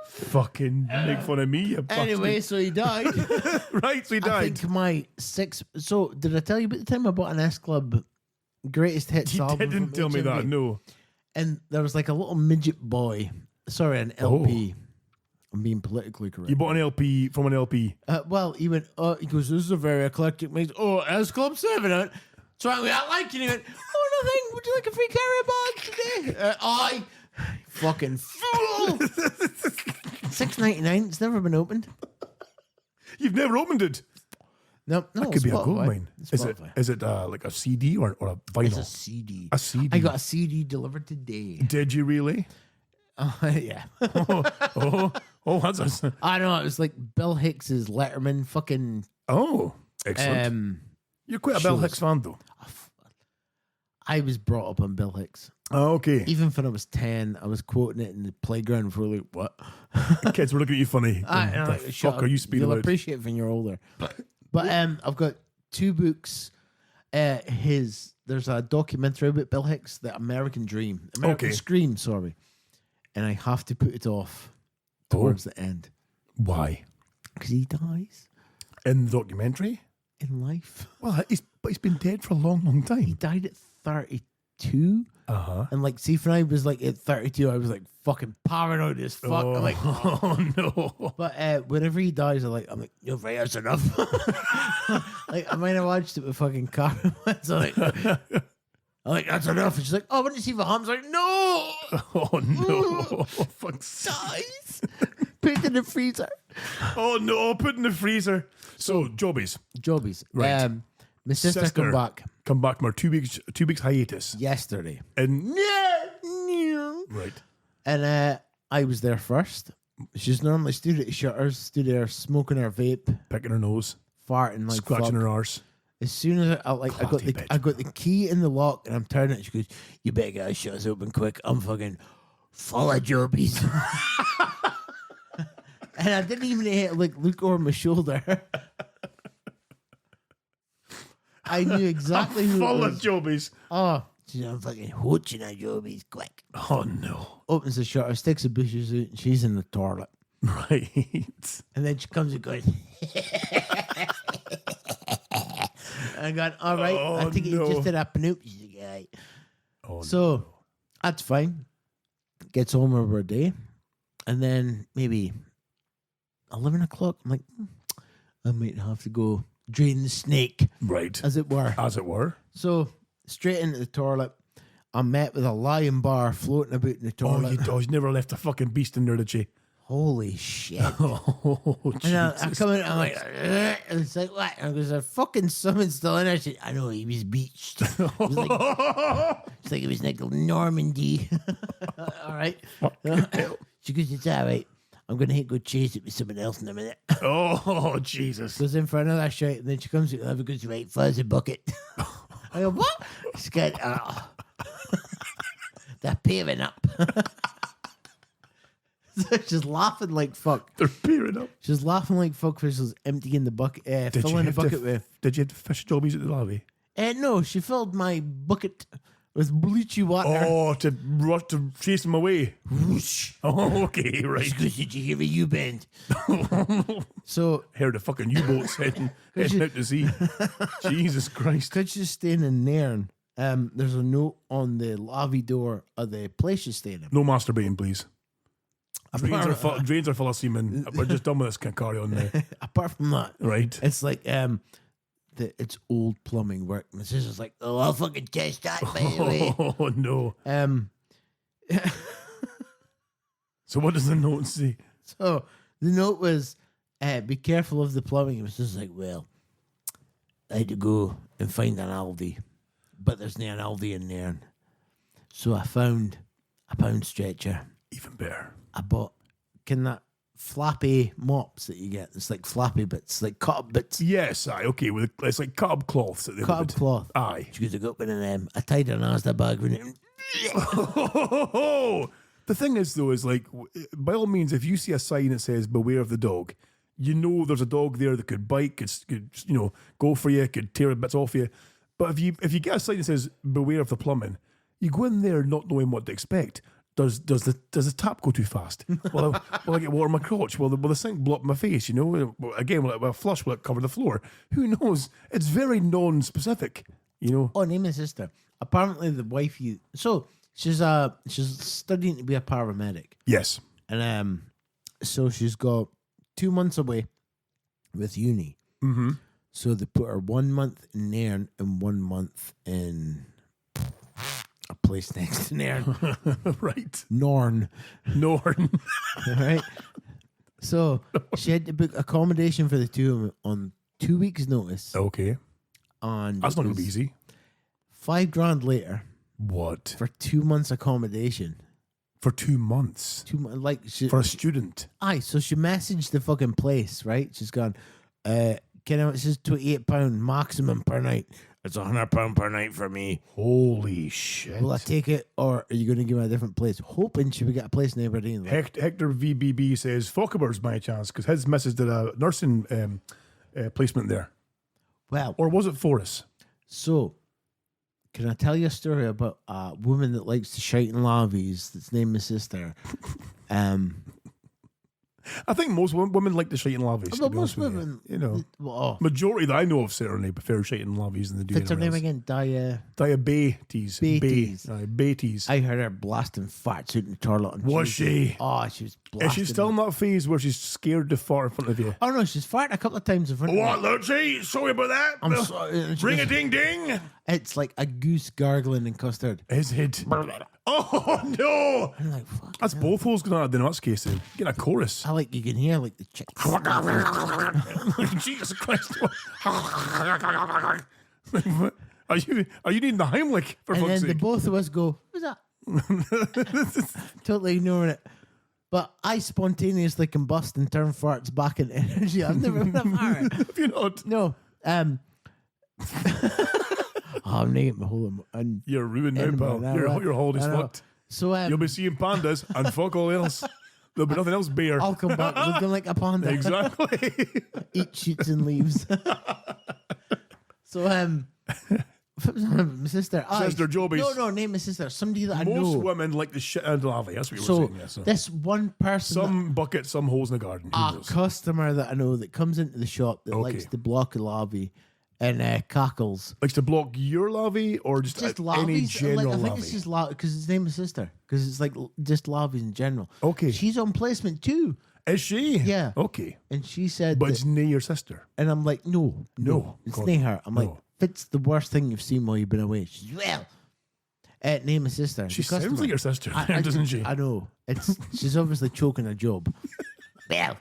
fucking make fun of me. You Anyway, so he died. bastard. Right, so he I died. think my 6. So did I tell you about the time I bought an S Club greatest hits You album? didn't from tell me that. HMV? No. And there was like a little midget boy. Sorry, an LP. I'm being politically correct. You bought an LP from an LP. Well, he went. He goes, "This is a very eclectic mix." Oh, S Club 7. I went, "What's wrong with that?" Like, and he went, "Oh, nothing. Would you like a free carrier bag today?" I fucking fool. $6.99. It's never been opened. You've never opened it. No, That could be a Spotify. gold mine. Spotify. Is it like a CD or a vinyl? It's a CD. A CD. I got a CD delivered today. Did you really? Yeah. Oh, that's a, I know. It was like Bill Hicks's Letterman fucking. oh, excellent. You're quite a Bill shows. Hicks fan, though. I was brought up on Bill Hicks. Oh, okay. Even when I was 10, I was quoting it in the playground for like, what? Kids were looking at you funny. And I'm the like, shut fuck up. are you speaking You'll about? appreciate it when you're older. But I've got 2 books. There's a documentary about Bill Hicks, The American Dream. American Okay. Scream, sorry. And I have to put it off towards the end. Why? Because he dies In the documentary? in life. Well, he's been dead for a long, long He time. died at 32. Uh-huh. And like, see, when I was like at 32, I was like fucking paranoid as fuck. I'm like, Oh, no. but whenever he dies, I'm like, you're right, that's enough. Like, I might have watched it with fucking Karen once. I'm like, that's enough. And she's like, oh, I want to see the Ham's like, no, Oh, no. Fuck's sake. dies. Put it in the freezer. Oh, no. Put in the freezer. So, jobbies. Jobbies. Right. My sister come back Come back from our 2 weeks hiatus. yesterday. And Yeah. right. And I was there first. She's normally stood at the shutters, stood there smoking her vape, Picking her nose, farting like scratching fuck. her arse. As soon as I got Clotty bitch. I got the key in the lock and I'm turning it, she goes, "You better get the shutters open quick. I'm fucking full of jobbies." And I didn't even look over my shoulder. I knew exactly who Full it of was. jobbies. Oh, she's I'm fucking hooching her jobbies quick. Oh no. Opens the shutter, sticks the bushes out, and she's in the toilet. Right. And then she comes and goes. And I got, all right, I think no. it just did a panoop. She's like, "All right." Oh, So that's fine. Gets home over her day. And then maybe 11 o'clock, I'm like, I might have to go drain the snake, right. as it were. As it were. So straight into the toilet. I'm met with a lion bar floating about in the Oh, toilet. you never left a fucking beast in there, did you? Holy shit. Oh, And I Jesus. come in, I'm like, "Ugh," and it's like, what? And there's a fucking someone still in there. She, I know, he was beached. It was like, it's like it was like Normandy. All right. She goes, "It's all right. I'm going to go chase it with someone else in a minute." Oh, Jesus. Goes in for another shot, and then she comes out and goes, "Right, fuzzy bucket." I go, "What?" She's got, they're paving up. So she's laughing like fuck. They're peering up. She's laughing like fuck for she's emptying the bucket, filling the bucket with. Did you have to fish jobbies at the lobby? No, she filled my bucket with bleachy water. Oh, to rush to chase them away. Whoosh. Oh, okay, right. She goes, "Did you hear a U-bend?" So, Heard the fucking U-boats heading out to sea. Jesus Christ. because she's staying in Nairn, there's a note on the lobby door of the place she's staying in. No masturbating, please. Drains are, Apart, drains are full of semen. We're just done with this. Can carry on now. apart from that, Right. it's like it's old plumbing work. My sister's like, "Oh, I'll fucking test that, by the way." Oh, no. So what does the note say? So the note was, "Be careful of the plumbing." It was just like, well, I had to go and find an Aldi, but there's no an Aldi in Nairn. So I found a pound stretcher. Even better. I bought, that flappy mops that you get? It's like flappy bits, like cut up bits. Yes, aye, okay. It's like cut up cloths. That they Cut up would. cloth. Aye. She goes, "I got one of them. I tied her Asda bag with it." The thing is, though, is like, by all means, if you see a sign that says "Beware of the dog," you know there's a dog there that could bite, could go for you, could tear bits off you. But if you get a sign that says "Beware of the plumbing," you go in there not knowing what to expect. Does the tap go too fast? Will I get water in my crotch? Will the sink blow up my face? Again, will a flush? Will it cover the floor? Who knows? It's very non-specific. Oh, name my sister. Apparently, the wife so she's studying to be a paramedic, Yes. and so she's got 2 months away with uni. Mm-hmm. So they put her 1 month in Nairn and 1 month in a place next to Nairn, Right. Norn. Norn. All right. So she had to book accommodation for the two of them on 2 weeks' notice. Okay. And That's it not going to was be easy. $5,000 later What? for 2 months accommodation. For 2 months? 2 months, like she. For a student? Aye, so she messaged the fucking place, right? She's gone, it says £28 maximum per night. It's £100 per night for me. Holy shit. Will I take it, or are you going to give me a different place? Hoping she would get a place in Aberdeen. Like, Hector VBB says Fockerbirds by chance because his missus did a nursing placement there. well, Or was it Forrest? so can I tell you a story about a woman that likes to shite in lavies that's named my sister? I think most women like to shite in lavies. Well, to be honest most with you. women, oh, Majority that I know of certainly prefer shite in lavies than they do what's her anything name else. again? Diabetes. Beaties. Beaties. I heard her blasting farts out in the toilet. On Was Tuesday. she? Oh, she was blasting. Is she still in that phase where she's scared to fart in front of you? Oh no, she's farted a couple of times in front of me. What, Lurchy? Sorry about that. I'm sorry. And she Ring a goes, ding ding. It's like a goose gargling in custard. His head. Oh no! I'm like, fuck. That's both holes going on in that case. Then get a chorus. I like, you can hear like the chick. Jesus Christ! Are you needing the Heimlich for And fuck's then the sake? both of us go, what's that? Totally ignoring it. But I spontaneously combust and turn farts back into energy. I've never been a fart. Have you not? No. I'm naked my whole and You're ruined now, Edinburgh, pal. now, Your holiday's I know. fucked. So You'll be seeing pandas and fuck all else. There'll be nothing else bare. I'll come back looking like a panda. Exactly. Eat shoots and leaves. So what was on my sister? Sister Jobies. No, name my sister. Somebody that I Most know. women like the shit out of the lavy. That's what you were So saying. Yeah, so. this one person, Some bucket, some holes in the garden. Who a knows? customer that I know that comes into the shop that Okay. likes to block a lavy and cackles. Likes to block your lavy or just, Just any lavies. general I think lavy? it's just because it's named my sister. Because it's like just lavies in general. Okay. She's on placement too. Is she? Yeah. Okay. And she said, But that, it's near your sister. and I'm like, no, it's God, nae her. I'm like, no. if it's the worst thing you've seen while you've been away. She's well. Name my sister. She The customer. sounds like your sister, I- doesn't she? I know. She's obviously choking her job. Well,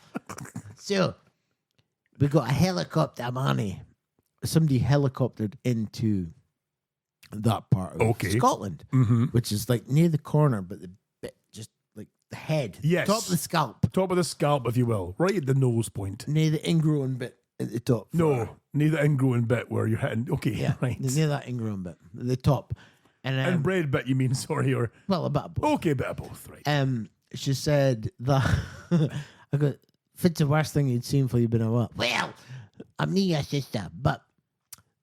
so we got a helicopter money. Somebody helicoptered into that part of Okay. Scotland, which is like near the corner, but the bit just like the head, Yes. top of the scalp, Top of the scalp, if you will. Right at the nose point. near the ingrown bit at the top. No, near the ingrowing bit where you're hitting. Okay, Yeah, right. near that ingrown bit, at the top, and And bread bit, you mean, sorry, or. well, a bit of both. Okay, bit of both, right. She said that I got, if it's the worst thing you'd seen for you been away. Well, I'm near your sister, but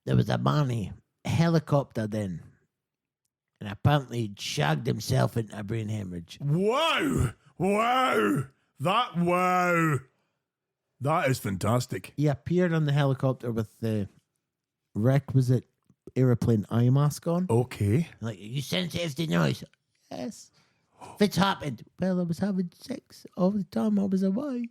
there was a man helicoptered in, and apparently he'd shagged himself into a brain hemorrhage. Wow! Wow! That is fantastic. He appeared on the helicopter with the requisite aeroplane eye mask on. Okay. Like, are you sensitive to noise? Yes. If it's happened, well, I was having sex all the time I was away.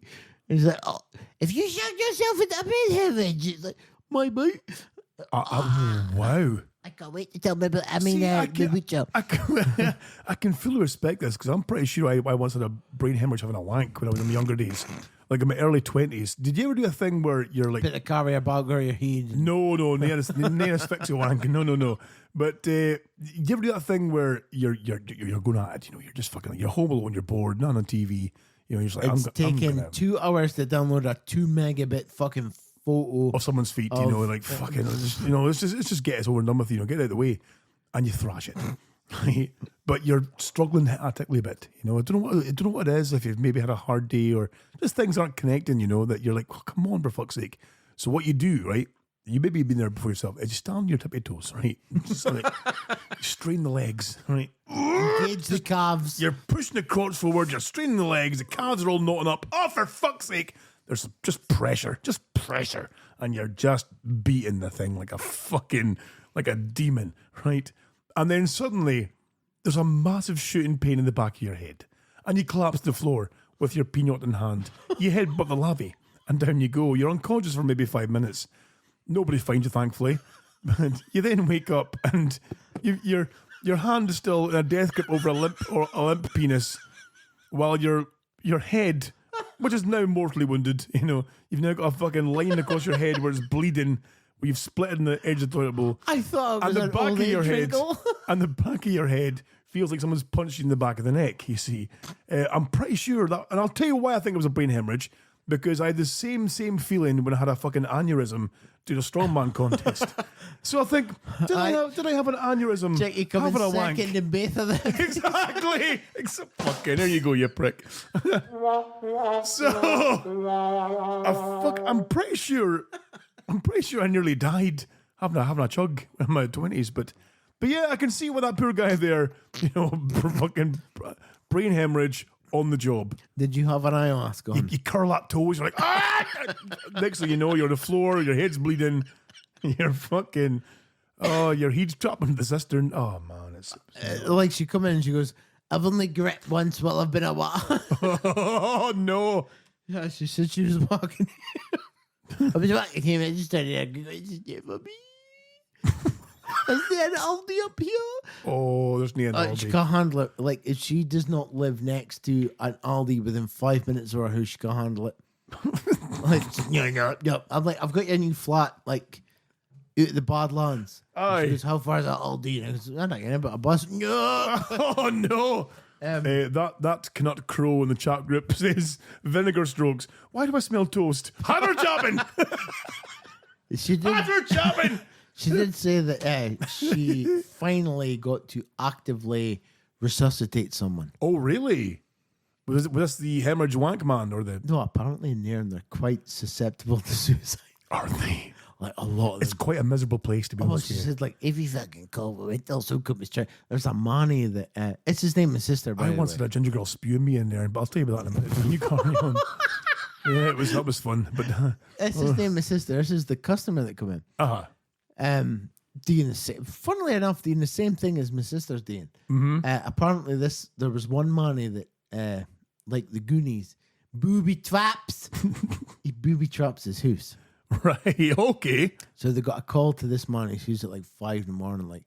And he's like, oh, if you shagged yourself into a brain hemorrhage, it's like, my mate. Wow. I can't wait to tell me about. See, the Witcher. I can fully respect this because I'm pretty sure I once had a brain hemorrhage having a wank when I was in my younger days, like in my early 20s. Did you ever do a thing where you're like, Bit of carrier bag or your head. no, near asphyxia wank, no. But you ever do that thing where you're going at it, you're just fucking, you're home alone, you're bored, not on TV, you're just like, It's I'm taken gonna, 2 hours to download a 2 megabit fucking photo. of someone's feet, of- like fucking, let's just get it over and done with, get it out of the way, and you thrash it. Right? But you're struggling articulately a bit, I don't know what it is, if you've maybe had a hard day or just things aren't connecting, that you're like, oh, come on, for fuck's sake. So what you do, right? You maybe have been there before yourself. Is you stand on your tippy toes, right? Just like, strain the legs, right? Engage the calves. You're pushing the crotch forward. You're straining the legs. The calves are all knotting up. Oh, for fuck's sake! There's just pressure, and you're just beating the thing like a demon, right? And then suddenly, there's a massive shooting pain in the back of your head, and you collapse to the floor with your peanut in hand. You headbutt the lavvy, and down you go. You're unconscious for maybe 5 minutes. Nobody finds you, thankfully. But you then wake up, and your hand is still in a death grip over a limp penis, while your head, which is now mortally wounded, you've now got a fucking line across your head where it's bleeding, where you've split in the edge of the toilet bowl. I thought it was And the an back old of your age head, wrinkle. and the back of your head feels like someone's punched you in the back of the neck. You see, I'm pretty sure that, and I'll tell you why I think it was a brain hemorrhage, because I had the same feeling when I had a fucking aneurysm doing a strongman contest. So I think, did I have an aneurysm? Jackie coming having a wank? second in both of them. Exactly. Fucking, there you go, you prick. So, I'm pretty sure I nearly died having a chug in my 20s, but yeah, I can see why that poor guy there, fucking brain hemorrhage on the job. Did you have an eye mask on? You curl up toes, you're like, ah! Next thing you know, you're on the floor, your head's bleeding, you're fucking, your head's trapped into the cistern. Oh man, it's Like she come in and she goes, I've only gripped once while I've been a while. oh no. Yeah, she said she was walking. I was walking here and I just started for me. Is there an Aldi up here? Oh, there's no She Aldi. can't handle it. Like, if she does not live next to an Aldi within 5 minutes of her house, she can't handle it. No. I'm like, I've got your new flat, like, out of the Badlands. Aye. She goes, how far is that Aldi? And I goes, I'm not getting it, but a bus. No. Oh no. That cannot crow in the chat group says vinegar strokes. Why do I smell toast? Hatter chopping. She did. Hatter chopping. She did say that she finally got to actively resuscitate someone. Oh, really? Was this the hemorrhage wank man or the? No, apparently in there, and they're quite susceptible to suicide. Are they? Like a lot of It's them. quite a miserable place to be Oh, honest she with you. said, like, if you fucking call me, they'll so come try. There's a manny that, it's his name, my sister, by I the once way. had a ginger girl spewing me in there, but I'll tell you about that in a minute. You carry on. Yeah, that was fun. But It's his name, my sister. This is the customer that come in. Doing the same. Funnily enough, doing the same thing as my sister's doing. Apparently, there was one manny that, like the Goonies, booby traps. He booby traps his house. right, okay. So they got a call to this man. He's at like 5 in the morning, like,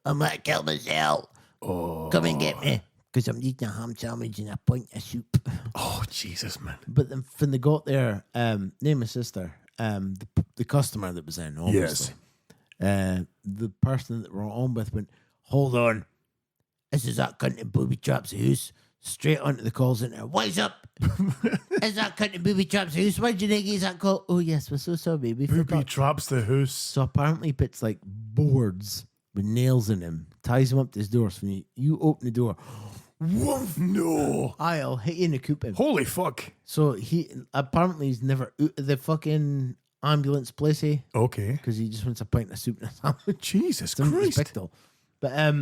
I might kill myself. Come and get me. Because I'm eating a ham sandwich and a pint of soup. Oh, Jesus, man. But then when they got there, name my sister, the customer that was in, obviously. The person that we're on with went, hold on. This is that cunt of booby traps house. Straight onto the call center. What's up? Is that cunt of booby traps house? Why did you think he's that call? Oh, yes, we're so sorry. We Booby forgot. traps the house. So apparently he puts like boards with nails in him, ties him up to his door. So when you open the door, woof, No. I'll hit you in the coop him. Holy fuck. So he apparently he's never out of the fucking ambulance place Okay. because he just wants a pint of soup and a sandwich. Jesus It's Christ. unrespectful. But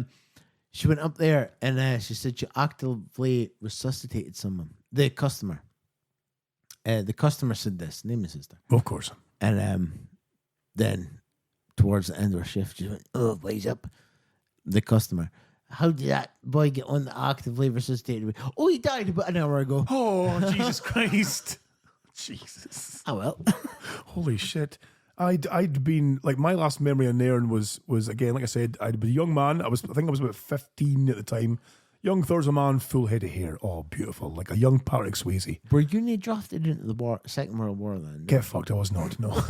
she went up there and she said she actively resuscitated someone, the customer. The customer said this, name is sister. Of course. And then towards the end of her shift, she went, oh, boys up. The customer. How did that boy get on the actively resuscitated? Oh, he died about an hour ago. Oh, Jesus Christ. Jesus. Oh, well. Holy shit. I'd been, like, my last memory of Nairn was again, like I said, I'd been a young man. I think I was about 15 at the time. Young Thursday man, full head of hair. Oh, beautiful. Like a young Patrick Swayze. Were you not drafted into the Second World War then? Get fucked, I was not. No.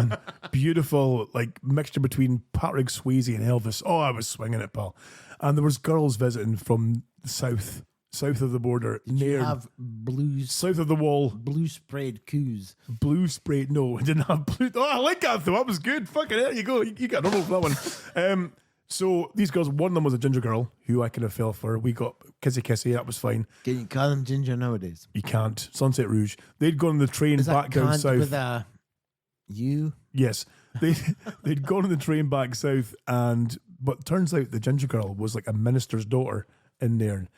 Beautiful, like, mixture between Patrick Swayze and Elvis. Oh, I was swinging it, pal. And there was girls visiting from the south of the border. Did you Nairn. have blues, South of the wall. blue sprayed coos? Blue spray. No, I didn't have blue. Oh, I like that though. That was good. Fucking there you go. You got a roll for that one. So these girls, one of them was a ginger girl who I kind of fell for. We got kissy. That was fine. Can you call them ginger nowadays? You can't. Sunset Rouge. They'd gone on the train Is that back down cant south. with a you? Yes, they'd gone on the train back south, but turns out the ginger girl was like a minister's daughter in there.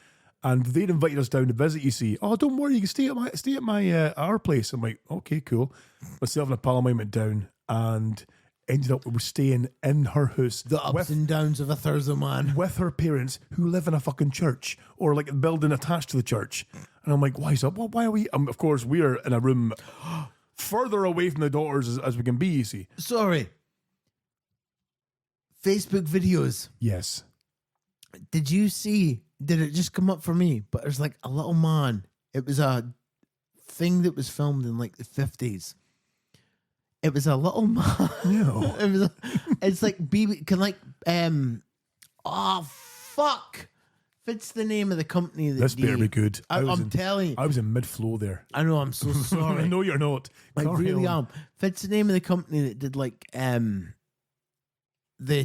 And they'd invited us down to visit, you see. Oh, don't worry, you can stay at my our place. I'm like, okay, cool. Myself and a pal of mine went down and ended up staying in her house. The ups and downs of a Thursday man. With her parents who live in a fucking church or like a building attached to the church. And I'm like, why is that? Well, why are we? Of course, we are in a room further away from the daughters as we can be, you see. Sorry. Facebook videos. Yes. Did you see? Did it just come up for me? But there's like a little man. It was a thing that was filmed in like the 50s. It was a little man. No. It's like BB. Can like oh fuck. What's the name of the company that This better be good. I'm telling you. I was in mid-flow there. I know. I'm so sorry. No, you're not. I Carry really on. am. What's the name of the company that did like the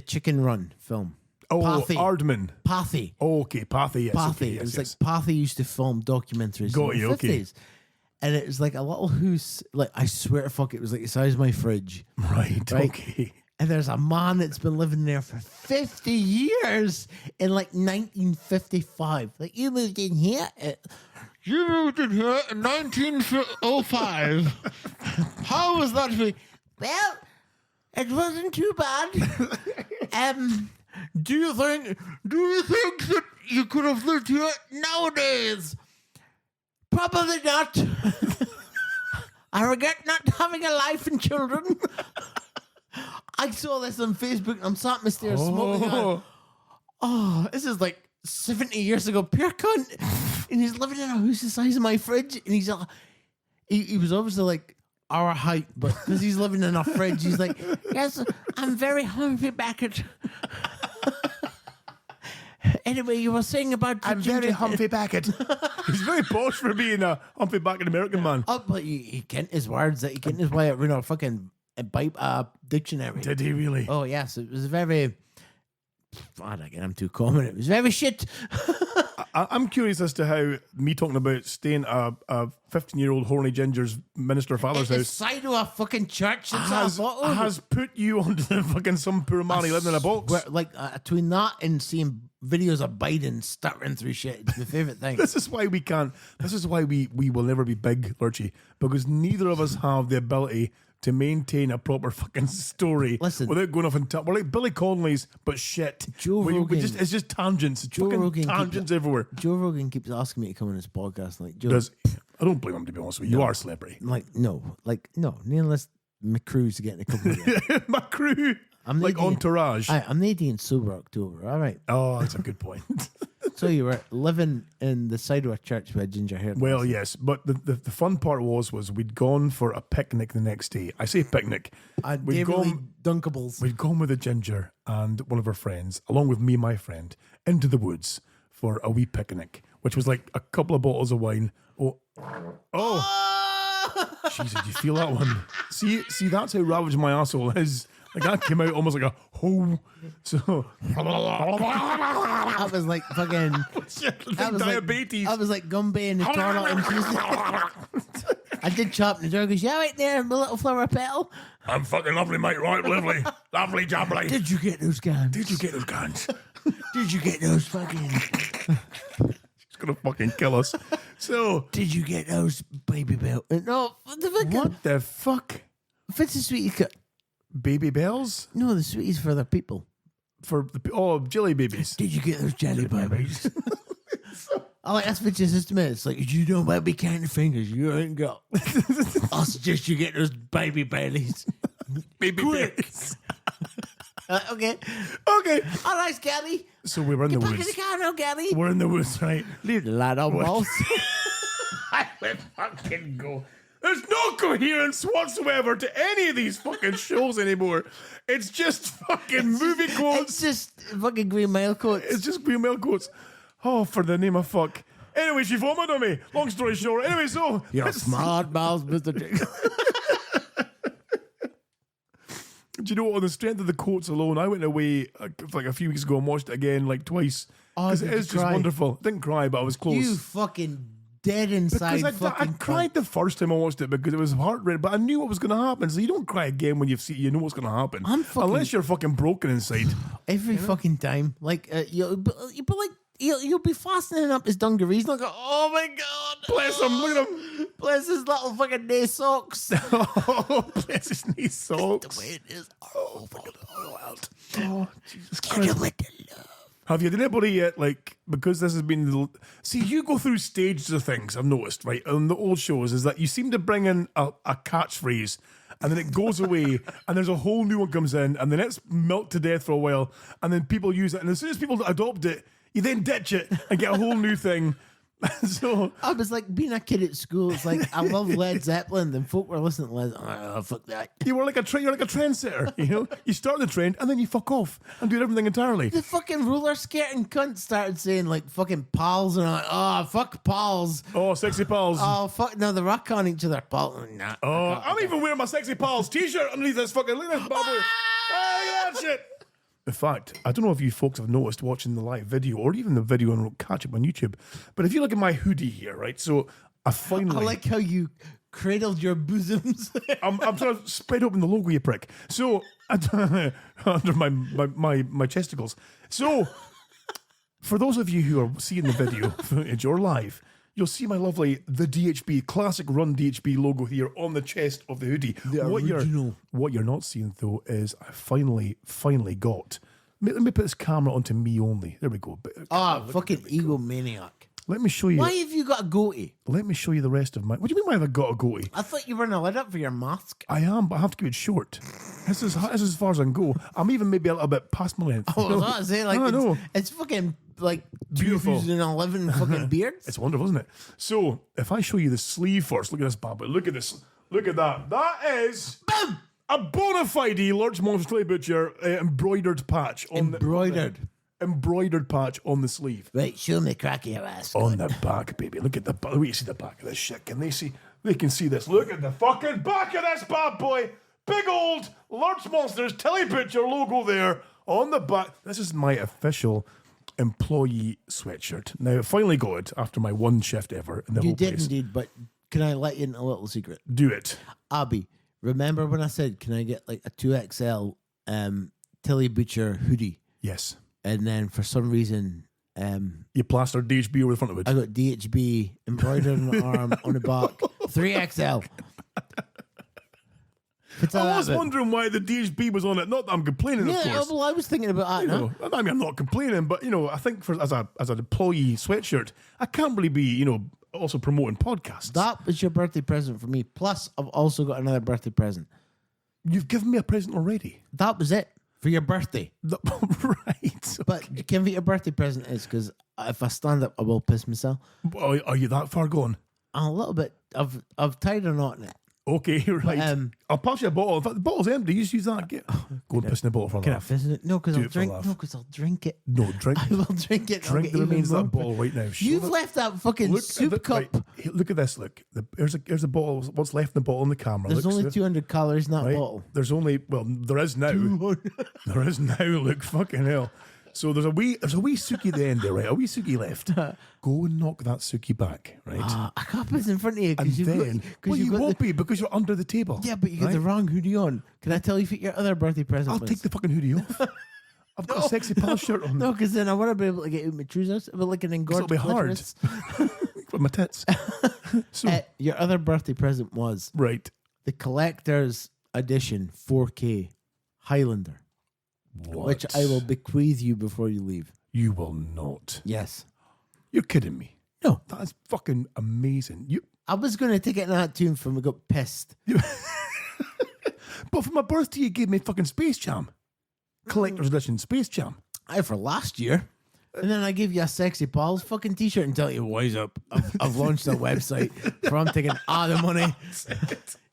Chicken Run film? Oh, Pathy. Aardman. Pathy. Oh, okay, Pathy, yes. Pathy. Okay, It was yes. like Pathy used to film documentaries Got in you, the okay. 50s. And it was like a little house, like I swear to fuck, it was like the size of my fridge. Right, okay. And there's a man that's been living there for 50 years in like 1955. Like, you moved in here? You moved in here in 1905. How was that for you? Well, it wasn't too bad. Do you think that you could have lived here nowadays? Probably not. I regret not having a life and children. I saw this on Facebook. I'm sat in my stairs smoking. Oh, this is like 70 years ago. Pure cunt. And he's living in a house the size of my fridge. And he's he was obviously like our height, but because he's living in a fridge, he's like, yes, I'm very hungry, Beckett. Anyway, you were saying about the I'm very ginger- Humphrey Backett. He's very posh for being a Humphrey Backett American man. Oh, but he kent his words. That he kent his way out in a fucking dictionary. Did he really? Oh yes, it was very. Again, I'm too common. It was very shit. I'm curious as to how me talking about staying at a 15-year-old horny ginger's minister father's It's the house side of a fucking church. has put you onto the fucking some poor man living in a box. Between that and seeing videos of Biden stuttering through shit, it's my favorite thing. This is why we can't. This is why we will never be big, Lurchy, because neither of us have the ability to maintain a proper fucking story. Listen. Without going off and we're like Billy Connolly's, but shit. Joe Rogan. It's just tangents. Joe Fucking Rogan tangents everywhere. Joe Rogan keeps asking me to come on his podcast. Like, Joe, I don't blame him, to be honest with you. You are a celebrity. no. Needless McCrew's getting a couple of years. My crew. I'm Like Nadine. Entourage. I'm Nadine sober October. All right. Oh, that's a good point. So you were living in the side of a church with a ginger hair. Well, yes, but the fun part was we'd gone for a picnic the next day. I say picnic. We'd Dunkables. We'd gone with a ginger and one of her friends, along with me and my friend, into the woods for a wee picnic, which was like a couple of bottles of wine. Oh, jeez, did you feel that one? See, that's how ravaged my asshole is. Like that came out almost like a hole. So That was like fucking. That was diabetes. That was like Gumby and the toilet. And I did chop in the door. Goes, yeah, right there, my little flower petal. I'm fucking lovely, mate. Right, lovely, lovely, jubbly. Did you get those guns? Did you get those guns? Did you get those fucking? He's gonna fucking kill us. So Did you get those baby bell? No, the fucking. what the fuck? If it's a sweetie cut. Baby bells No, the sweeties for the people. for the jelly babies. Did you get those jelly babies? I like that's what your system is. It's like, you don't want me counting fingers. You ain't got. I'll suggest you get those baby bellies. Baby Quick. bells. Okay. Okay. All right, Gabby. So we were in the Back in woods. the car now, Gabby. We're in the woods, right? Leave the lad on balls. I would fucking go. There's no coherence whatsoever to any of these fucking shows anymore. It's just fucking movie quotes. It's just fucking green mail coats. It's just green mail quotes. Oh, for the name of fuck. Anyway, she vomited on me. Long story short. Anyway, so You're smart mouth, Mr. Dick. do you know what? On the strength of the quotes alone, I went away like a few weeks ago and watched it again like twice. Oh, Because did it you is just cry? wonderful. Didn't cry, but I was close. You fucking dead inside. Because I fucking cried the first time I watched it because it was heart-racing, but I knew what was going to happen. So you don't cry again when you know what's going to happen. Unless you're fucking broken inside. every fucking time. Like you'll be like you'll be fastening up his dungarees. And I'll go, oh my god, Bless him, look at him. bless his little fucking knee socks. Oh, bless his knee socks. The way it is. Oh, Jesus Get Christ. him with the love. Have you, did anybody yet, like, because this has been, see, you go through stages of things, I've noticed, right, on the old shows, is that you seem to bring in a catchphrase, and then it goes away, and there's a whole new one comes in, and then it's milked to death for a while, and then people use it, and as soon as people adopt it, you then ditch it, and get a whole new thing. So I was like being a kid at school. It's like I love Led Zeppelin, and folk were listening to Led. Oh, fuck that. you're like a trendsetter, you know? You start the trend, and then you fuck off, and do everything entirely. The fucking roller skating cunt started saying like fucking pals, and I'm like, oh fuck pals. Oh, sexy pals. Oh fuck no, they rock on each other. Pal, nah. Oh, I'm even wearing my sexy pals t-shirt underneath this fucking, look at this bubble. Oh, look at that shit. In fact, I don't know if you folks have noticed watching the live video or even the video and catch up on YouTube, but if you look at my hoodie here, right? So I finally, I like how you cradled your bosoms. I'm trying to spread open the logo, you prick. So under my chesticles. So for those of you who are seeing the video footage or live, you'll see my lovely The DHB, classic run DHB logo here on the chest of the hoodie. original. What you're not seeing, though, is I finally got... Let me put this camera onto me only. There we go. Fucking egomaniac. Let me show you... Why have you got a goatee? Let me show you the rest of my... What do you mean why have I got a goatee? I thought you were gonna let up for your mask. I am, but I have to keep it short. This is as far as I can go. I'm even maybe a little bit past my length. Oh, I was about to say, like, I know. it's fucking like Beautiful. 2011 fucking beards. It's wonderful, isn't it? So, if I show you the sleeve first, look at this bad boy. Look at this. Look at that. That is a bona fide Lurch Monster Butcher embroidered patch. Embroidered. embroidered patch on the sleeve. Right, show me the crack of your ass. On the back, baby. Look at the back. Wait, see the back of this shit. Can they see? They can see this. Look at the fucking back of this bad boy. Big old Lurch Monsters Tilly Butcher logo there on the back. This is my official employee sweatshirt. Now, I finally got it after my one shift ever in the You whole did place. indeed, but can I let you in a little secret? Do it. Abby, remember when I said, can I get like a 2XL Tilly Butcher hoodie? Yes. And then for some reason, You plastered DHB over the front of it. I got DHB embroidered on the arm, on the back, 3XL. I was wondering why the DHB was on it. Not that I'm complaining, of Yeah, course. well, I was thinking about that. You No? know, I mean, I'm not complaining, but I think as an employee sweatshirt, I can't really be also promoting podcasts. That was your birthday present for me. Plus, I've also got another birthday present. You've given me a present already. That was it for your birthday. Right. But you can what your birthday present is, because if I stand up, I will piss myself. Are you that far gone? A little bit. I've tied a knot in it. Okay, right. But, I'll pass you a bottle. In fact, the bottle's empty. You just use that. Go and piss in the bottle for a Can I laugh. fizz it? No, because Do I'll it for drink. laugh. No, because I'll drink it. No, drink. I will drink it. I'll Drink get the even remains of more that bottle right now. Show You've that- left that fucking soup cup. Right, look at this. Look, here's a bottle. What's left in the bottle on the camera? There's Look, only so- 200 calories in that right? bottle. There's only there is now. There is now. Look, fucking hell. So there's a wee Suki at the end there, right? A wee Suki left. Go and knock that Suki back, right? I can't put it in front of you and because then, well, you won't be because you're under the table. Yeah, but you got right? the wrong hoodie on. Can I tell you what your other birthday present I'll was? take the fucking hoodie off. I've got a sexy pal shirt on. No, because then I want to be able to get out my trousers. But like an engorged It'll be hard. clitoris. With my tits. So Your other birthday present was right. the collector's edition 4K Highlander, What? which I will bequeath you before you leave. You will not. Yes. You're kidding me. No. That is fucking amazing. I was going to take it in that tune from I got pissed. But for my birthday, you gave me fucking Space Jam. Collector's edition Space Jam. For last year. And then I gave you a Sexy Pals fucking t-shirt and tell you, wise up. I've launched a website for I'm taking all the money.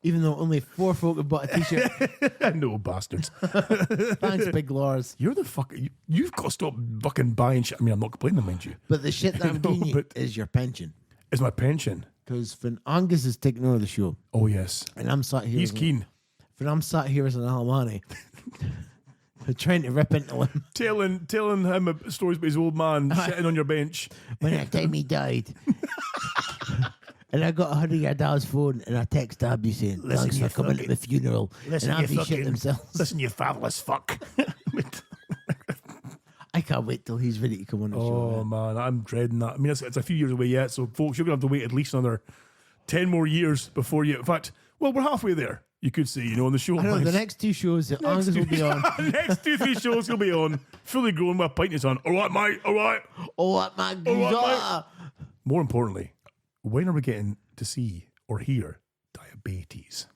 Even though only 4 folk have bought a t-shirt. No bastards. Thanks, big lords. You're the fucking. You've got to stop fucking buying shit. I mean, I'm not complaining, mind you. But the shit that I'm No, giving you but- is your pension. It's my pension. Because when Angus is taking over the show, Oh yes, and I'm sat here, he's keen. When I'm sat here as an Alamani, trying to rip into him. Telling him stories about his old man sitting on your bench. When that time he died. And I got 100 your dad's phone and I text Abby saying, thanks for coming to the funeral. And Abby shit themselves. Listen, you fatherless fuck. I can't wait till he's ready to come on the show. Oh man, I'm dreading that. I mean, it's a few years away yet, so folks, you're gonna have to wait at least another 10 more years before you. In fact, well, we're halfway there. You could say, on the show. I know, the lines. next 2 shows that Angus will be on. Next 2-3 shows he'll be on, fully grown with a pint in his hand. All right, mate. All right. Oh, what my right, More importantly, when are we getting to see or hear diabetes?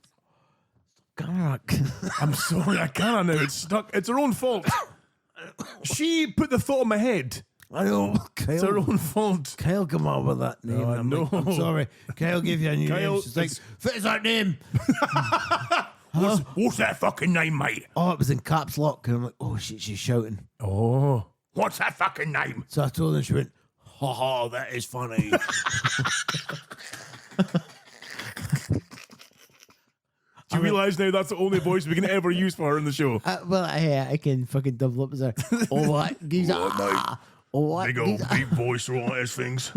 God. I'm sorry, I can't now. It's stuck. It's her own fault. She put the thought in my head. I know. It's her Kyle, own fault. Kyle come up with that name. No, I I'm like, know. I'm sorry. Kyle gave you a new Kyle, name. She's like, it's- what is that name? What's that fucking name, mate? Oh, it was in caps lock. And I'm like, oh shit, she's shouting. Oh. What's that fucking name? So I told her, she went, ha ha, that is funny. Do you realise now that's the only voice we can ever use for her in the show? I can fucking double up as her. Oh, what? Geezer. Oh, what? Big old Geezer. deep voice or all those things.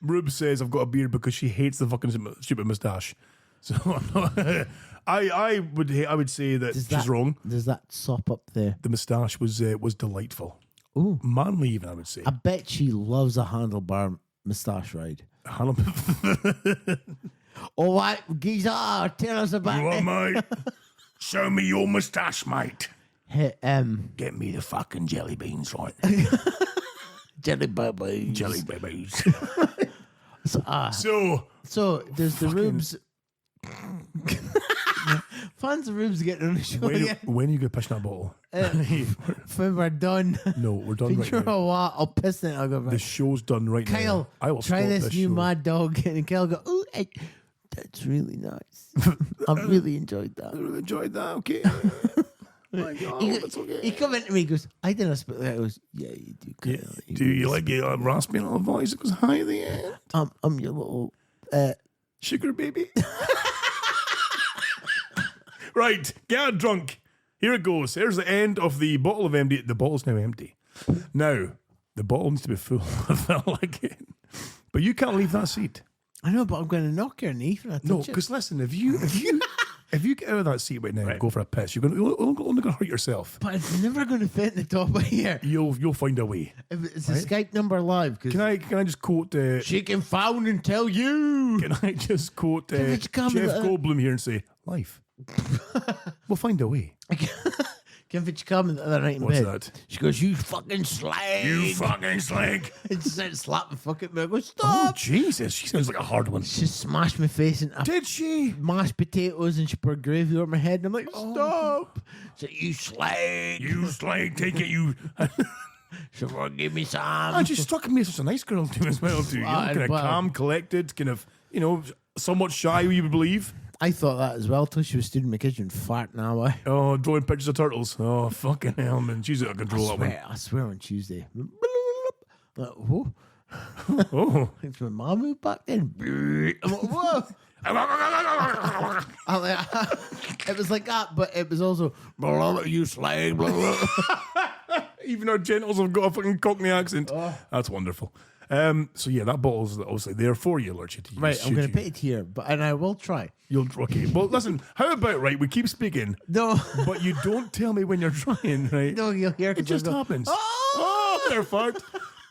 Rube says I've got a beard because she hates the fucking stupid moustache. So I would say that she's wrong. Does that sop up there? The moustache was delightful. Ooh. Manly even, I would say. I bet she loves a handlebar moustache ride. Oh, what? Geezer, tell us about You it. what, mate? Show me your moustache, mate. Hey, Get me the fucking jelly beans, right? jelly babies. Jelly babies. So there's the rubes. Fans of rubes getting on the show again. When are you going to push that bottle? When we're done. No, we're done right Sure, now. what? I'll piss it. I'll go The back. show's done right now. Kyle, I will try stop this new show. Mad Dog. And Kyle go, ooh, that's really nice. I really enjoyed I that. really enjoyed that. Okay. My God, He, that's okay. he come into me, he goes, I didn't speak like that. I goes, yeah, you do. Yeah. Kyle. Do you like your raspy little voice that goes high at the end? I'm your little Sugar baby. Right, get drunk. Here it goes. Here's the end of the bottle of empty. The bottle's now empty. Now, the bottle needs to be full of that again. But you can't leave that seat. I know, but I'm going to knock your knee when I touch No, it. because listen, if you get out of that seat right now and go for a piss, you're only going to hurt yourself. But it's never going to fit in the top of here. You'll find a way. If it's a Skype number live. Can I just quote? She can phone and tell you. Can I just quote I Jeff just come with that? Goldblum here and say, life? We'll find a way. Can Fitch come in the other night in What's bed? that? She goes, you fucking slag. You fucking slag. And she started slapping fucking me. I go, Oh, stop. Jesus. She sounds like a hard one. She smashed my face into Did she? mashed potatoes and she poured gravy over my head. And I'm like, stop. She said, you slag. You slag. Take it, you. She said, give me some. And she struck me as such a nice girl too as well too. You know, kind of well. calm, collected, kind of, somewhat shy, you would believe. I thought that as well till she was stood in my kitchen farting away. Oh, drawing pictures of turtles. Oh, fucking hell, man. She's out of control, that one. I swear on Tuesday. Like, whoa. Oh. It's my mom moved back then. I'm like, whoa. I'm like, it was like that, but it was also, you slag. Blah, blah. Even our genitals have got a fucking Cockney accent. That's wonderful. So yeah, that bottle's obviously there for you, Lurch. Right, I'm going to put it here, and I will try. Okay. Well, listen. How about we keep speaking, No. but you don't tell me when you're trying, right? No, you'll hear It just happens. Oh! Oh, they're fucked.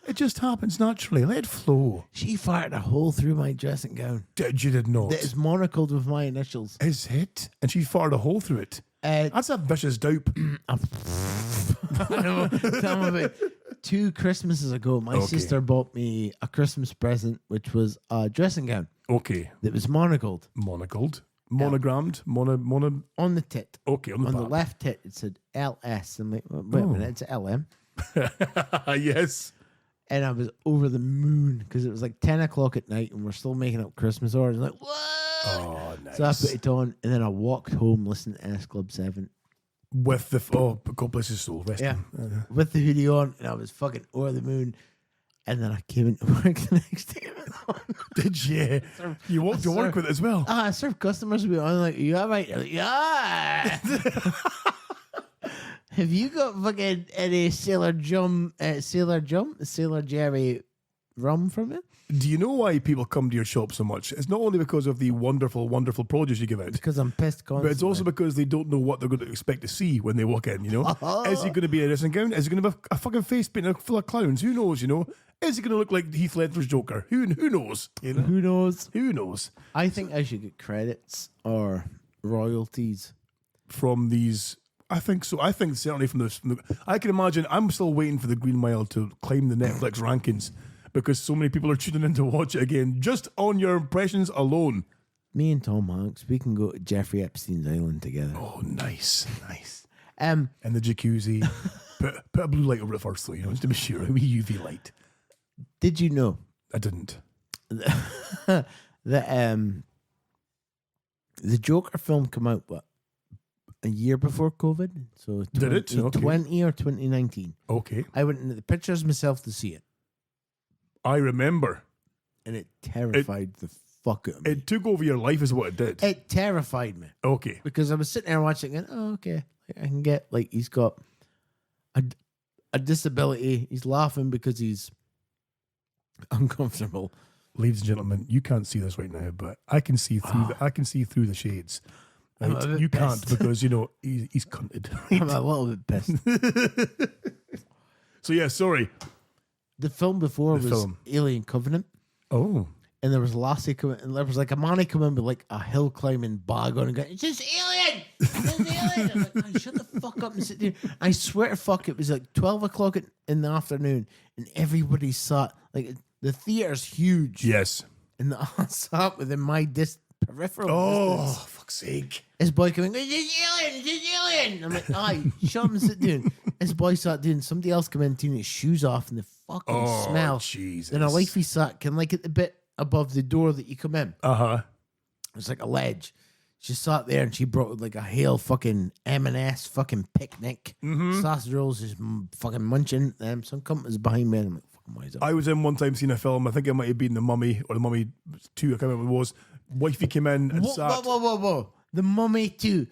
It just happens naturally. Let it flow. She fired a hole through my dressing gown Did not. that is monocled with my initials. Is it? And she fired a hole through it. That's a vicious dope. I know. Tell me about 2 Christmases ago, my sister bought me a Christmas present, which was a dressing gown Okay. that was monocled. Monocled. Monogrammed. Mono. On the tit. Okay, on the On the back. left tit, it said LS. I'm like, wait a minute, it's LM. Yes. And I was over the moon because it was like 10 o'clock at night and we're still making up Christmas orders. I'm like, what? Oh, nice. So I put it on and then I walked home listening to S Club 7. With the God bless his soul. Rest Yeah. him. With the hoodie on and I was fucking over the moon. And then I came into work the next day. Did you? You walked to work with it as well. I serve customers with I'm like, you all right? They're like, yeah. Have you got fucking any Sailor Jerry rum from it? Do you know why people come to your shop so much? It's not only because of the wonderful, wonderful produce you give out, Because I'm pissed constantly. but it's also because they don't know what they're going to expect to see when they walk in, you know? Is it going to be a dressing gown? Is it going to be a fucking face painted full of clowns? Who knows, you know? Is it going to look like Heath Ledger's Joker? Who knows? You know? Who knows? Who knows? I think I should get credits or royalties. From these... I think so. I think certainly from the... I can imagine... I'm still waiting for the Green Mile to climb the Netflix rankings because so many people are tuning in to watch it again just on your impressions alone. Me and Tom Hanks, we can go to Jeffrey Epstein's island together. Oh, nice. Nice. Um, And the jacuzzi. put a blue light over it first, though, you know, just to be sure. A wee UV light. did you know I didn't. that the Joker film came out a year before COVID? So Did it? Okay. 2020 or 2019. Okay. I went into the pictures myself to see it, I remember. and it terrified the fuck out of me. It took over your life is what it did. It terrified me Okay. because I was sitting there watching it. Oh, okay, I can get he's got a disability. He's laughing because he's uncomfortable. Ladies and gentlemen, you can't see this right now, but I can see through I can see through the shades. I'm Right? a bit You can't pissed. because, you know, he's cunted. I'm a little bit pissed. So, yeah, sorry. The film before The was film. Alien Covenant, Oh. and there was Lassie coming, and there was like a man coming with like a hill climbing bag on and going, "It's just alien! It's alien!" I'm like, "Oh, shut the fuck up and sit there." I swear to fuck, it was like 12 o'clock in the afternoon, and everybody sat like the theater's huge, Yes. and I sat within my peripheral. Oh, distance. fuck's sake. His boy coming, "It's just alien! It's just alien!" I'm like, "Aye, shut up and sit down." His boy sat down. Somebody else came in, taking his shoes off, and the fucking Oh, smell. Jesus. Then a wifey sat, like at the bit above the door that you come in. Uh-huh. It's like a ledge. she sat there and she brought like a Hale fucking M&S fucking picnic. Sausage rolls, just fucking munching. Some cunt was behind me and I'm like, fucking wise up. I was in one time seeing a film, I think it might have been The Mummy or The Mummy 2, I can't remember what it was. Wifey came in and sat. Whoa. The Mummy 2,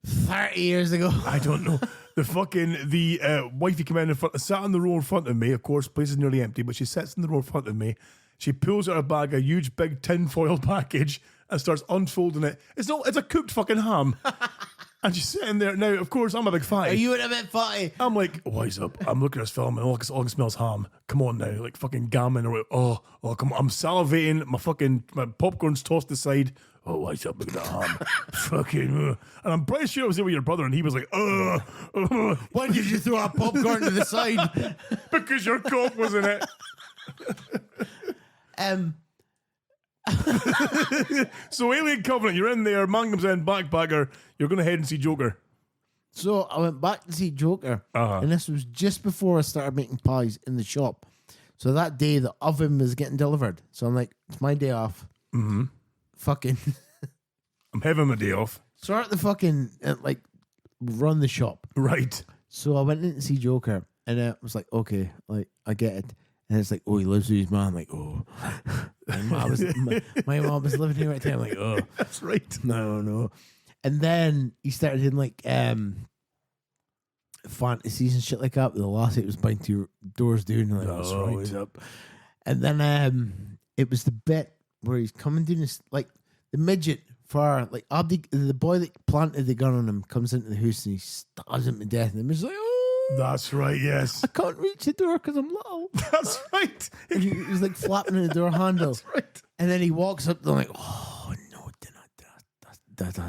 30 years ago. I don't know. The wifey came in and sat in the row in front of me. Of course, place is nearly empty, but she sits in the row in front of me. She pulls out her bag, a huge big tin foil package, and starts unfolding it. It's a cooked fucking ham. And she's sitting there. Now, of course, I'm a big fatty. Are you in a bit fatty? I'm like, wise up. I'm looking at this film and all I can smell is ham. Come on now, like fucking gammon or come on. I'm salivating. My popcorn's tossed aside. Oh, wise up, look at that ham. Fucking and I'm pretty sure I was there with your brother and he was like, Why did you throw our popcorn to the side? because your coke was in it. So Alien Covenant, you're in there, man comes in, backpacker, you're going to head and see Joker. So I went back to see Joker, and this was just before I started making pies in the shop. So that day, the oven was getting delivered. So I'm like, it's my day off. Mm-hmm. Fucking. I'm having my day off. Start the fucking, run the shop. Right. So I went in to see Joker, and I was like, okay, like, I get it. And it's like, oh, he lives with his mom. I'm like, oh. My mom was living here right there. I'm like, oh. That's right. No. And then he started in like fantasies and shit like that. The last it was buying two doors down. Like, that's right. What's up? And then it was the bit where he's coming down this, like the midget for like Abdi, the boy that planted the gun on him comes into the house and he stabs him to death. And he's like, oh. That's right, yes. I can't reach the door because I'm little. That's right. And he's like flapping in the door handle. That's right. And then he walks up to him like, oh no,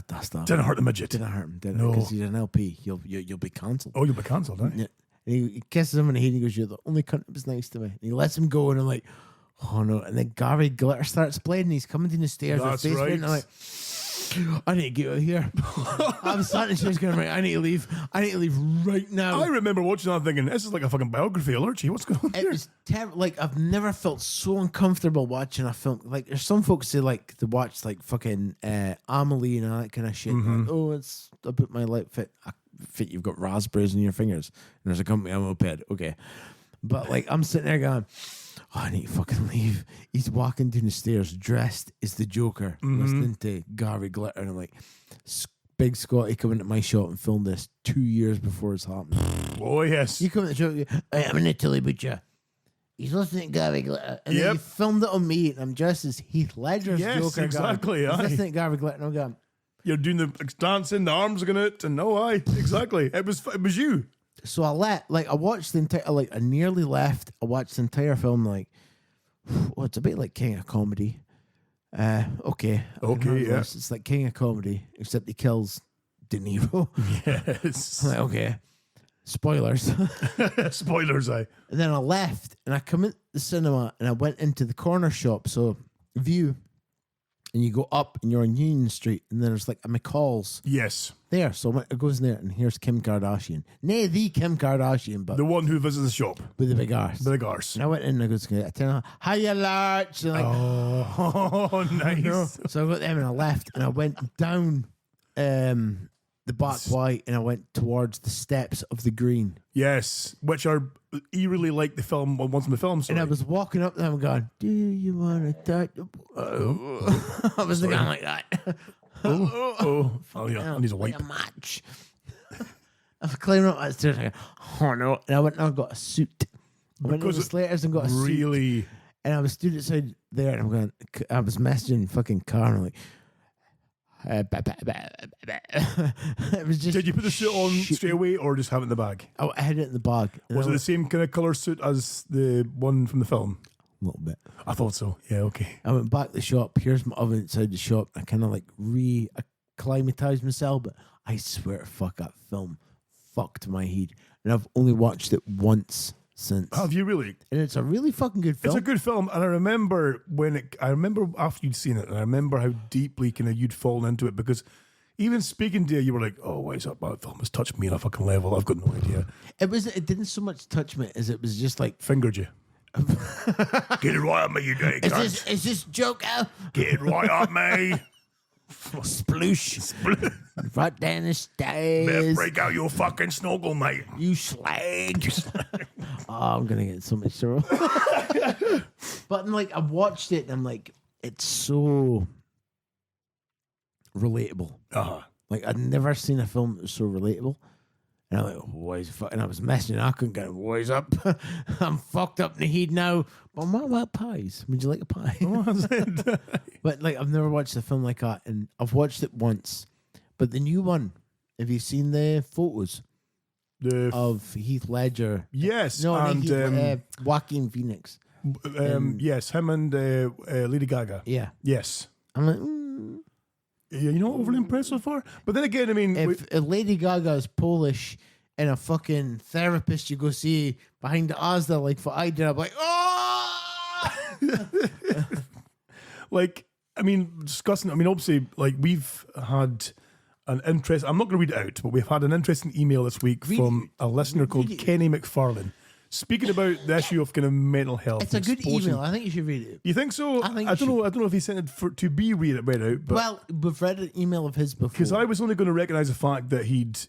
that's that. Didn't hurt the midget. Didn't hurt him, didn't No. Because he's an LP. You'll be cancelled. Oh, you'll be cancelled, eh? Yeah. And he kisses him in the head and he goes, you're the only cunt that was nice to me. And he lets him go and I'm like, oh no. And then Gary Glitter starts playing and he's coming down the stairs That's with face right. paint, and I'm like, I need to get out of here. I'm starting to going, right, I need to leave right now. I remember watching that thinking, this is like a fucking biography of Lurch. What's going on It here? was terrible. Like, I've never felt so uncomfortable watching a film. Like, there's some folks who like to watch like fucking Amelie and all that kind of shit. Like, oh, it's about my life fit. You've got raspberries in your fingers, and there's a company on a moped. Okay, but like, I'm sitting there going, oh, I need to fucking leave. He's walking down the stairs dressed as the Joker, listening to Gary Glitter, and I'm like, big Scotty coming to my shop and filmed this 2 years before it's happened. Oh, yes. You come to the shop, I'm in Italy butcher. He's listening to Gary Glitter. And then he filmed it on me, and I'm dressed as Heath Ledger's Yes, Joker. exactly, He's aye. listening to Gary Glitter, and I'm going, You're doing the dancing, the arms are going out, and no, aye, exactly. It was you. so I watched the entire, I nearly left. I watched the entire film, it's a bit like King of Comedy. Okay, yeah. It's like King of Comedy, except he kills De Niro. Yes. I'm like, okay, spoilers. Spoilers, aye. And then I left, and I come into the cinema, and I went into the corner shop, so View, and you go up, and you're on Union Street, and then there's like a McCall's Yes. there. So I goes in there, and here's Kim Kardashian. Nay, the Kim Kardashian, but The one who visits the shop. with the big arse. Big arse. And I went in, and I goes, I tell her, hiya, Lurch. And Oh, nice. So I got them, and I left, and I went down the back way, and I went towards the steps of the Green. Yes, which are eerily like the film, once in the film, sorry. And I was walking up there and going, do you want to touch? I was going like that. Oh, yeah, I need a wipe. Like a match. I was climbing up that stairs. I go, oh no. And I went and I got a suit. I went to the Slaters and got a suit. Really? And I was stood outside there and I was messaging fucking car and I'm like, it was just. Did you put the suit on straight away or just have it in the bag? I had it in the bag. And Was I it the went, same kind of colour suit as the one from the film? a little bit. I thought so. Yeah, okay. I went back to the shop. Here's my oven inside the shop. I kind of like acclimatized myself, but I swear to fuck, that film fucked my head. And I've only watched it once since. Have you really? And it's a really fucking good film. It's a good film, and I remember after you'd seen it, and I remember how deeply kind of you'd fallen into it, because even speaking to you, you were like, "Oh, why is that bad film? It's touched me on a fucking level. I've got no idea." It didn't so much touch me as it was just like, Fingered you. Get it right on me, you dirty cunt. is this Joker? Get it right on me. Sploosh. Right down the stairs. Break out your fucking snorkel, mate. You slag. Oh, I'm gonna get so much trouble. But like, I watched it and I'm like, it's so relatable. Like, I'd never seen a film that was so relatable. And I'm like, what is fucking? I was messing. I couldn't get boys up. I'm fucked up in the head now. But what about pies? Would you like a pie? But like, I've never watched a film like that, and I've watched it once. But the new one, have you seen the photos of Heath Ledger? Yes, No, and Joaquin Phoenix. yes, him and Lady Gaga. Yeah, Yes. I'm like, Yeah, you're not overly impressed so far. But then again, I mean, if Lady Gaga is Polish and a fucking therapist you go see behind the Asda, like what I did, I'm like, oh! like, I mean, discussing, I mean, obviously, like, we've had an interest, I'm not going to read it out, but we've had an interesting email this week from a listener called Kenny McFarlane. Speaking about the issue of kind of mental health. It's a good email. I think you should read it. You think so? I think I don't know if he sent it to be read out, but well, we've read an email of his before. because I was only going to recognise the fact that he'd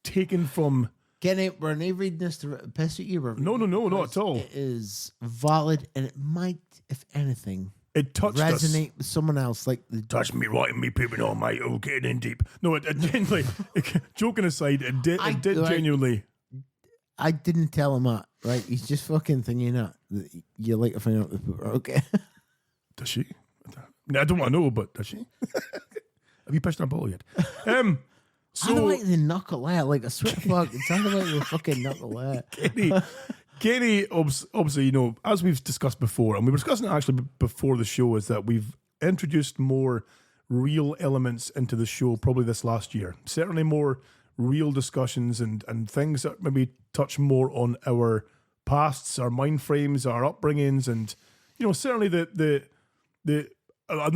taken from. Kenny, we're not reading this to piss at you. No, not at all. It is valid, and it might, if anything, It touched resonate us. with someone else. Like Touch me right and me peeping on, mate. Oh, getting in deep. No, it genuinely. Joking aside, it did genuinely. I didn't tell him that. Right, he's just fucking thinking that you like to find out the people. Okay. Does she? I don't want to know, but does she? Have you pitched a ball yet? I So don't like the knuckle out. Like, I swear to fuck, it sounded like the fucking knuckle out. Kenny, obviously, you know, as we've discussed before, and we were discussing it actually before the show, is that we've introduced more real elements into the show probably this last year. Certainly more real discussions and things that maybe touch more on our pasts, our mind frames, our upbringings, and you know, certainly the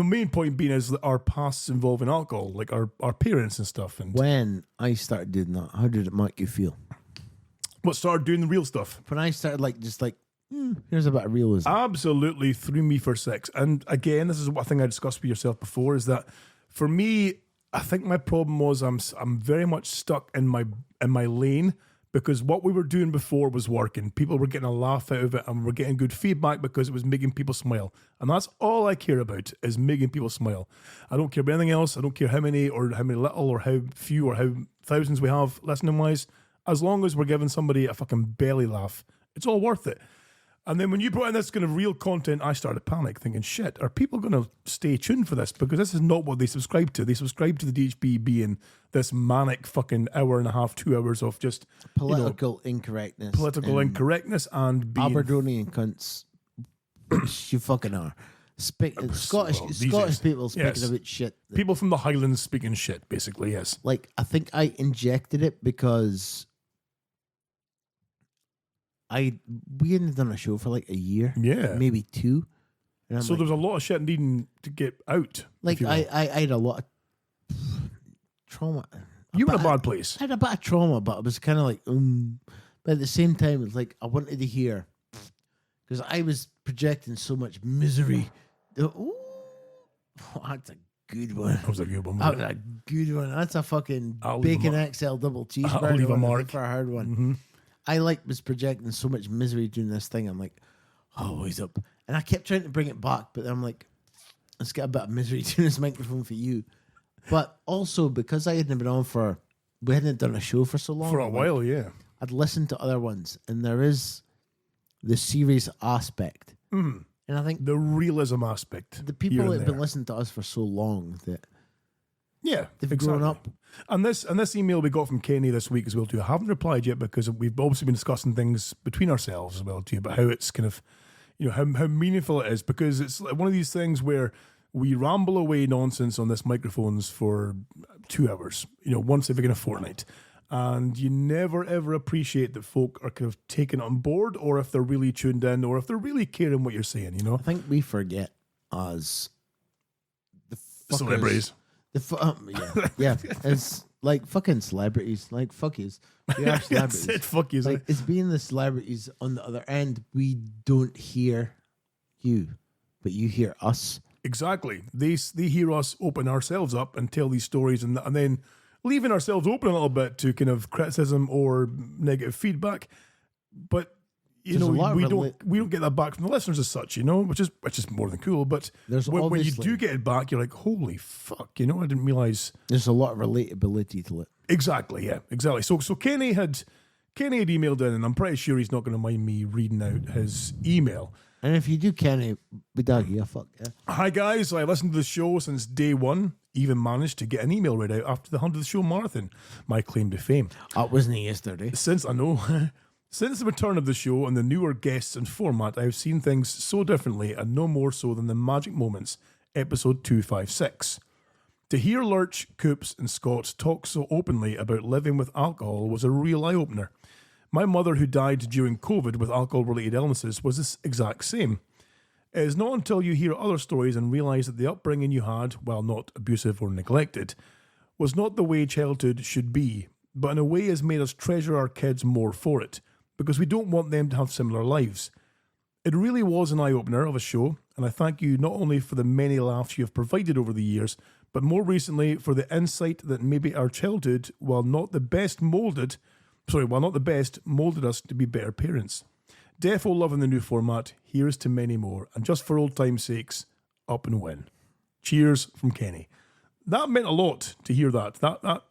main point being is that our pasts involving alcohol, like our parents and stuff. And When I started doing that, how did it make you feel? what started doing the real stuff When I started here's a bit of realism. absolutely threw me for six. And again, this is one thing I discussed with yourself before, is that for me, I think my problem was I'm very much stuck in my lane, because what we were doing before was working. People were getting a laugh out of it, and we're getting good feedback because it was making people smile. And that's all I care about, is making people smile. I don't care about anything else. I don't care how many little or how few or how thousands we have listening wise. As long as we're giving somebody a fucking belly laugh, it's all worth it. And then when you brought in this kind of real content, I started to panic, thinking, shit, are people going to stay tuned for this? Because this is not what they subscribe to. They subscribe to the DHB being this manic fucking hour and a half, 2 hours of just Political incorrectness. incorrectness and being Aberdonian cunts. Which you fucking are. Scottish people speaking Yes. about shit. people from the Highlands speaking shit, basically, yes. Like, I think I injected it because we hadn't done a show for like a year. Yeah. Maybe 2. And I'm So like, there's a lot of shit needing to get out. like if you will. I had a lot of trauma. You were in a bad place. I had a bit of trauma, but it was kind of like, But at the same time, it's like I wanted to hear, because I was projecting so much misery. Ooh, that's a good one. That was a good one. That was a good one. That's a fucking I'll leave bacon XL double cheeseburger. I'll leave a one, mark. for a hard one. Mm-hmm. I was projecting so much misery doing this thing. I'm like, oh, he's up. And I kept trying to bring it back, but then I'm like, let's get a bit of misery doing this microphone for you. But also, because I hadn't been on we hadn't done a show for so long. For a while, yeah. I'd listened to other ones, and there is the serious aspect. Mm. And I think The realism aspect. the people here and that have been there. listening to us for so long that Yeah, they've exactly. grown up. And this email we got from Kenny this week as well too. I haven't replied yet because we've obviously been discussing things between ourselves as well too, about how it's kind of, you know, how meaningful it is, because it's like one of these things where we ramble away nonsense on this microphones for 2 hours, you know, once every kind of fortnight. And you never ever appreciate that folk are kind of taking it on board, or if they're really tuned in, or if they're really caring what you're saying, you know? I think we forget as the fuckers, Celebrities. Yeah. It's like fucking celebrities. Like, fuck yous. We are That's celebrities. it, fuck you. Like, it's being the celebrities on the other end. We don't hear you, but you hear us. Exactly. They hear us open ourselves up and tell these stories, and then leaving ourselves open a little bit to kind of criticism or negative feedback. But you There's a know, lot of we don't get that back from the listeners as such, you know, which is more than cool. But There's when you obviously- do get it back, you're like, holy fuck, you know, I didn't realize. There's a lot of relatability to it. Exactly, yeah, exactly. So Kenny had emailed in, and I'm pretty sure he's not going to mind me reading out his email. And if you do, Kenny, we dog you. Fuck yeah. Hi guys, I listened to the show since day one. Even managed to get an email read out after the 100th show marathon. My claim to fame. That wasn't it yesterday. Since the return of the show and the newer guests and format, I have seen things so differently and no more so than the Magic Moments, episode 256. To hear Lurch, Coops, and Scott talk so openly about living with alcohol was a real eye opener. My mother, who died during COVID with alcohol-related illnesses, was this exact same. It is not until you hear other stories and realise that the upbringing you had, while not abusive or neglected, was not the way childhood should be, but in a way has made us treasure our kids more for it, because we don't want them to have similar lives. It really was an eye-opener of a show, and I thank you not only for the many laughs you have provided over the years, but more recently for the insight that maybe our childhood, while not the best, molded us to be better parents. Defo loving the new format. Here's to many more. And just for old time's sakes, up and win. Cheers from Kenny. That meant a lot to hear that. That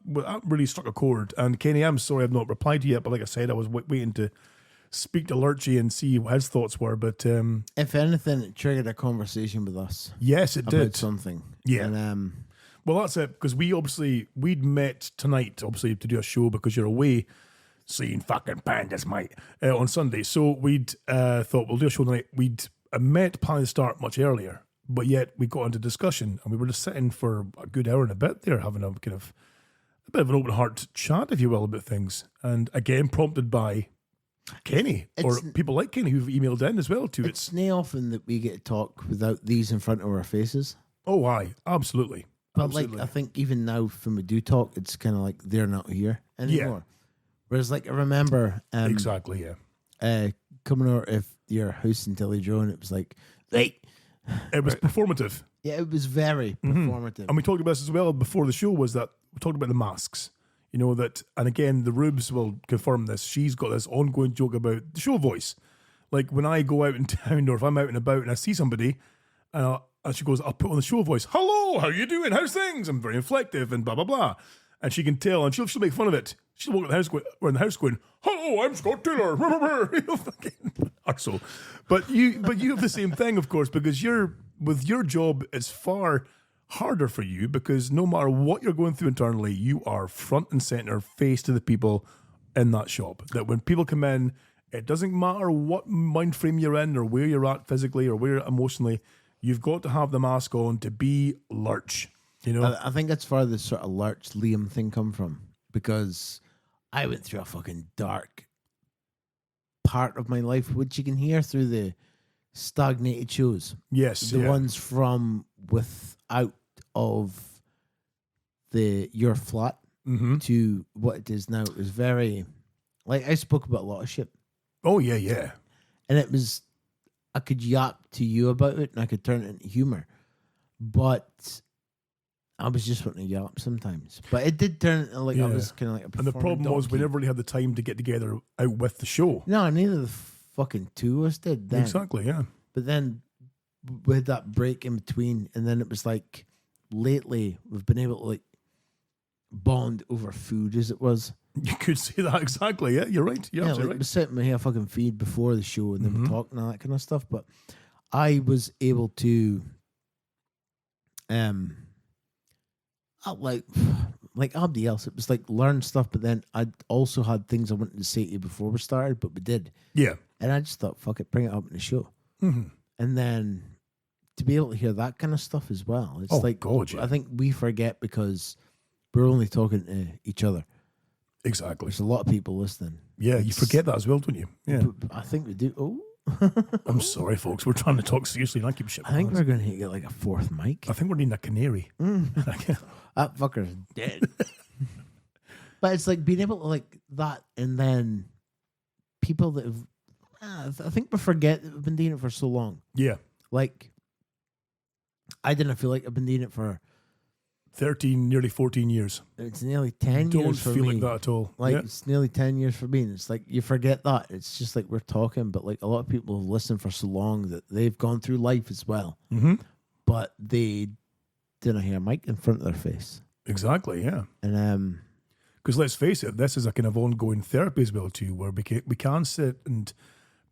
really struck a chord. And Kenny, I'm sorry I've not replied to you yet, but like I said, I was waiting to speak to Lurchy and see what his thoughts were. But if anything, it triggered a conversation with us. Yes, it about did. something. Yeah. And, well, that's it, because we'd met tonight, obviously, to do a show because you're away seeing fucking pandas, mate, on Sunday. So we'd thought we'll do a show tonight. We'd met planning to start much earlier, but yet we got into discussion and we were just sitting for a good hour and a bit there, having a bit of an open heart chat, if you will, about things. And again, prompted by Kenny or people like Kenny who've emailed in as well to it. It's not often that we get to talk without these in front of our faces. Oh, aye, absolutely. But Absolutely. like, I think even now when we do talk, it's kind of like they're not here anymore. Whereas, like, I remember exactly, yeah. coming over if your house in Tillydrone, it was like, it was performative. Yeah, it was very performative. And we talked about this as well before the show, was that we talked about the masks. You know, that, and again, the Rubes will confirm this. She's got this ongoing joke about the show voice. Like, when I go out in town or if I'm out and about and I see somebody, and she goes, I'll put on the show voice. Hello, how you doing? How's things? I'm very inflective and blah, blah, blah. And she can tell, and she'll make fun of it. She'll walk around the house going, hello, I'm Scott Taylor. You know, fucking arsehole. But you have the same thing, of course, because with your job, it's far harder for you because no matter what you're going through internally, you are front and center, face to the people in that shop. That when people come in, it doesn't matter what mind frame you're in or where you're at physically or where you're emotionally, you've got to have the mask on to be Lurch. You know, I think that's where the sort of Lurch Liam thing come from, because I went through a fucking dark part of my life, which you can hear through the stagnated shows. Yes, the ones from without of your flat to what it is now. It was very, like, I spoke about a lot of shit. Oh yeah, yeah. And it was, I could yap to you about it and I could turn it into humor, but I was just wanting to yap sometimes. But it did turn into like, I was kind of like a And the problem was we never really had the time to get together out with the show. No, neither of the fucking two of us did then. Exactly, yeah. But then we had that break in between, and then it was like lately we've been able to like bond over food, as it was. You could say that exactly. Yeah, you're right. You're absolutely like right. we sat in my hair fucking feed before the show, and then we talked and all that kind of stuff. But I was able to, like everybody else, it was like learn stuff. But then I also had things I wanted to say to you before we started, but we did. Yeah. And I just thought, fuck it, bring it up in the show. Mm-hmm. And then to be able to hear that kind of stuff as well, it's like, God, yeah. I think we forget because we're only talking to each other. Exactly. There's a lot of people listening. Yeah, you forget that as well, don't you? Yeah. I think we do. Oh. I'm sorry, folks. We're trying to talk seriously and I keep shit. I think we're going to get like a fourth mic. I think we're needing a canary. That fucker's dead. But it's like being able to like that, and then people that have, I think we forget that we've been doing it for so long. Yeah. Like, I didn't feel like I've been doing it for 13, nearly 14 years. it's nearly 10 Don't years for feel me. like that at all. Like Yeah. it's nearly 10 years for me. And it's like you forget that. It's just like we're talking, but like a lot of people have listened for so long that they've gone through life as well. Mm-hmm. But they didn't hear a mic in front of their face. Exactly, yeah. And Because let's face it, this is a kind of ongoing therapy as well too, where we can sit and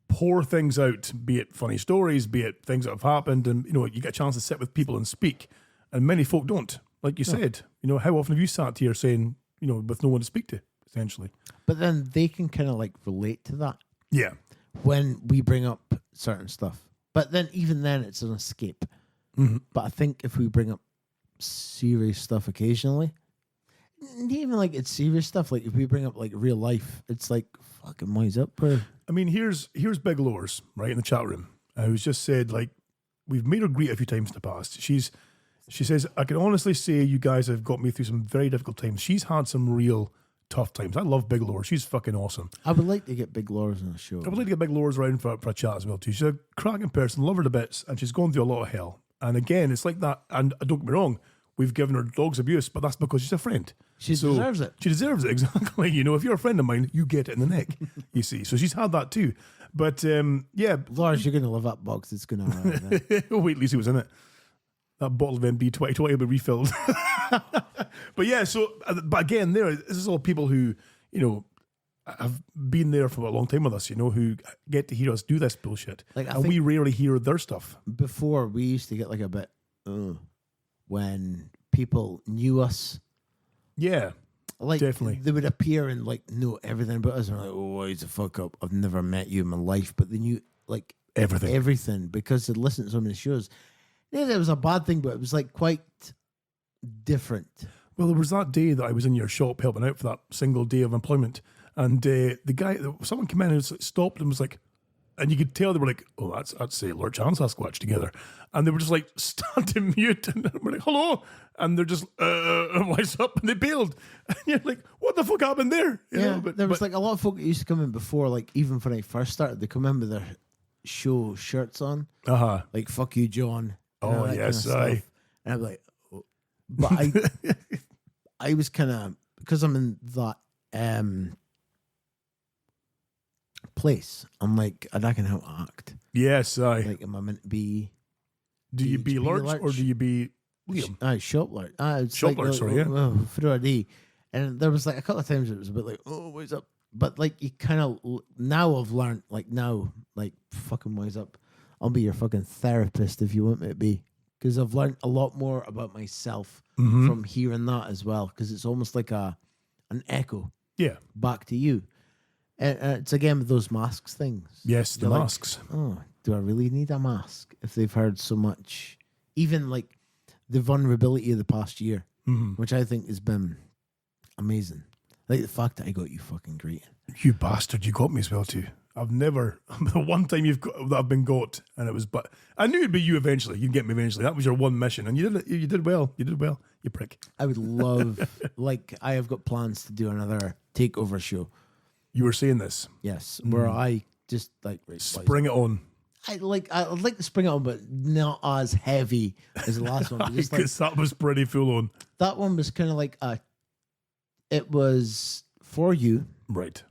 pour things out, be it funny stories, be it things that have happened, and you get a chance to sit with people and speak. And many folk don't. Like you said, how often have you sat here saying, with no one to speak to, essentially? but then they can kind of like relate to that Yeah. when we bring up certain stuff. But then even then it's an escape. Mm-hmm. But I think if we bring up serious stuff occasionally, and even like it's serious stuff, like if we bring up like real life, it's like fucking wise up, bro. I mean, here's Big Lors, right, in the chat room, who's just said, like, we've made her greet a few times in the past. She says, I can honestly say you guys have got me through some very difficult times. She's had some real tough times. I love Big Lors. She's fucking awesome. I would like to get Big Lors on the show. I would like to get Big Lors around for a chat as well, too. She's a cracking person, love her to bits, and she's gone through a lot of hell. And again, it's like that, and don't get me wrong, we've given her dogs abuse, but that's because she's a friend. She deserves it. She deserves it, exactly. If you're a friend of mine, you get it in the neck, you see. So she's had that too. But, yeah. Lars, you're going to love that box. It's going to Wait till you see what's in it. That bottle of MB 2020 will be refilled. But yeah, but again, this is all people who, have been there for a long time with us, who get to hear us do this bullshit. Like, I and we rarely hear their stuff. Before, we used to get like a bit when people knew us. Yeah, Like, definitely. they would appear and like know everything about us. And we're like, oh, he's a fuck up. I've never met you in my life. But they knew like everything because they'd listened to so many shows. Yeah, that was a bad thing, but it was like quite different. Well, there was that day that I was in your shop helping out for that single day of employment. And the guy, someone came in and stopped and was like, and you could tell they were like, oh, that's Lurch and Sasquatch together. And they were just like standing mute. And we're like, hello. And they're just, what's up? And they bailed. And you're like, what the fuck happened there? But there was like a lot of folk that used to come in before, like even when I first started, they come in with their show shirts on. Uh-huh. Like, fuck you, John. Oh, yes, aye. And I'm like, oh. But I was kind of, because I'm in that place, I'm like, I can help act. Yes, aye. Like, am I meant to be? Do you be DHB Lurch or do you be Liam? Shop Lurch. It's Shop Lurch, sorry, yeah. Through a D. And there was like a couple of times it was a bit like, oh, what's up? But like, you kind of, now I've learned, like, fucking wise up. I'll be your fucking therapist if you want me to be. Because I've learned a lot more about myself from hearing that as well. Because it's almost like an echo back to you. And it's again with those masks things. Yes, the masks. Oh, do I really need a mask? If they've heard so much, even like the vulnerability of the past year, which I think has been amazing. Like the fact that I got you fucking great. You bastard, you got me as well too. I've never, the one time that I've been got, and it was, but I knew it'd be you eventually. You'd get me eventually. That was your one mission, and you did it. You did well. You did well. You prick. I would love, like, I have got plans to do another takeover show. You were saying this, yes, where I just like spring it on. I'd like to spring it on, but not as heavy as the last one. Because like, that was pretty full on. That one was kind of like it was for you, right?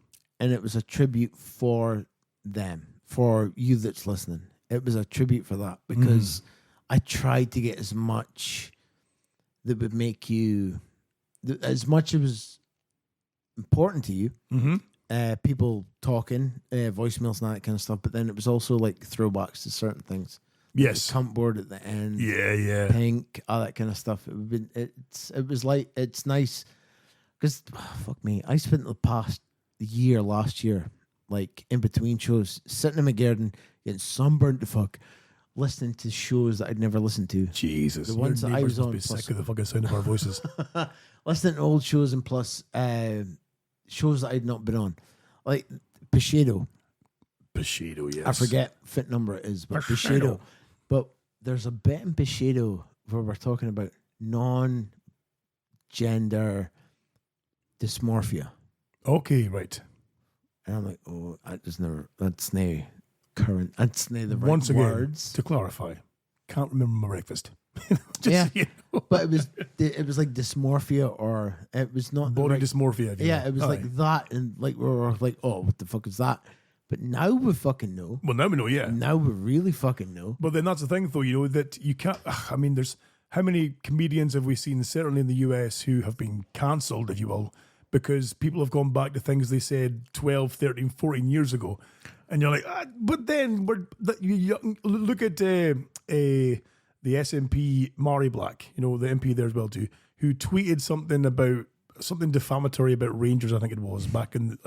And it was a tribute for them, for you that's listening. It was a tribute for that because I tried to get as much that would make you, as much as was important to you, people talking, voicemails and that kind of stuff. But then it was also like throwbacks to certain things. Yes, the cunt board at the end. Yeah. Pink, all that kind of stuff. It was like, it's nice because fuck me, I spent the past year, last year, like in between shows, sitting in my garden, getting sunburned to fuck, listening to shows that I'd never listened to. Jesus, the ones that I was on. Be sick of the fucking sound of our voices. Listening to old shows and plus shows that I'd not been on, like Peshedo, yes. I forget what number it is, but Peshedo. But there's a bit in Peshedo where we're talking about non-gender dysmorphia. Okay, right. And I'm like, oh, that's no current. That's no the right Once again, words. to clarify, can't remember my breakfast. Yeah. You know, But it was like dysmorphia, or it was not the body right- dysmorphia. if you Yeah, will. it was Aye. like that, and like we were like, oh, what the fuck is that? But now we fucking know. Well, now we know, yeah. Now we really fucking know. But then that's the thing, though, you know, that you can't. I mean, there's how many comedians have we seen, certainly in the US, who have been cancelled, if you will, because people have gone back to things they said 12, 13, 14 years ago. And you're like, but then you look at the SNP Mari Black, you know, the MP there as well, too, who tweeted something defamatory about Rangers, I think it was, back in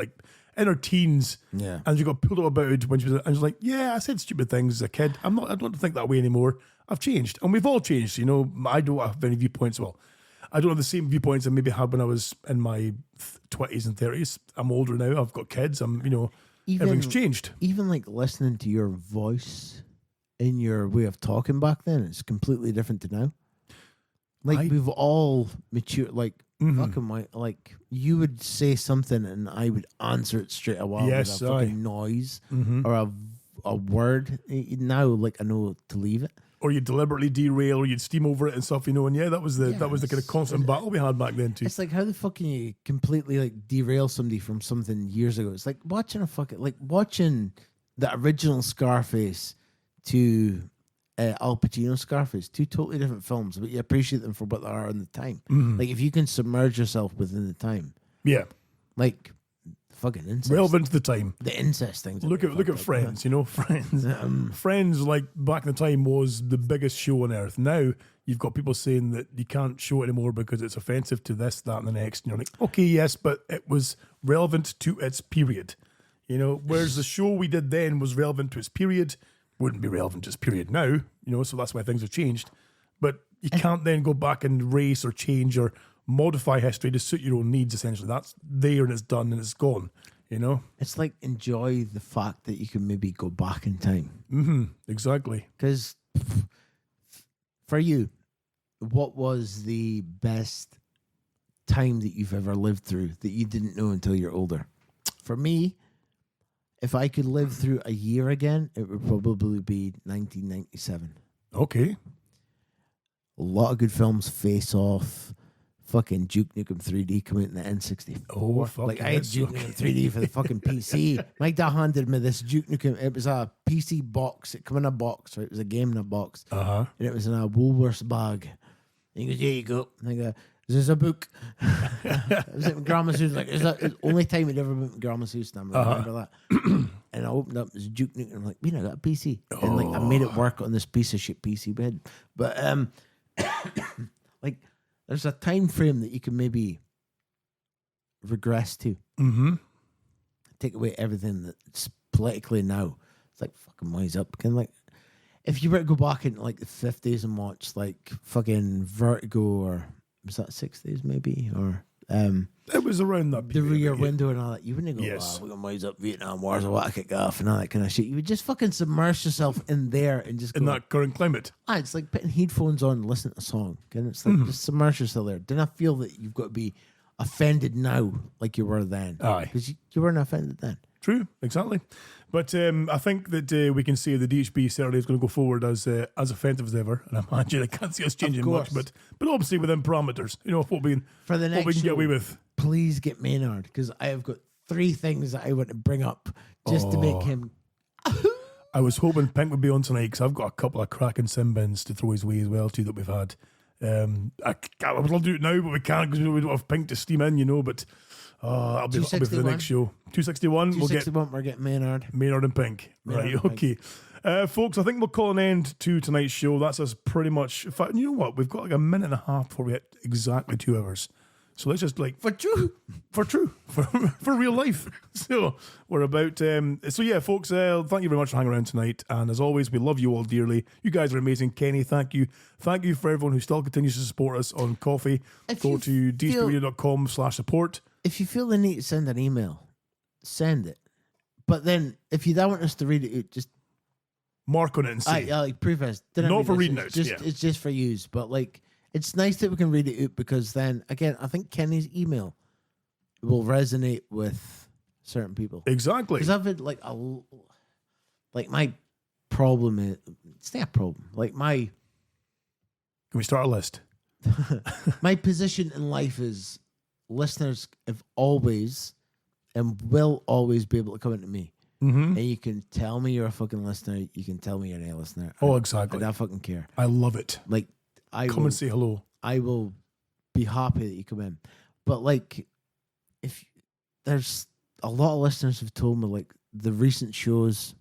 in her teens. Yeah. And she got pulled up about it when she was, and she's like, yeah, I said stupid things as a kid. I don't think that way anymore. I've changed. And we've all changed, you know. I don't have any viewpoints. Well, I don't have the same viewpoints I maybe had when I was in my 20s and 30s. I'm older now. I've got kids. Everything's changed. Even like listening to your voice in your way of talking back then, it's completely different to now. Like we've all matured. Like fucking like you would say something and I would answer it straight away Yes, with a fucking noise or a word. Now, like I know to leave it. Or you'd deliberately derail, or you'd steam over it and stuff, you know. And yeah, that was the kind of constant battle we had back then too. It's like, how the fuck can you completely like derail somebody from something years ago? It's like watching the original Scarface to Al Pacino Scarface, two totally different films, but you appreciate them for what they are in the time. Like if you can submerge yourself within the time, Yeah, like fucking incest. relevant to the time. The incest things. Look at Friends, you know, Friends. Friends, like back in the time, was the biggest show on earth. Now you've got people saying that you can't show it anymore because it's offensive to this, that, and the next. And you're like, okay, yes, but it was relevant to its period, you know. Whereas the show we did then was relevant to its period, wouldn't be relevant to its period now, you know. So that's why things have changed. But you can't then go back and erase or change or modify history to suit your own needs. Essentially, that's there and it's done and it's gone. You know, it's like enjoy the fact that you can maybe go back in time. Exactly. Because for you, what was the best time that you've ever lived through that you didn't know until you're older? For me, if I could live through a year again, it would probably be 1997. Okay. A lot of good films, Face Off, fucking Duke Nukem 3D coming out in the N64. Oh, fuck like I had yes, Duke okay. Nukem 3D for the fucking PC. My dad handed me this Duke Nukem. It was a PC box. It came in a box, right? It was a game in a box. And it was in a Woolworths bag. And he goes, "Here you go." And I go, "Is this a book?" I was at my grandma's house. Like, it's the only time I'd ever been to grandma's house. And I remember that. And I opened up this Duke Nukem. I'm like, "Man, I got a PC." And like, I made it work on this piece of shit PC bed. But like, there's a time frame that you can maybe regress to. Take away everything that's politically now. It's like fucking wise up. Can like, if you were to go back into like the 50s and watch like fucking Vertigo, or was that 60s maybe, or it was around that the period, Rear yeah. Window and all that, you wouldn't go, Yes. we're gonna wise up Vietnam Wars, I want to kick off and all that kind of shit. You would just fucking submerge yourself in there and just go, In that current climate. it's like putting headphones on and listening to a song. And it's like just submerge yourself there. Then I feel that you've got to be offended now like you were then. Aye. Because you weren't offended then. True, exactly. But I think that we can say the DHB certainly is going to go forward as offensive as ever. And I imagine I can't see us changing much, course. but obviously within parameters, you know, what we For the what next we can get show, away with. please get Maynard, because I have got 3 things that I want to bring up just to make him. I was hoping Pink would be on tonight because I've got a couple of cracking sim bins to throw his way as well too that we've had. I would love to do it now, but we can't because we don't have Pink to steam in, you know. But I'll be for the next show. 261. 261, we're getting Maynard. Maynard and Pink. Maynard Right, and okay. Folks, I think we'll call an end to tonight's show. That's us pretty much. In fact, you know what? We've got like a minute and a half before we hit exactly 2 hours. So let's just like... For true. For real life. So we're about... so yeah, folks, thank you very much for hanging around tonight. And as always, we love you all dearly. You guys are amazing. Kenny, thank you. Thank you for everyone who still continues to support us on Coffee. Go to dspiradio.com/support. If you feel the need to send an email, send it. But then, if you don't want us to read it, just Mark on it and say. like preface. Not for reading It's out, just yeah. it's just for use. But like, it's nice that we can read it out, because then again, I think Kenny's email will resonate with certain people. Exactly. Because I've had like my problem is, it's not a problem. Like my Can we start a list? My position in life is listeners have always and will always be able to come into me. And you can tell me you're a fucking listener. You can tell me you're a listener. Oh, exactly. I don't fucking care. I love it. Like, Come and say hello. I will be happy that you come in. But like, if there's a lot of listeners have told me like the recent shows,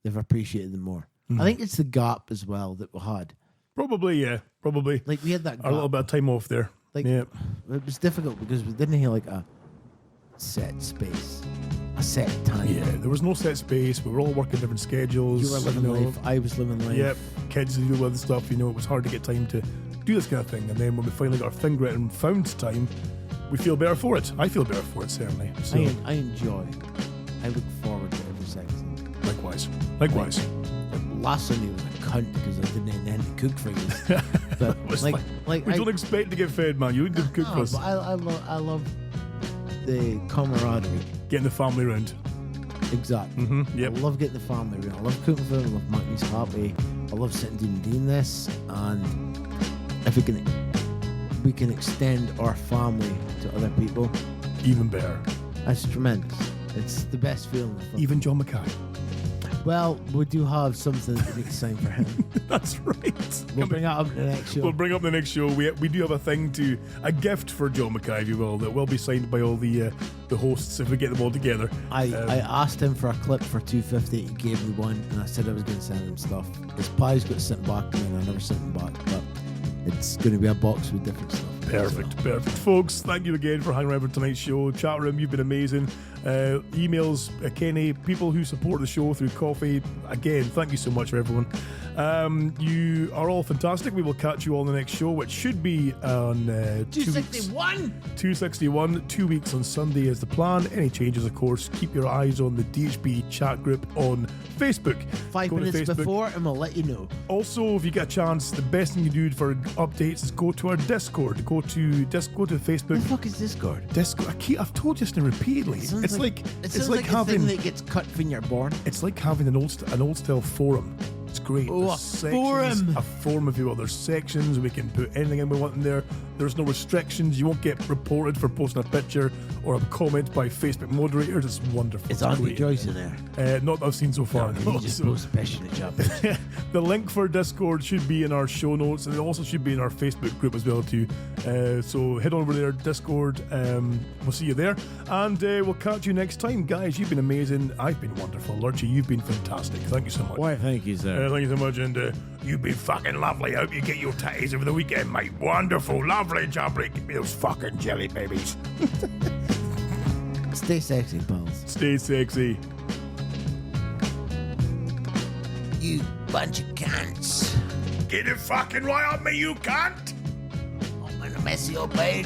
they've appreciated them more. I think it's the gap as well that we had. Probably, yeah. Probably. Like we had that A gap. little bit of time off there. Like yeah. it was difficult because we didn't have like a set space, a set time. Yeah, there was no set space. We were all working different schedules. You were living life. I was living life. Yep. Kids to do other stuff. You know, it was hard to get time to do this kind of thing. And then when we finally got our finger out and found time, we feel better for it. I feel better for it, certainly. So, I enjoy. I look forward to every second. likewise. Like, last Sunday was a cunt because I didn't intend to cook for you. But It's like we don't expect to get fed, man. You did cook for us. but I love the camaraderie. Getting the family round. Exactly. Yep. I love getting the family around. I love cooking for them. I love making these happy. I love sitting down and doing this. And if we can extend our family to other people, Even better. that's tremendous. It's the best feeling. Even John Mackay. Well, we do have something that we can sign for him. That's right. We'll bring it up in the next show. We'll bring up the next show. We do have a gift for John Mackay, if you will, that will be signed by all the hosts if we get them all together. I asked him for a clip for $250. He gave me one, and I said I was going to send him stuff. His pie's got sent back to me, and I never sent him back. But it's going to be a box with different stuff. Perfect. Folks, thank you again for hanging around for tonight's show. Chat room, you've been amazing. Emails, Kenny, people who support the show through coffee. Again, thank you so much for everyone. You are all fantastic. We will catch you all in the next show, which should be on 261? 261, 2 weeks on Sunday is the plan. Any changes, of course, keep your eyes on the DHB chat group on Facebook. 5 Go to minutes Facebook. before, and we'll let you know. Also, if you get a chance, the best thing you do for updates is go to our Discord. Go to Facebook. What the fuck is Discord? Discord. I've told you this repeatedly. It sounds It's like a having thing that gets cut when you're born. it's like having an old style forum. It's great. Oh, There's a sections, forum. A forum, if you will. There's sections. We can put anything in we want in there. There's no restrictions. You won't get reported for posting a picture or a comment by Facebook moderators. It's wonderful. It's Andy great. Joyce in there. Not that I've seen so far. No, he just So- posts passionate chat. the link for Discord should be in our show notes, and it also should be in our Facebook group as well too. So head over there, Discord. We'll see you there, and we'll catch you next time, guys. You've been amazing. I've been wonderful. Lurchy, you've been fantastic. Thank you so much. Why, thank you, sir. Thank you so much, and you've been fucking lovely. I hope you get your tatties over the weekend, mate. Wonderful, lovely, jubbly. Give me those fucking jelly babies. Stay sexy, pals. Stay sexy. You bunch of cunts. Get it fucking right on me, you cunt. I'm gonna mess your babe.